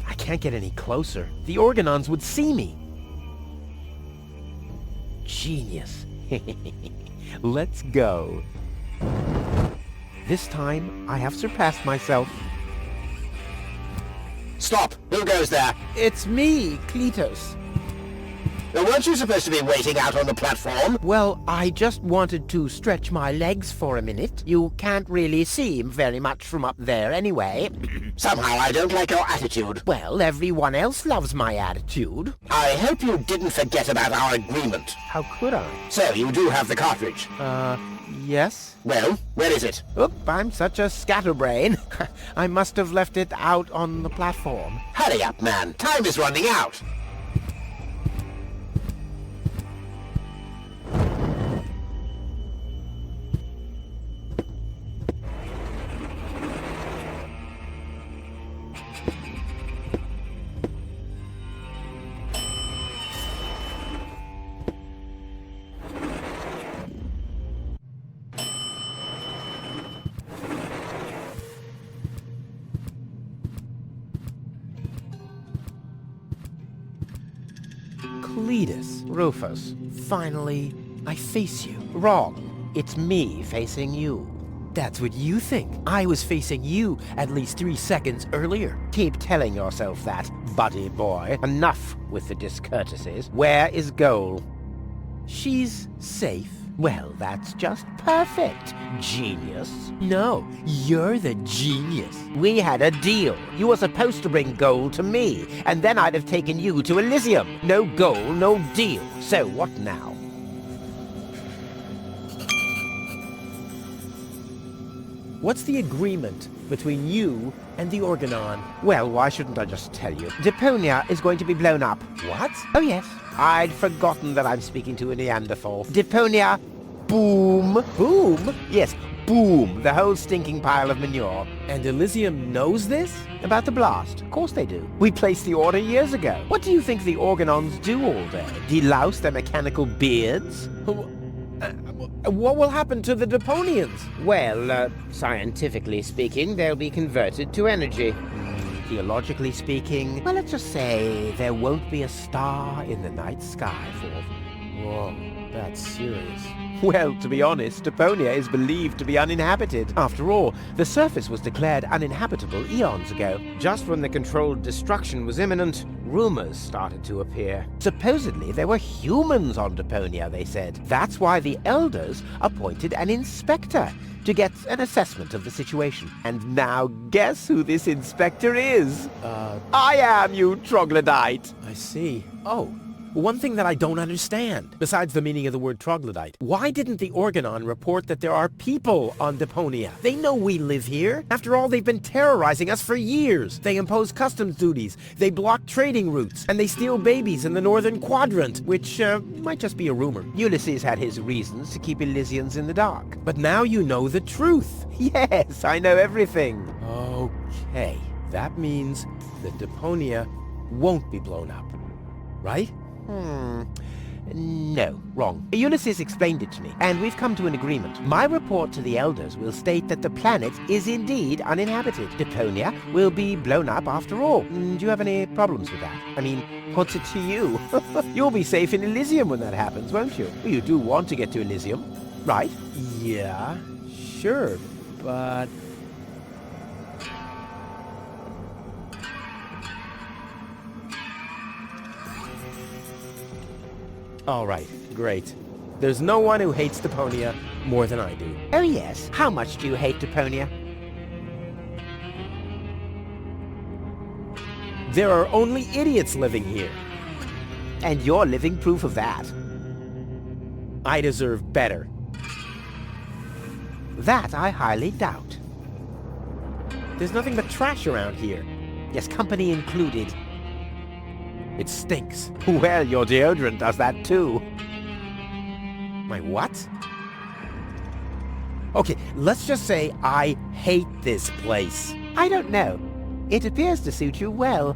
I can't get any closer. The Organons would see me. Genius. Let's go. This time, I have surpassed myself. Stop! Who goes there? It's me, Cletus. Now, weren't you supposed to be waiting out on the platform? Well, I just wanted to stretch my legs for a minute. You can't really see very much from up there anyway. Somehow I don't like your attitude. Well, everyone else loves my attitude. I hope you didn't forget about our agreement. How could I? So, you do have the cartridge? Yes? Well, where is it? Oop, I'm such a scatterbrain. I must have left it out on the platform. Hurry up, man. Time is running out. Cletus. Rufus. Finally, I face you. Wrong. It's me facing you. That's what you think. I was facing you at least 3 seconds earlier. Keep telling yourself that, buddy boy. Enough with the discourtesies. Where is Goal? She's safe. Well, that's just perfect, genius. No, you're the genius. We had a deal. You were supposed to bring Goal to me, and then I'd have taken you to Elysium. No Goal, no deal. So what now? What's the agreement between you and the Organon? Well, why shouldn't I just tell you? Deponia is going to be blown up. What? Oh, yes. I'd forgotten that I'm speaking to a Neanderthal. Deponia, boom. Boom? Yes, boom. The whole stinking pile of manure. And Elysium knows this? About the blast? Of course they do. We placed the order years ago. What do you think the Organons do all day? Delouse their mechanical beards? What will happen to the Deponians? Well, scientifically speaking, they'll be converted to energy. Theologically speaking, well, let's just say there won't be a star in the night sky for them. Whoa, that's serious. Well, to be honest, Deponia is believed to be uninhabited. After all, the surface was declared uninhabitable eons ago. Just when the controlled destruction was imminent, rumors started to appear. Supposedly, there were humans on Deponia, they said. That's why the Elders appointed an inspector to get an assessment of the situation. And now guess who this inspector is? I am, you troglodyte! I see. Oh. One thing that I don't understand, besides the meaning of the word troglodyte, why didn't the Organon report that there are people on Deponia? They know we live here. After all, they've been terrorizing us for years. They impose customs duties, they block trading routes, and they steal babies in the northern quadrant, which might just be a rumor. Ulysses had his reasons to keep Elysians in the dark. But now you know the truth. Yes, I know everything. Okay, that means that Deponia won't be blown up, right? No, wrong. Ulysses explained it to me, and we've come to an agreement. My report to the Elders will state that the planet is indeed uninhabited. Deponia will be blown up after all. Do you have any problems with that? I mean, what's it to you? You'll be safe in Elysium when that happens, won't you? Well, you do want to get to Elysium, right? Yeah, sure, but... All right, great. There's no one who hates Deponia more than I do. Oh yes? How much do you hate Deponia? There are only idiots living here. And you're living proof of that. I deserve better. That I highly doubt. There's nothing but trash around here. Yes, company included. It stinks. Well, your deodorant does that too. My what? Okay, let's just say I hate this place. I don't know. It appears to suit you well.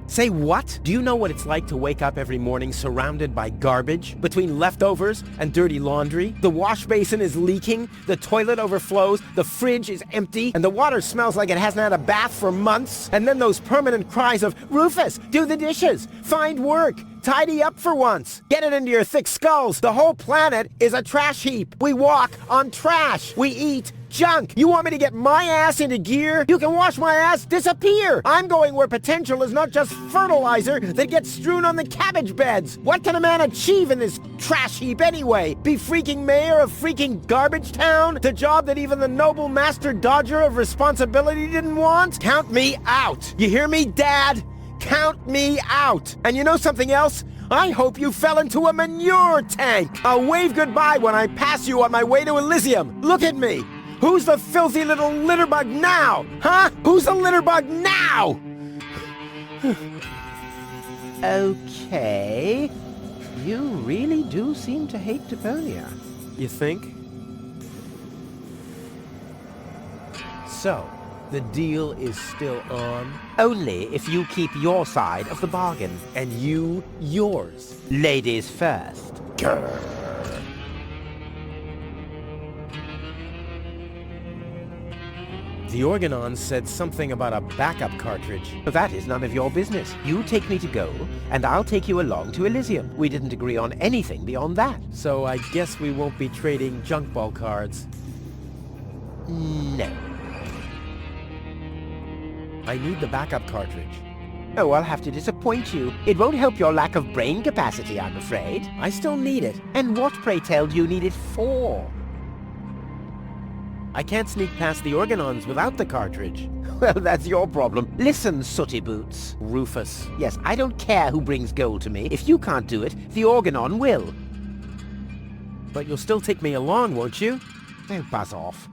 Say what? Do you know what it's like to wake up every morning surrounded by garbage? Between leftovers and dirty laundry? The wash basin is leaking, the toilet overflows, the fridge is empty, and the water smells like it hasn't had a bath for months. And then those permanent cries of, Rufus, do the dishes, find work, tidy up for once. Get it into your thick skulls. The whole planet is a trash heap. We walk on trash. We eat junk. You want me to get my ass into gear? You can watch my ass disappear. I'm going where potential is not just fertilizer that gets strewn on the cabbage beds. What can a man achieve in this trash heap anyway? Be freaking mayor of freaking garbage town? The job that even the noble master dodger of responsibility didn't want? Count me out. You hear me, Dad? Count me out. And you know something else? I hope you fell into a manure tank. I'll wave goodbye when I pass you on my way to Elysium. Look at me. Who's the filthy little litterbug now? Huh? Who's the litterbug now? Okay. You really do seem to hate Deponia. You think? So, the deal is still on? Only if you keep your side of the bargain. And you, yours. Ladies first. Grr. The Organon said something about a backup cartridge. That is none of your business. You take me to Goal, and I'll take you along to Elysium. We didn't agree on anything beyond that. So I guess we won't be trading junk ball cards. No. I need the backup cartridge. Oh, I'll have to disappoint you. It won't help your lack of brain capacity, I'm afraid. I still need it. And what, pray tell, do you need it for? I can't sneak past the organons without the cartridge. Well, that's your problem. Listen, sooty boots. Rufus. Yes, I don't care who brings gold to me. If you can't do it, the organon will. But you'll still take me along, won't you? Oh, buzz off.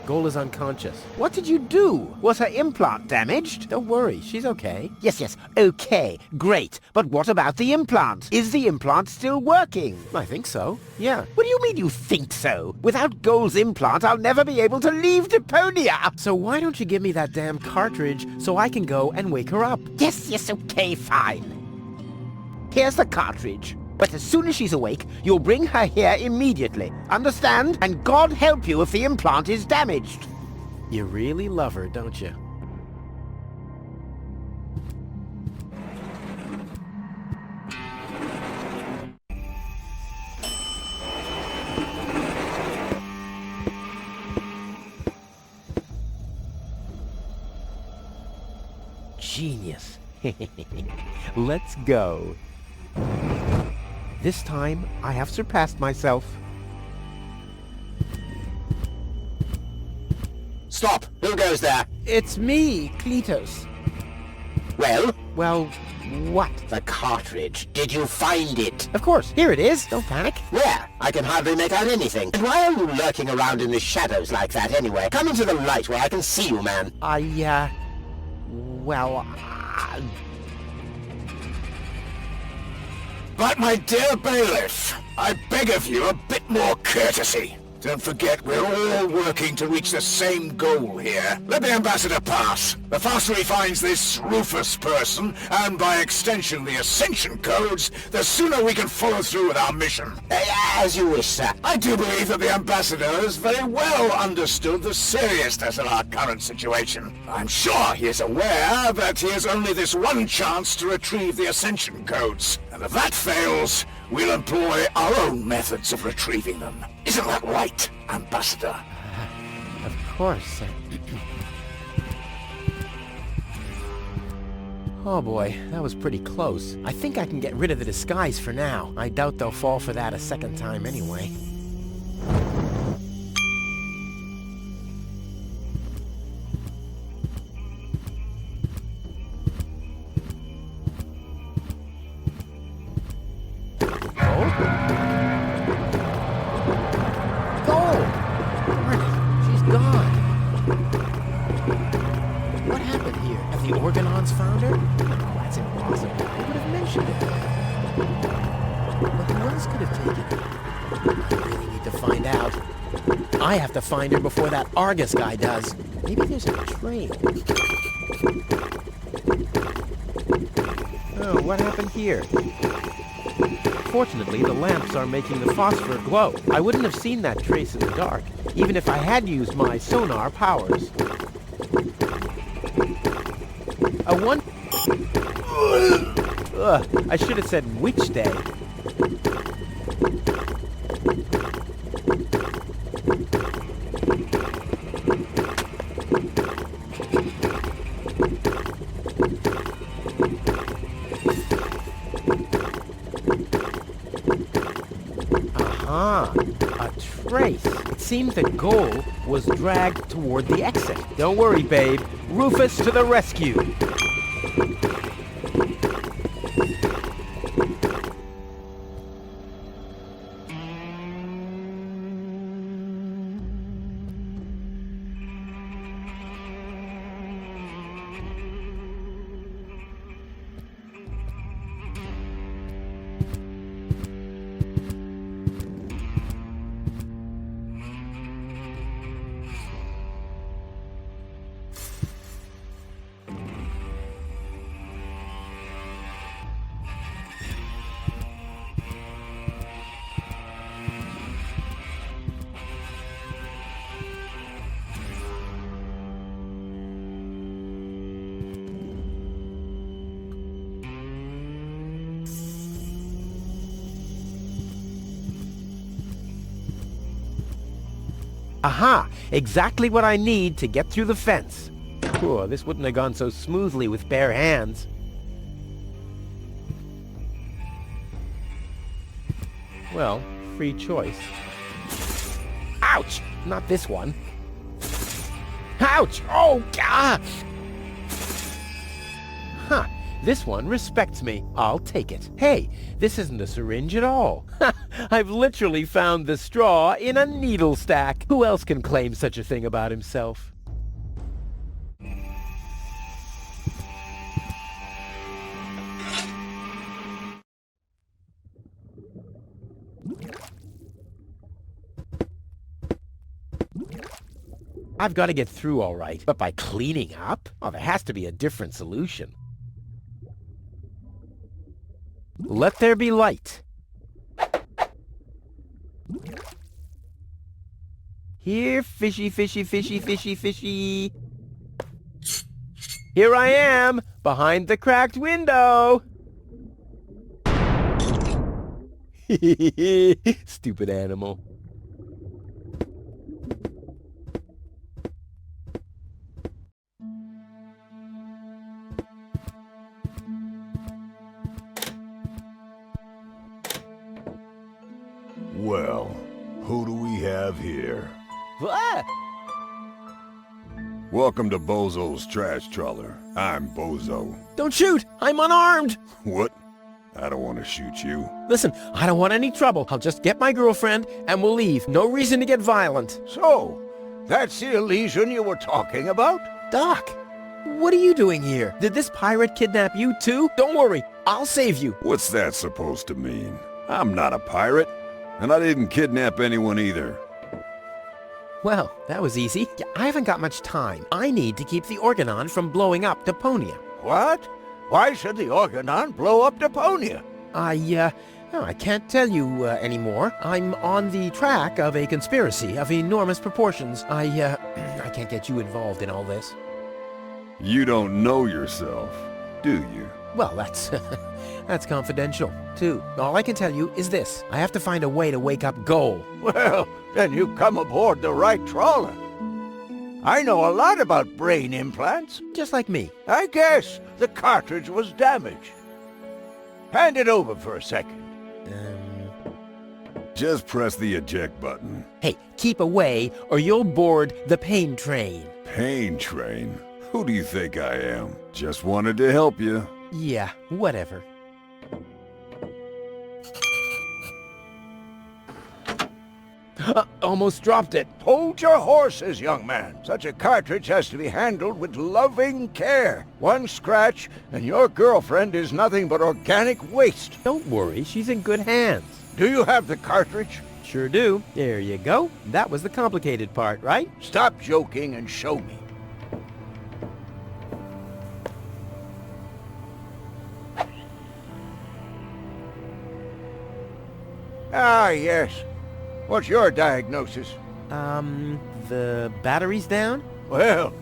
Goal is unconscious. What did you do? Was her implant damaged? Don't worry, she's okay. Yes, okay, great. But what about the implant? Is the implant still working? I think so, yeah. What do you mean you think so? Without Goal's implant, I'll never be able to leave Deponia! So why don't you give me that damn cartridge so I can go and wake her up? Yes, okay, fine. Here's the cartridge. But as soon as she's awake, you'll bring her here immediately. Understand? And God help you if the implant is damaged. You really love her, don't you? Genius. Let's go. This time, I have surpassed myself. Stop! Who goes there? It's me, Cletus. Well? Well, what? The cartridge. Did you find it? Of course. Here it is. Don't panic. Where? I can hardly make out anything. And why are you lurking around in the shadows like that anyway? Come into the light where I can see you, man. But my dear bailiff, I beg of you a bit more courtesy. Don't forget we're all working to reach the same goal here. Let the ambassador pass. The faster he finds this Rufus person, and by extension the Ascension codes, the sooner we can follow through with our mission. As you wish, sir. I do believe that the ambassador has very well understood the seriousness of our current situation. I'm sure he is aware that he has only this one chance to retrieve the Ascension codes. And if that fails, we'll employ our own methods of retrieving them. Isn't that right, Ambassador? Of course. Oh boy, that was pretty close. I think I can get rid of the disguise for now. I doubt they'll fall for that a second time anyway. Organons found her? No, that's impossible. They would have mentioned it. But who else could have taken her? I really need to find out. I have to find her before that Argus guy does. Maybe there's a train. Oh, what happened here? Fortunately, the lamps are making the phosphor glow. I wouldn't have seen that trace in the dark, even if I had used my sonar powers. I should have said which day. Aha! A trace. It seems the goal was dragged toward the exit. Don't worry, babe. Rufus to the rescue! Aha! Exactly what I need to get through the fence. Whew, this wouldn't have gone so smoothly with bare hands. Well, free choice. Ouch! Not this one. Ouch! Oh, God! Huh. This one respects me. I'll take it. Hey, this isn't a syringe at all. I've literally found the straw in a needle stack. Who else can claim such a thing about himself? I've got to get through all right, but by cleaning up? Oh, there has to be a different solution. Let there be light. Here, fishy, fishy, fishy, fishy, fishy. Here I am, behind the cracked window. Stupid animal. Well, who do we have here? What? Welcome to Bozo's Trash Trawler. I'm Bozo. Don't shoot! I'm unarmed! What? I don't want to shoot you. Listen, I don't want any trouble. I'll just get my girlfriend and we'll leave. No reason to get violent. So, that's the Elysium you were talking about? Doc, what are you doing here? Did this pirate kidnap you too? Don't worry, I'll save you. What's that supposed to mean? I'm not a pirate, and I didn't kidnap anyone either. Well, that was easy. I haven't got much time. I need to keep the Organon from blowing up Deponia. What? Why should the Organon blow up Deponia? I can't tell you anymore. I'm on the track of a conspiracy of enormous proportions. I can't get you involved in all this. You don't know yourself, do you? Well, that's confidential, too. All I can tell you is this. I have to find a way to wake up Goal. Well, then you've come aboard the right trawler. I know a lot about brain implants. Just like me. I guess the cartridge was damaged. Hand it over for a second. Just press the eject button. Hey, keep away or you'll board the pain train. Pain train? Who do you think I am? Just wanted to help you. Yeah, whatever. Almost dropped it. Hold your horses, young man. Such a cartridge has to be handled with loving care. One scratch, and your girlfriend is nothing but organic waste. Don't worry, she's in good hands. Do you have the cartridge? Sure do. There you go. That was the complicated part, right? Stop joking and show me. Ah, yes. What's your diagnosis? The battery's down? Well,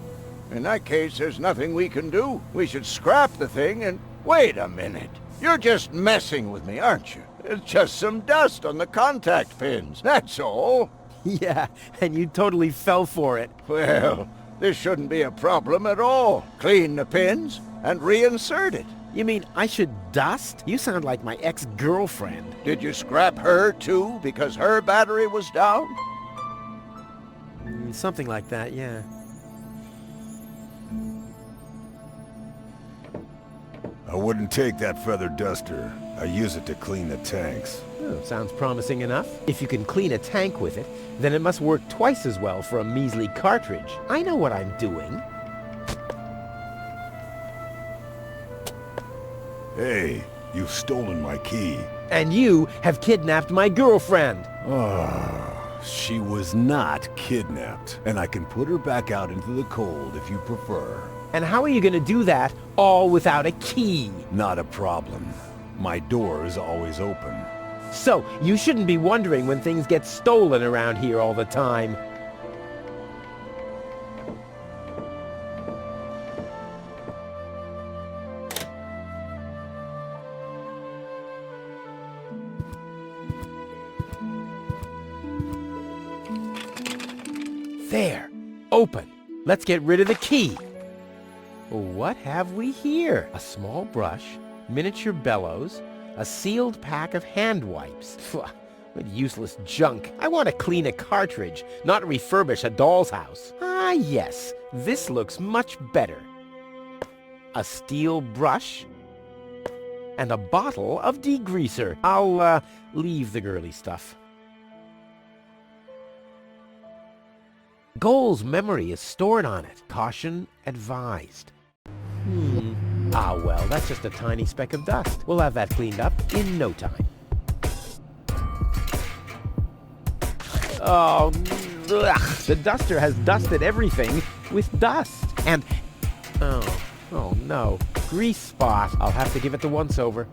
in that case, there's nothing we can do. We should scrap the thing and... Wait a minute. You're just messing with me, aren't you? It's just some dust on the contact pins, that's all. Yeah, and you totally fell for it. Well, this shouldn't be a problem at all. Clean the pins and reinsert it. You mean I should dust? You sound like my ex-girlfriend. Did you scrap her, too, because her battery was down? Something like that, yeah. I wouldn't take that feather duster. I use it to clean the tanks. Oh, sounds promising enough. If you can clean a tank with it, then it must work twice as well for a measly cartridge. I know what I'm doing. Hey, you've stolen my key. And you have kidnapped my girlfriend. Oh, she was not kidnapped. And I can put her back out into the cold if you prefer. And how are you going to do that all without a key? Not a problem. My door is always open. So, you shouldn't be wondering when things get stolen around here all the time. There. Open. Let's get rid of the key. What have we here? A small brush, miniature bellows, a sealed pack of hand wipes. What useless junk. I want to clean a cartridge, not refurbish a doll's house. Ah, yes. This looks much better. A steel brush and a bottle of degreaser. I'll, leave the girly stuff. Goal's memory is stored on it. Caution advised. Ah, well, that's just a tiny speck of dust. We'll have that cleaned up in no time. Oh, ugh. The duster has dusted everything with dust. And, oh no, grease spot. I'll have to give it the once-over.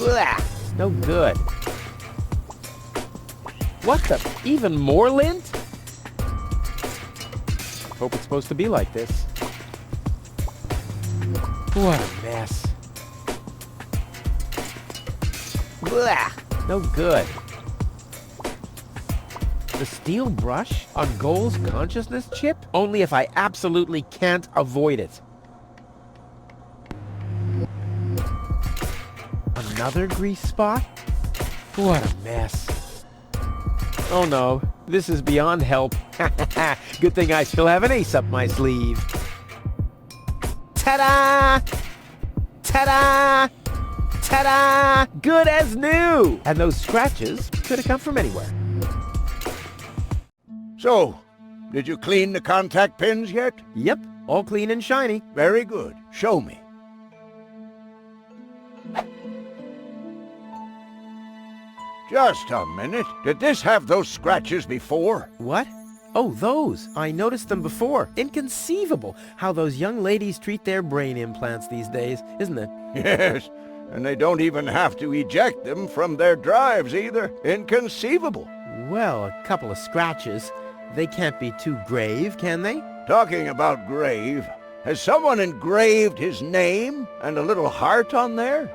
Ugh, no good. What the? Even more lint? Hope it's supposed to be like this. What a mess. Blah! No good. The steel brush on Goal's consciousness chip? Only if I absolutely can't avoid it. Another grease spot? What a mess. Oh no, this is beyond help. Good thing I still have an ace up my sleeve. Ta-da! Ta-da! Ta-da! Good as new! And those scratches could have come from anywhere. So, did you clean the contact pins yet? Yep, all clean and shiny. Very good. Show me. Just a minute. Did this have those scratches before? What? Oh, those. I noticed them before. Inconceivable how those young ladies treat their brain implants these days, isn't it? Yes, and they don't even have to eject them from their drives either. Inconceivable. Well, a couple of scratches. They can't be too grave, can they? Talking about grave, has someone engraved his name and a little heart on there?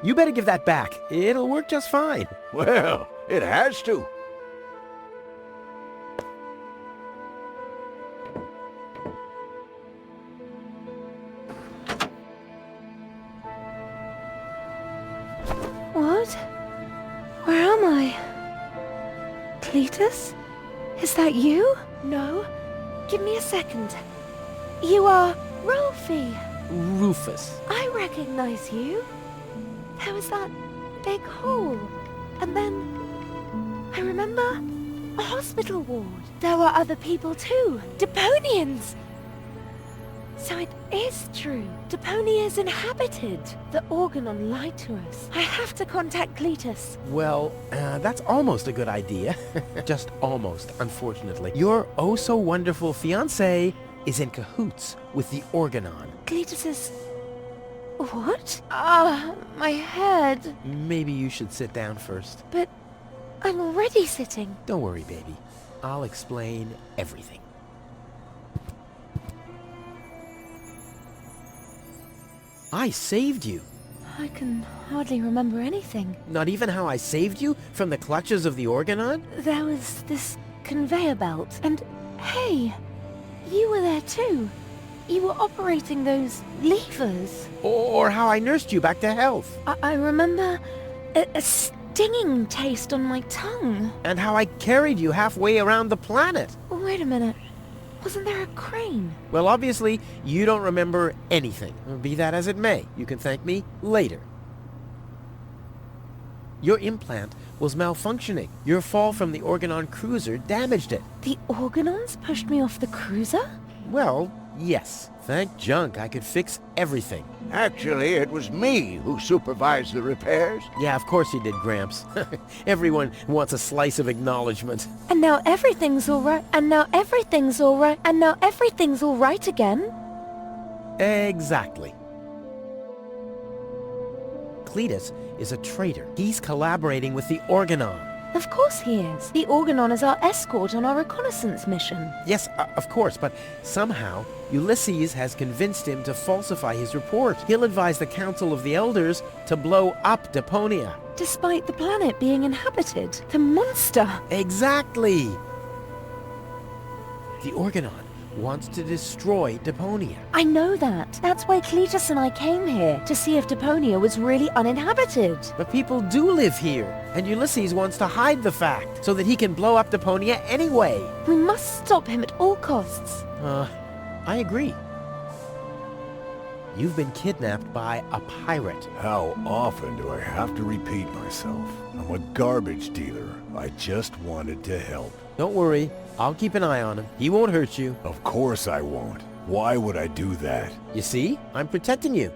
You better give that back. It'll work just fine. Well, it has to. What? Where am I? Cletus? Is that you? No. Give me a second. You are Rolfie. Rufus. I recognize you. There was that big hole. And then I remember a hospital ward. There were other people too. Deponians! So it is true. Deponia is inhabited. The Organon lied to us. I have to contact Cletus. Well, that's almost a good idea. Just almost, unfortunately. Your oh-so-wonderful fiancé is in cahoots with the Organon. Cletus is... What? Ah, my head. Maybe you should sit down first. But I'm already sitting. Don't worry, baby. I'll explain everything. I saved you. I can hardly remember anything. Not even how I saved you from the clutches of the Organon? There was this conveyor belt, and hey, you were there too. You were operating those levers. Or how I nursed you back to health. I remember a stinging taste on my tongue. And how I carried you halfway around the planet. Wait a minute. Wasn't there a crane? Well, obviously, you don't remember anything. Be that as it may, you can thank me later. Your implant was malfunctioning. Your fall from the Organon cruiser damaged it. The Organons pushed me off the cruiser? Well, yes. Thank junk I could fix everything. Actually, it was me who supervised the repairs. Yeah, of course you did, Gramps. Everyone wants a slice of acknowledgement. And now everything's all right. And now everything's all right. And now everything's all right again. Exactly. Cletus is a traitor. He's collaborating with the Organon. Of course he is. The Organon is our escort on our reconnaissance mission. Yes, of course, but somehow Ulysses has convinced him to falsify his report. He'll advise the Council of the Elders to blow up Deponia. Despite the planet being inhabited. The monster. Exactly. The Organon wants to destroy Deponia. I know that. That's why Cletus and I came here, to see if Deponia was really uninhabited. But people do live here, and Ulysses wants to hide the fact, so that he can blow up Deponia anyway. We must stop him at all costs. I agree. You've been kidnapped by a pirate. How often do I have to repeat myself? I'm a garbage dealer. I just wanted to help. Don't worry, I'll keep an eye on him. He won't hurt you. Of course I won't. Why would I do that? You see? I'm protecting you.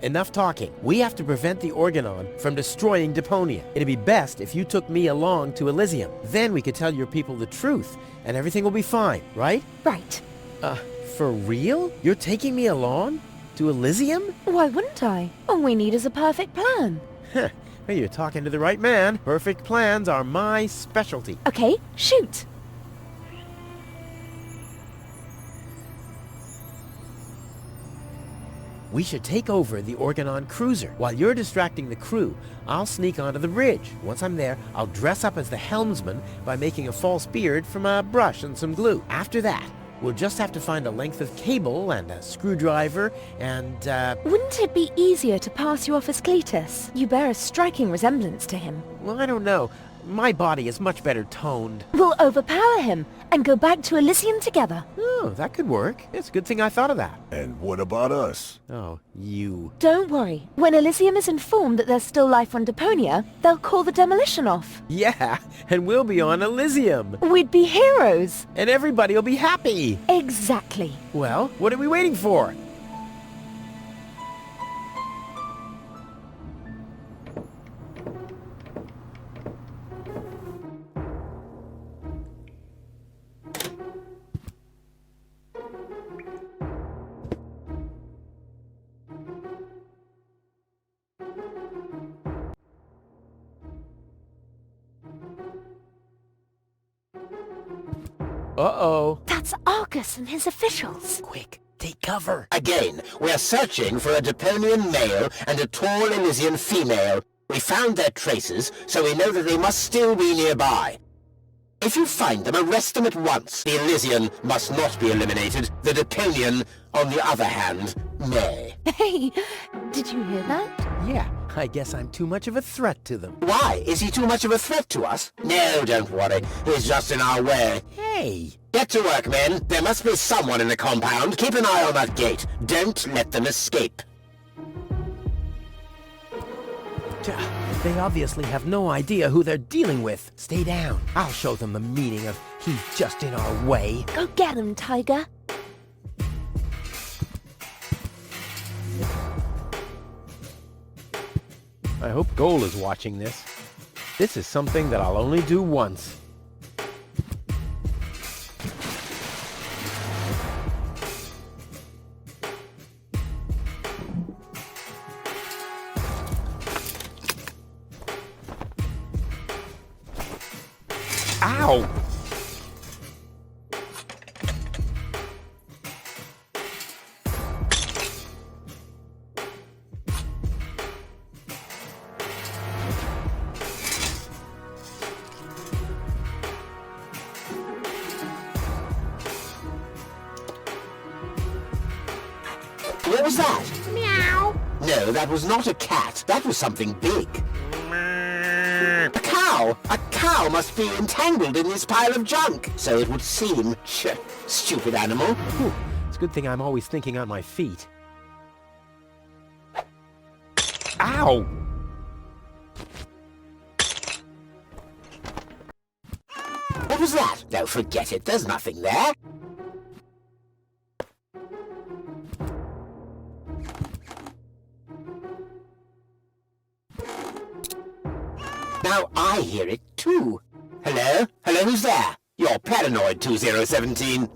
Enough talking. We have to prevent the Organon from destroying Deponia. It'd be best if you took me along to Elysium. Then we could tell your people the truth, and everything will be fine, right? Right. For real? You're taking me along? To Elysium? Why wouldn't I? All we need is a perfect plan. Well, you're talking to the right man. Perfect plans are my specialty. Okay, shoot. We should take over the Organon cruiser. While you're distracting the crew, I'll sneak onto the bridge. Once I'm there, I'll dress up as the helmsman by making a false beard from a brush and some glue. After that, we'll just have to find a length of cable and a screwdriver and, Wouldn't it be easier to pass you off as Cletus? You bear a striking resemblance to him. Well, I don't know. My body is much better toned. We'll overpower him and go back to Elysium together. Oh, that could work. It's a good thing I thought of that. And what about us? Oh, you. Don't worry. When Elysium is informed that there's still life on Deponia, they'll call the demolition off. Yeah, and we'll be on Elysium. We'd be heroes. And everybody will be happy. Exactly. Well, what are we waiting for? Uh-oh. That's Argus and his officials. Quick, take cover. Again, we are searching for a Deponian male and a tall Elysian female. We found their traces, so we know that they must still be nearby. If you find them, arrest them at once. The Elysian must not be eliminated. The Deponian, on the other hand, may. Hey, did you hear that? Yeah, I guess I'm too much of a threat to them. Why? Is he too much of a threat to us? No, don't worry. He's just in our way. Hey! Get to work, men. There must be someone in the compound. Keep an eye on that gate. Don't let them escape. They obviously have no idea who they're dealing with. Stay down. I'll show them the meaning of he's just in our way. Go get him, Tiger. I hope Goal is watching this. This is something that I'll only do once. Ow! What was that? Meow. No, that was not a cat. That was something big. A cow! A cow must be entangled in this pile of junk. So it would seem. Stupid animal. Whew. It's a good thing I'm always thinking on my feet. Ow! What was that? No, forget it. There's nothing there. Now I hear it too. Hello? Hello, who's there? You're paranoid, 2017.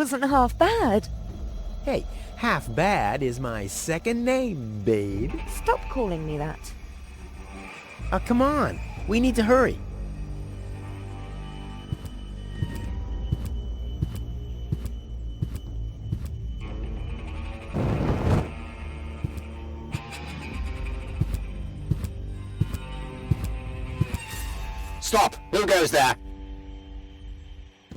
wasn't half bad. Hey, half bad is my second name, babe. Stop calling me that. Come on. We need to hurry. Stop! Who goes there?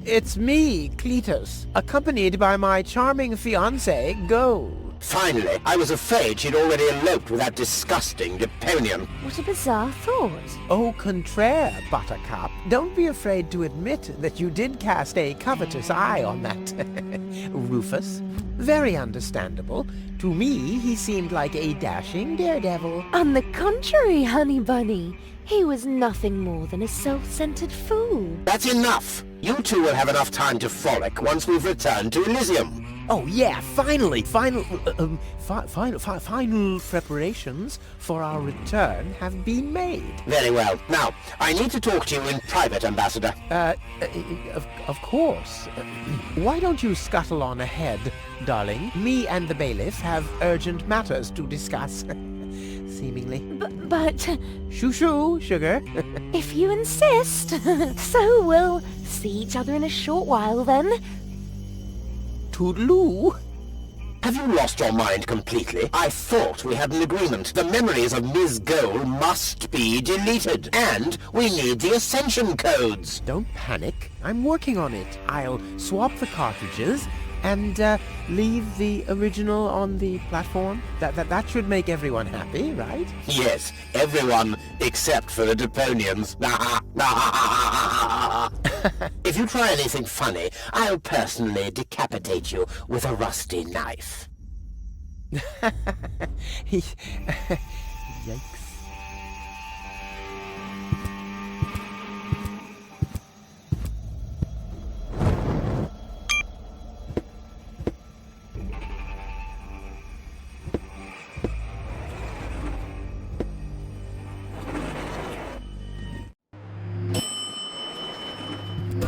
It's me, Cletus, accompanied by my charming fiancée, Gold. Finally, I was afraid she'd already eloped with that disgusting Deponian. What a bizarre thought. Au contraire, Buttercup. Don't be afraid to admit that you did cast a covetous eye on that Rufus. Very understandable. To me, he seemed like a dashing daredevil. On the contrary, honey bunny. He was nothing more than a self-centered fool. That's enough! You two will have enough time to frolic once we've returned to Elysium. Oh yeah, finally! Final preparations for our return have been made. Very well. Now, I need to talk to you in private, Ambassador. Of course. Why don't you scuttle on ahead, darling? Me and the bailiff have urgent matters to discuss. Seemingly. But... Shoo-shoo, sugar. If you insist. So we'll see each other in a short while, then. Toodaloo. Have you lost your mind completely? I thought we had an agreement. The memories of Ms. Gold must be deleted. And we need the Ascension codes. Don't panic. I'm working on it. I'll swap the cartridges and leave the original on the platform. That should make everyone happy, right? Yes, everyone except for the Deponians. If you try anything funny, I'll personally decapitate you with a rusty knife. Yikes.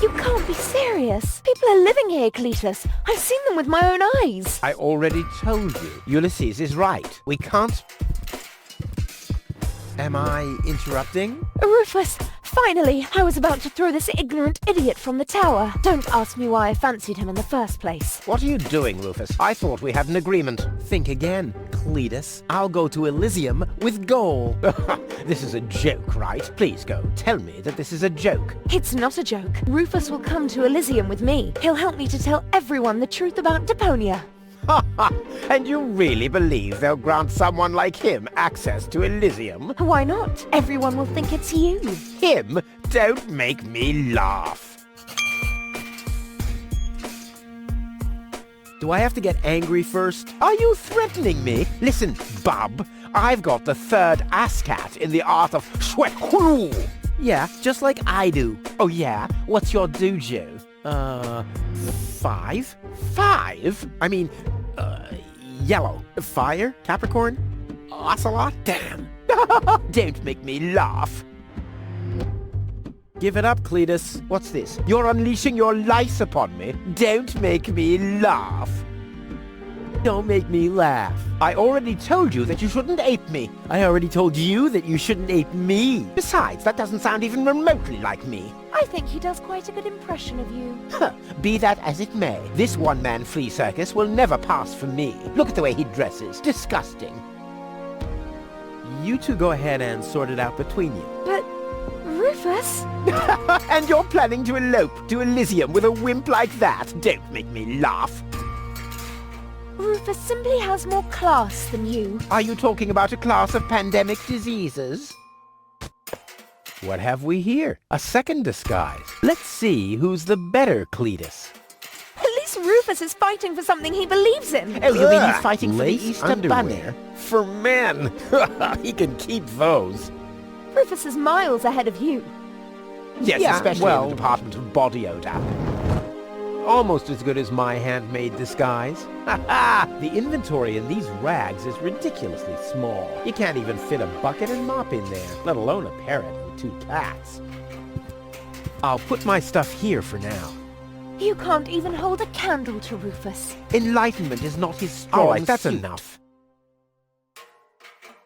You can't be serious. People are living here, Cletus. I've seen them with my own eyes. I already told you. Ulysses is right. We can't... Am I interrupting? Rufus, finally! I was about to throw this ignorant idiot from the tower. Don't ask me why I fancied him in the first place. What are you doing, Rufus? I thought we had an agreement. Think again, Cletus. I'll go to Elysium with Goal. This is a joke, right? Please go. Tell me that this is a joke. It's not a joke. Rufus will come to Elysium with me. He'll help me to tell everyone the truth about Deponia. And you really believe they'll grant someone like him access to Elysium? Why not? Everyone will think it's you. Him? Don't make me laugh. Do I have to get angry first? Are you threatening me? Listen, bub, I've got the third ASCAT in the art of Shwekru. Yeah, just like I do. Oh yeah? What's your dojo? 5? 5? I mean, yellow. Fire? Capricorn? Ocelot? Damn. Don't make me laugh. Give it up, Cletus. What's this? You're unleashing your lice upon me. Don't make me laugh. Don't make me laugh. I already told you that you shouldn't ape me. I already told you that you shouldn't ape me. Besides, that doesn't sound even remotely like me. I think he does quite a good impression of you. Be that as it may, this one-man flea circus will never pass for me. Look at the way he dresses. Disgusting. You two go ahead and sort it out between you. But... Rufus? And you're planning to elope to Elysium with a wimp like that? Don't make me laugh. Rufus simply has more class than you. Are you talking about a class of pandemic diseases? What have we here? A second disguise. Let's see who's the better Cletus. At least Rufus is fighting for something he believes in. Oh, you mean he's fighting for the Easter underwear. Bunny? For men. He can keep those. Rufus is miles ahead of you. Yes, especially in the department of body odor. Almost as good as my handmade disguise. The inventory in these rags is ridiculously small. You can't even fit a bucket and mop in there, let alone a parrot and 2 cats. I'll put my stuff here for now. You can't even hold a candle to Rufus. Enlightenment is not his strong All right, that's suit. enough.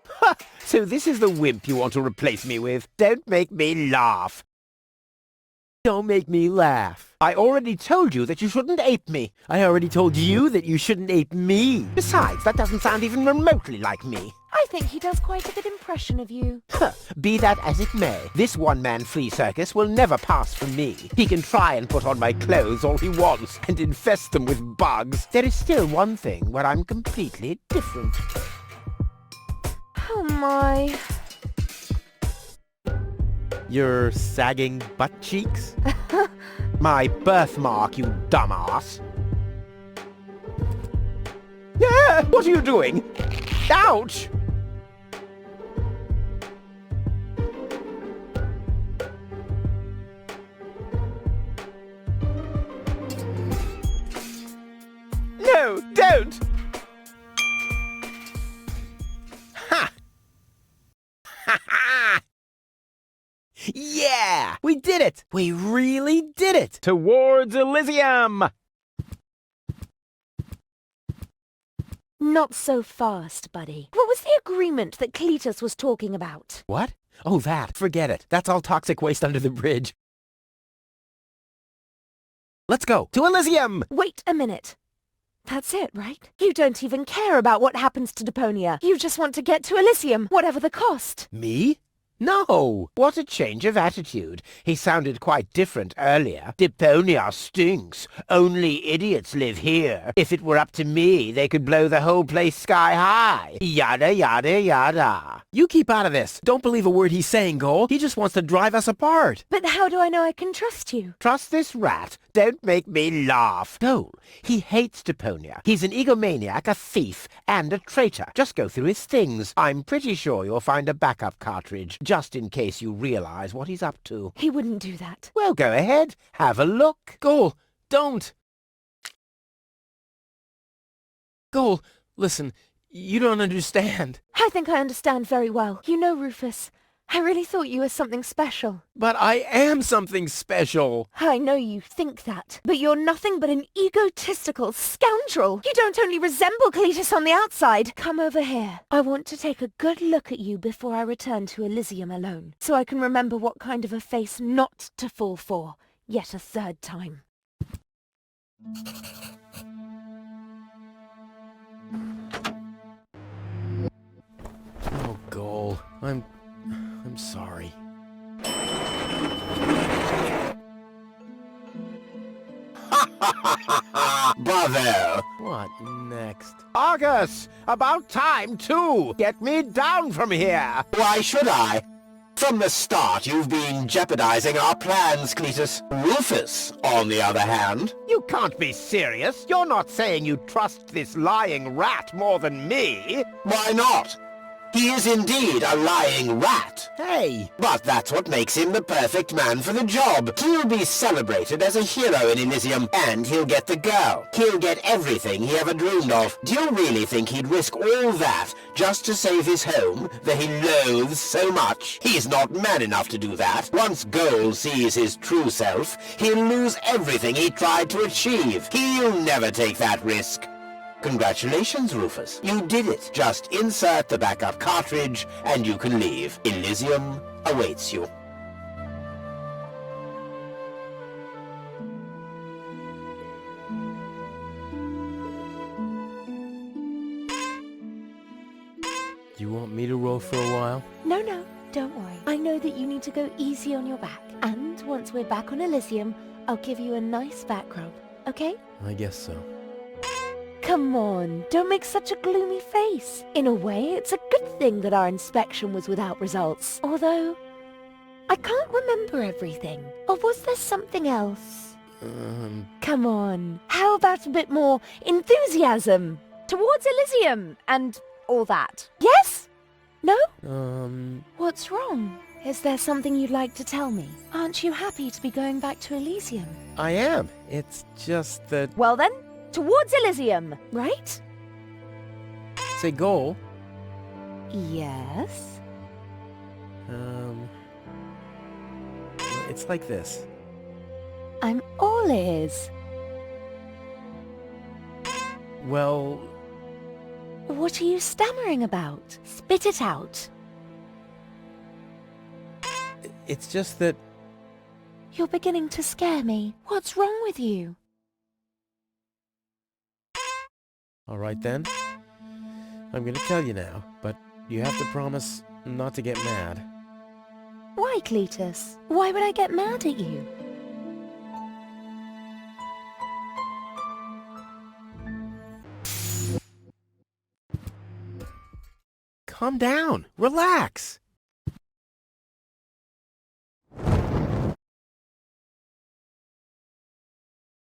Ha! So this is the wimp you want to replace me with? Don't make me laugh. Don't make me laugh. I already told you that you shouldn't ape me. I already told you that you shouldn't ape me. Besides, that doesn't sound even remotely like me. I think he does quite a good impression of you. Be that as it may, this one-man free circus will never pass for me. He can try and put on my clothes all he wants and infest them with bugs. There is still one thing where I'm completely different. Oh my. Your sagging butt cheeks? My birthmark, you dumbass. Yeah, what are you doing? Ouch! No, don't! Ha! Ha ha! Yeah! We did it! We really did it! Towards Elysium! Not so fast, buddy. What was the agreement that Cletus was talking about? What? Oh, that. Forget it. That's all toxic waste under the bridge. Let's go. To Elysium! Wait a minute. That's it, right? You don't even care about what happens to Deponia. You just want to get to Elysium, whatever the cost. Me? No! What a change of attitude. He sounded quite different earlier. Deponia stinks. Only idiots live here. If it were up to me, they could blow the whole place sky high. Yada, yada, yada. You keep out of this. Don't believe a word he's saying, Cole. He just wants to drive us apart. But how do I know I can trust you? Trust this rat? Don't make me laugh. Cole, he hates Deponia. He's an egomaniac, a thief, and a traitor. Just go through his things. I'm pretty sure you'll find a backup cartridge, just in case you realize what he's up to. He wouldn't do that. Well, go ahead. Have a look. Cole, don't! Cole, listen, you don't understand. I think I understand very well. You know, Rufus, I really thought you were something special. But I am something special. I know you think that, but you're nothing but an egotistical scoundrel. You don't only resemble Cletus on the outside. Come over here. I want to take a good look at you before I return to Elysium alone, so I can remember what kind of a face not to fall for, yet a third time. Oh, Cole, I'm sorry. Bravo! What next? Argus! About time, too! Get me down from here! Why should I? From the start, you've been jeopardizing our plans, Cletus. Rufus, on the other hand... You can't be serious! You're not saying you trust this lying rat more than me! Why not? He is indeed a lying rat. Hey! But that's what makes him the perfect man for the job. He'll be celebrated as a hero in Elysium, and he'll get the girl. He'll get everything he ever dreamed of. Do you really think he'd risk all that just to save his home that he loathes so much? He's not man enough to do that. Once Goal sees his true self, he'll lose everything he tried to achieve. He'll never take that risk. Congratulations, Rufus. You did it. Just insert the backup cartridge and you can leave. Elysium awaits you. You want me to roll for a while? No, don't worry. I know that you need to go easy on your back. And once we're back on Elysium, I'll give you a nice back rub, okay? I guess so. Come on, don't make such a gloomy face. In a way, it's a good thing that our inspection was without results. Although, I can't remember everything. Or was there something else? Come on, how about a bit more enthusiasm? Towards Elysium and all that. Yes? No? What's wrong? Is there something you'd like to tell me? Aren't you happy to be going back to Elysium? I am. It's just that... Well then, towards Elysium, right? Say goal. Yes? It's like this. I'm all ears. well, What are you stammering about? Spit it out. it's just that... You're beginning to scare me. What's wrong with you? All right then. I'm gonna tell you now, but you have to promise not to get mad. Why, Cletus? Why would I get mad at you? Calm down. Relax.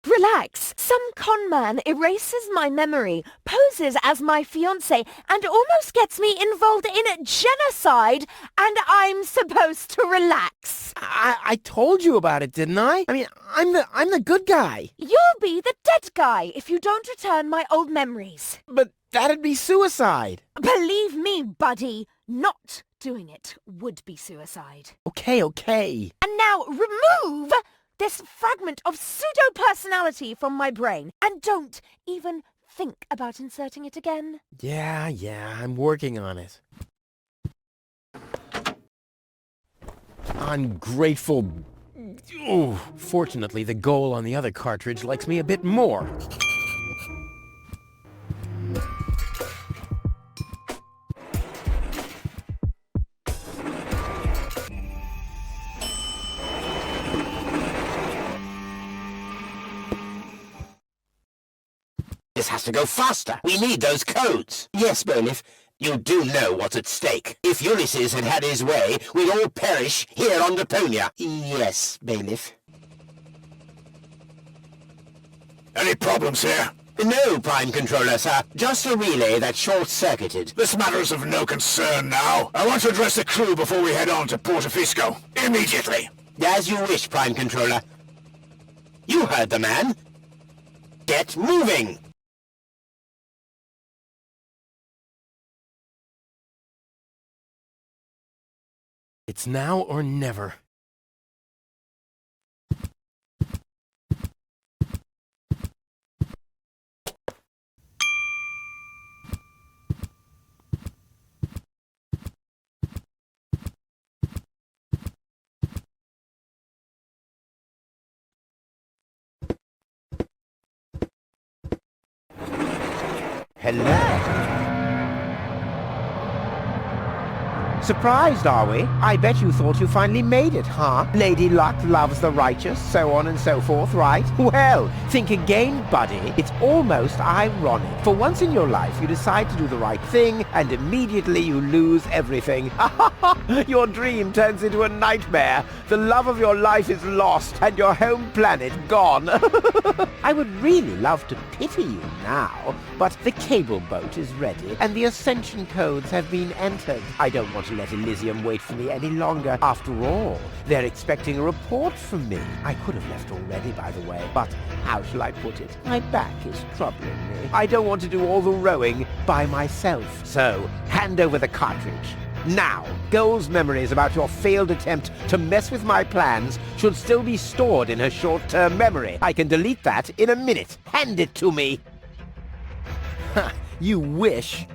Relax. Some con man erases my memory, poses as my fiancé, and almost gets me involved in genocide, and I'm supposed to relax. I told you about it, didn't I? I mean, I'm the good guy. You'll be the dead guy if you don't return my old memories. But that'd be suicide. Believe me, buddy, not doing it would be suicide. Okay. And now remove this fragment of pseudo-personality from my brain, and don't even think about inserting it again. Yeah, I'm working on it. Ungrateful... Ooh, fortunately, the goal on the other cartridge likes me a bit more. This has to go faster. We need those codes. Yes, Bailiff, you do know what's at stake. If Ulysses had had his way, we'd all perish here on Deponia. Yes, Bailiff. Any problems here? No, Prime Controller, sir. Just a relay that's short-circuited. This matter is of no concern now. I want to address the crew before we head on to Portofisco. Immediately. As you wish, Prime Controller. You heard the man. Get moving! It's now or never. Hello. Surprised, are we? I bet you thought you finally made it, huh? Lady Luck loves the righteous, so on and so forth, right? Well, think again, buddy. It's almost ironic. For once in your life, you decide to do the right thing, and immediately you lose everything. Your dream turns into a nightmare. The love of your life is lost, and your home planet gone. I would really love to pity you now, but the cable boat is ready, and the ascension codes have been entered. I don't want to let Elysium wait for me any longer. After all, they're expecting a report from me. I could have left already, by the way, but how shall I put it? My back is troubling me. I don't want to do all the rowing by myself. So, hand over the cartridge. Now, Goal's memories about your failed attempt to mess with my plans should still be stored in her short-term memory. I can delete that in a minute. Hand it to me. Ha! You wish.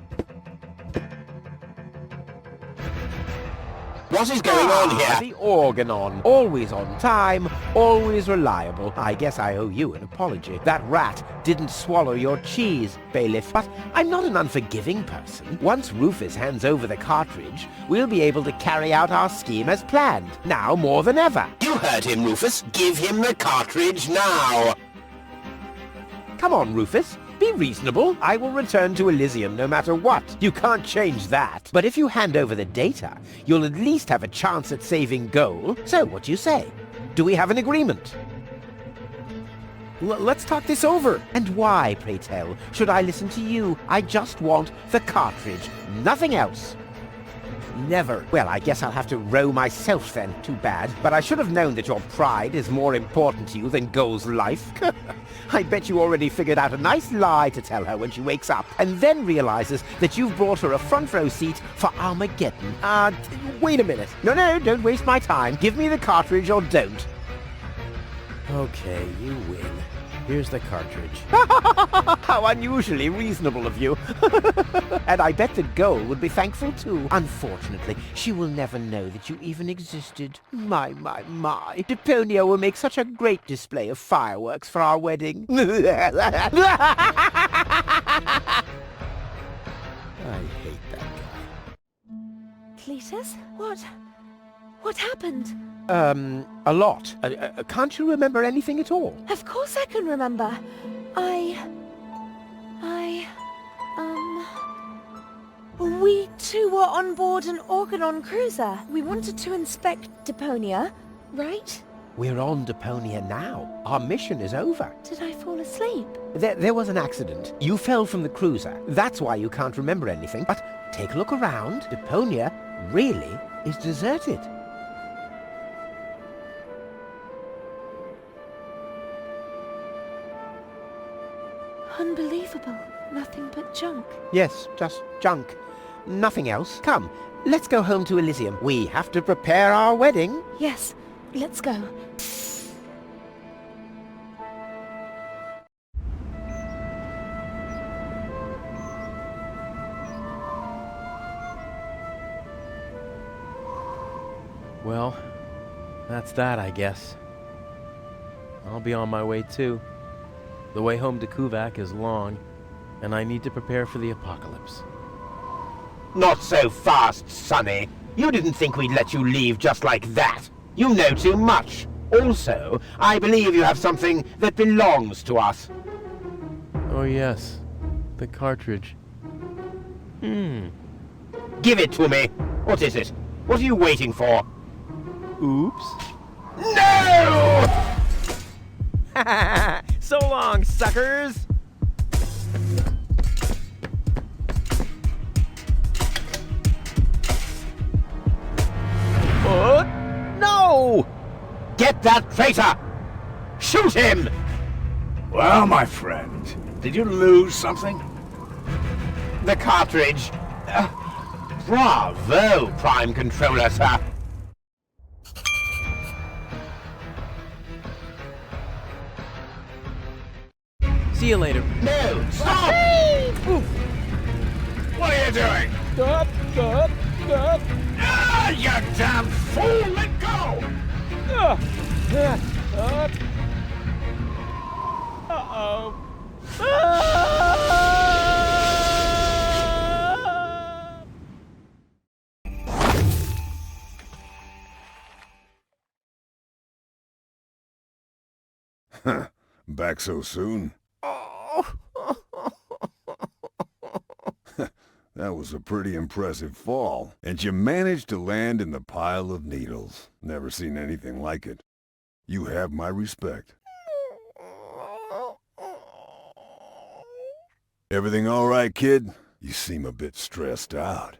What is going on here? The Organon. Always on time, always reliable. I guess I owe you an apology. That rat didn't swallow your cheese, Bailiff. But I'm not an unforgiving person. Once Rufus hands over the cartridge, we'll be able to carry out our scheme as planned. Now more than ever. You heard him, Rufus. Give him the cartridge now. Come on, Rufus. Be reasonable. I will return to Elysium no matter what. You can't change that. But if you hand over the data, you'll at least have a chance at saving Goal. So, what do you say? Do we have an agreement? Let's talk this over. And why, pray tell, should I listen to you? I just want the cartridge. Nothing else. Never. Well, I guess I'll have to row myself then. Too bad. But I should have known that your pride is more important to you than Goal's life. I bet you already figured out a nice lie to tell her when she wakes up, and then realizes that you've brought her a front row seat for Armageddon. Wait a minute. No, don't waste my time. Give me the cartridge or don't. Okay, you win. Here's the cartridge. How unusually reasonable of you. And I bet the Goal would be thankful too. Unfortunately, she will never know that you even existed. My. Deponia will make such a great display of fireworks for our wedding. I hate that guy. Cletus? What happened? A lot. Can't you remember anything at all? Of course I can remember. We two were on board an Organon cruiser. We wanted to inspect Deponia, right? We're on Deponia now. Our mission is over. Did I fall asleep? There was an accident. You fell from the cruiser. That's why you can't remember anything. But take a look around. Deponia really is deserted. Unbelievable. Nothing but junk. Yes, just junk. Nothing else. Come, let's go home to Elysium. We have to prepare our wedding. Yes, let's go. Well, that's that, I guess. I'll be on my way too. The way home to Kuvak is long, and I need to prepare for the apocalypse. Not so fast, Sonny. You didn't think we'd let you leave just like that. You know too much. Also, I believe you have something that belongs to us. Oh yes, the cartridge. Give it to me. What is it? What are you waiting for? Oops. No! So long, suckers! No! Get that traitor! Shoot him! Well, my friend, did you lose something? The cartridge. Bravo, Prime Controller, sir. See you later. No! Stop! What are you doing? Stop! Ah, you damn fool! Let go! Uh-oh. Back so soon? That was a pretty impressive fall. And you managed to land in the pile of needles. Never seen anything like it. You have my respect. Everything all right, kid? You seem a bit stressed out.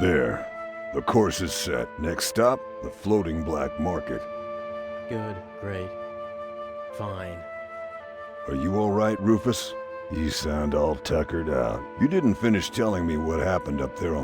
There. The course is set. Next stop, the floating black market. Good, great, fine. Are you all right, Rufus? You sound all tuckered out. You didn't finish telling me what happened up there on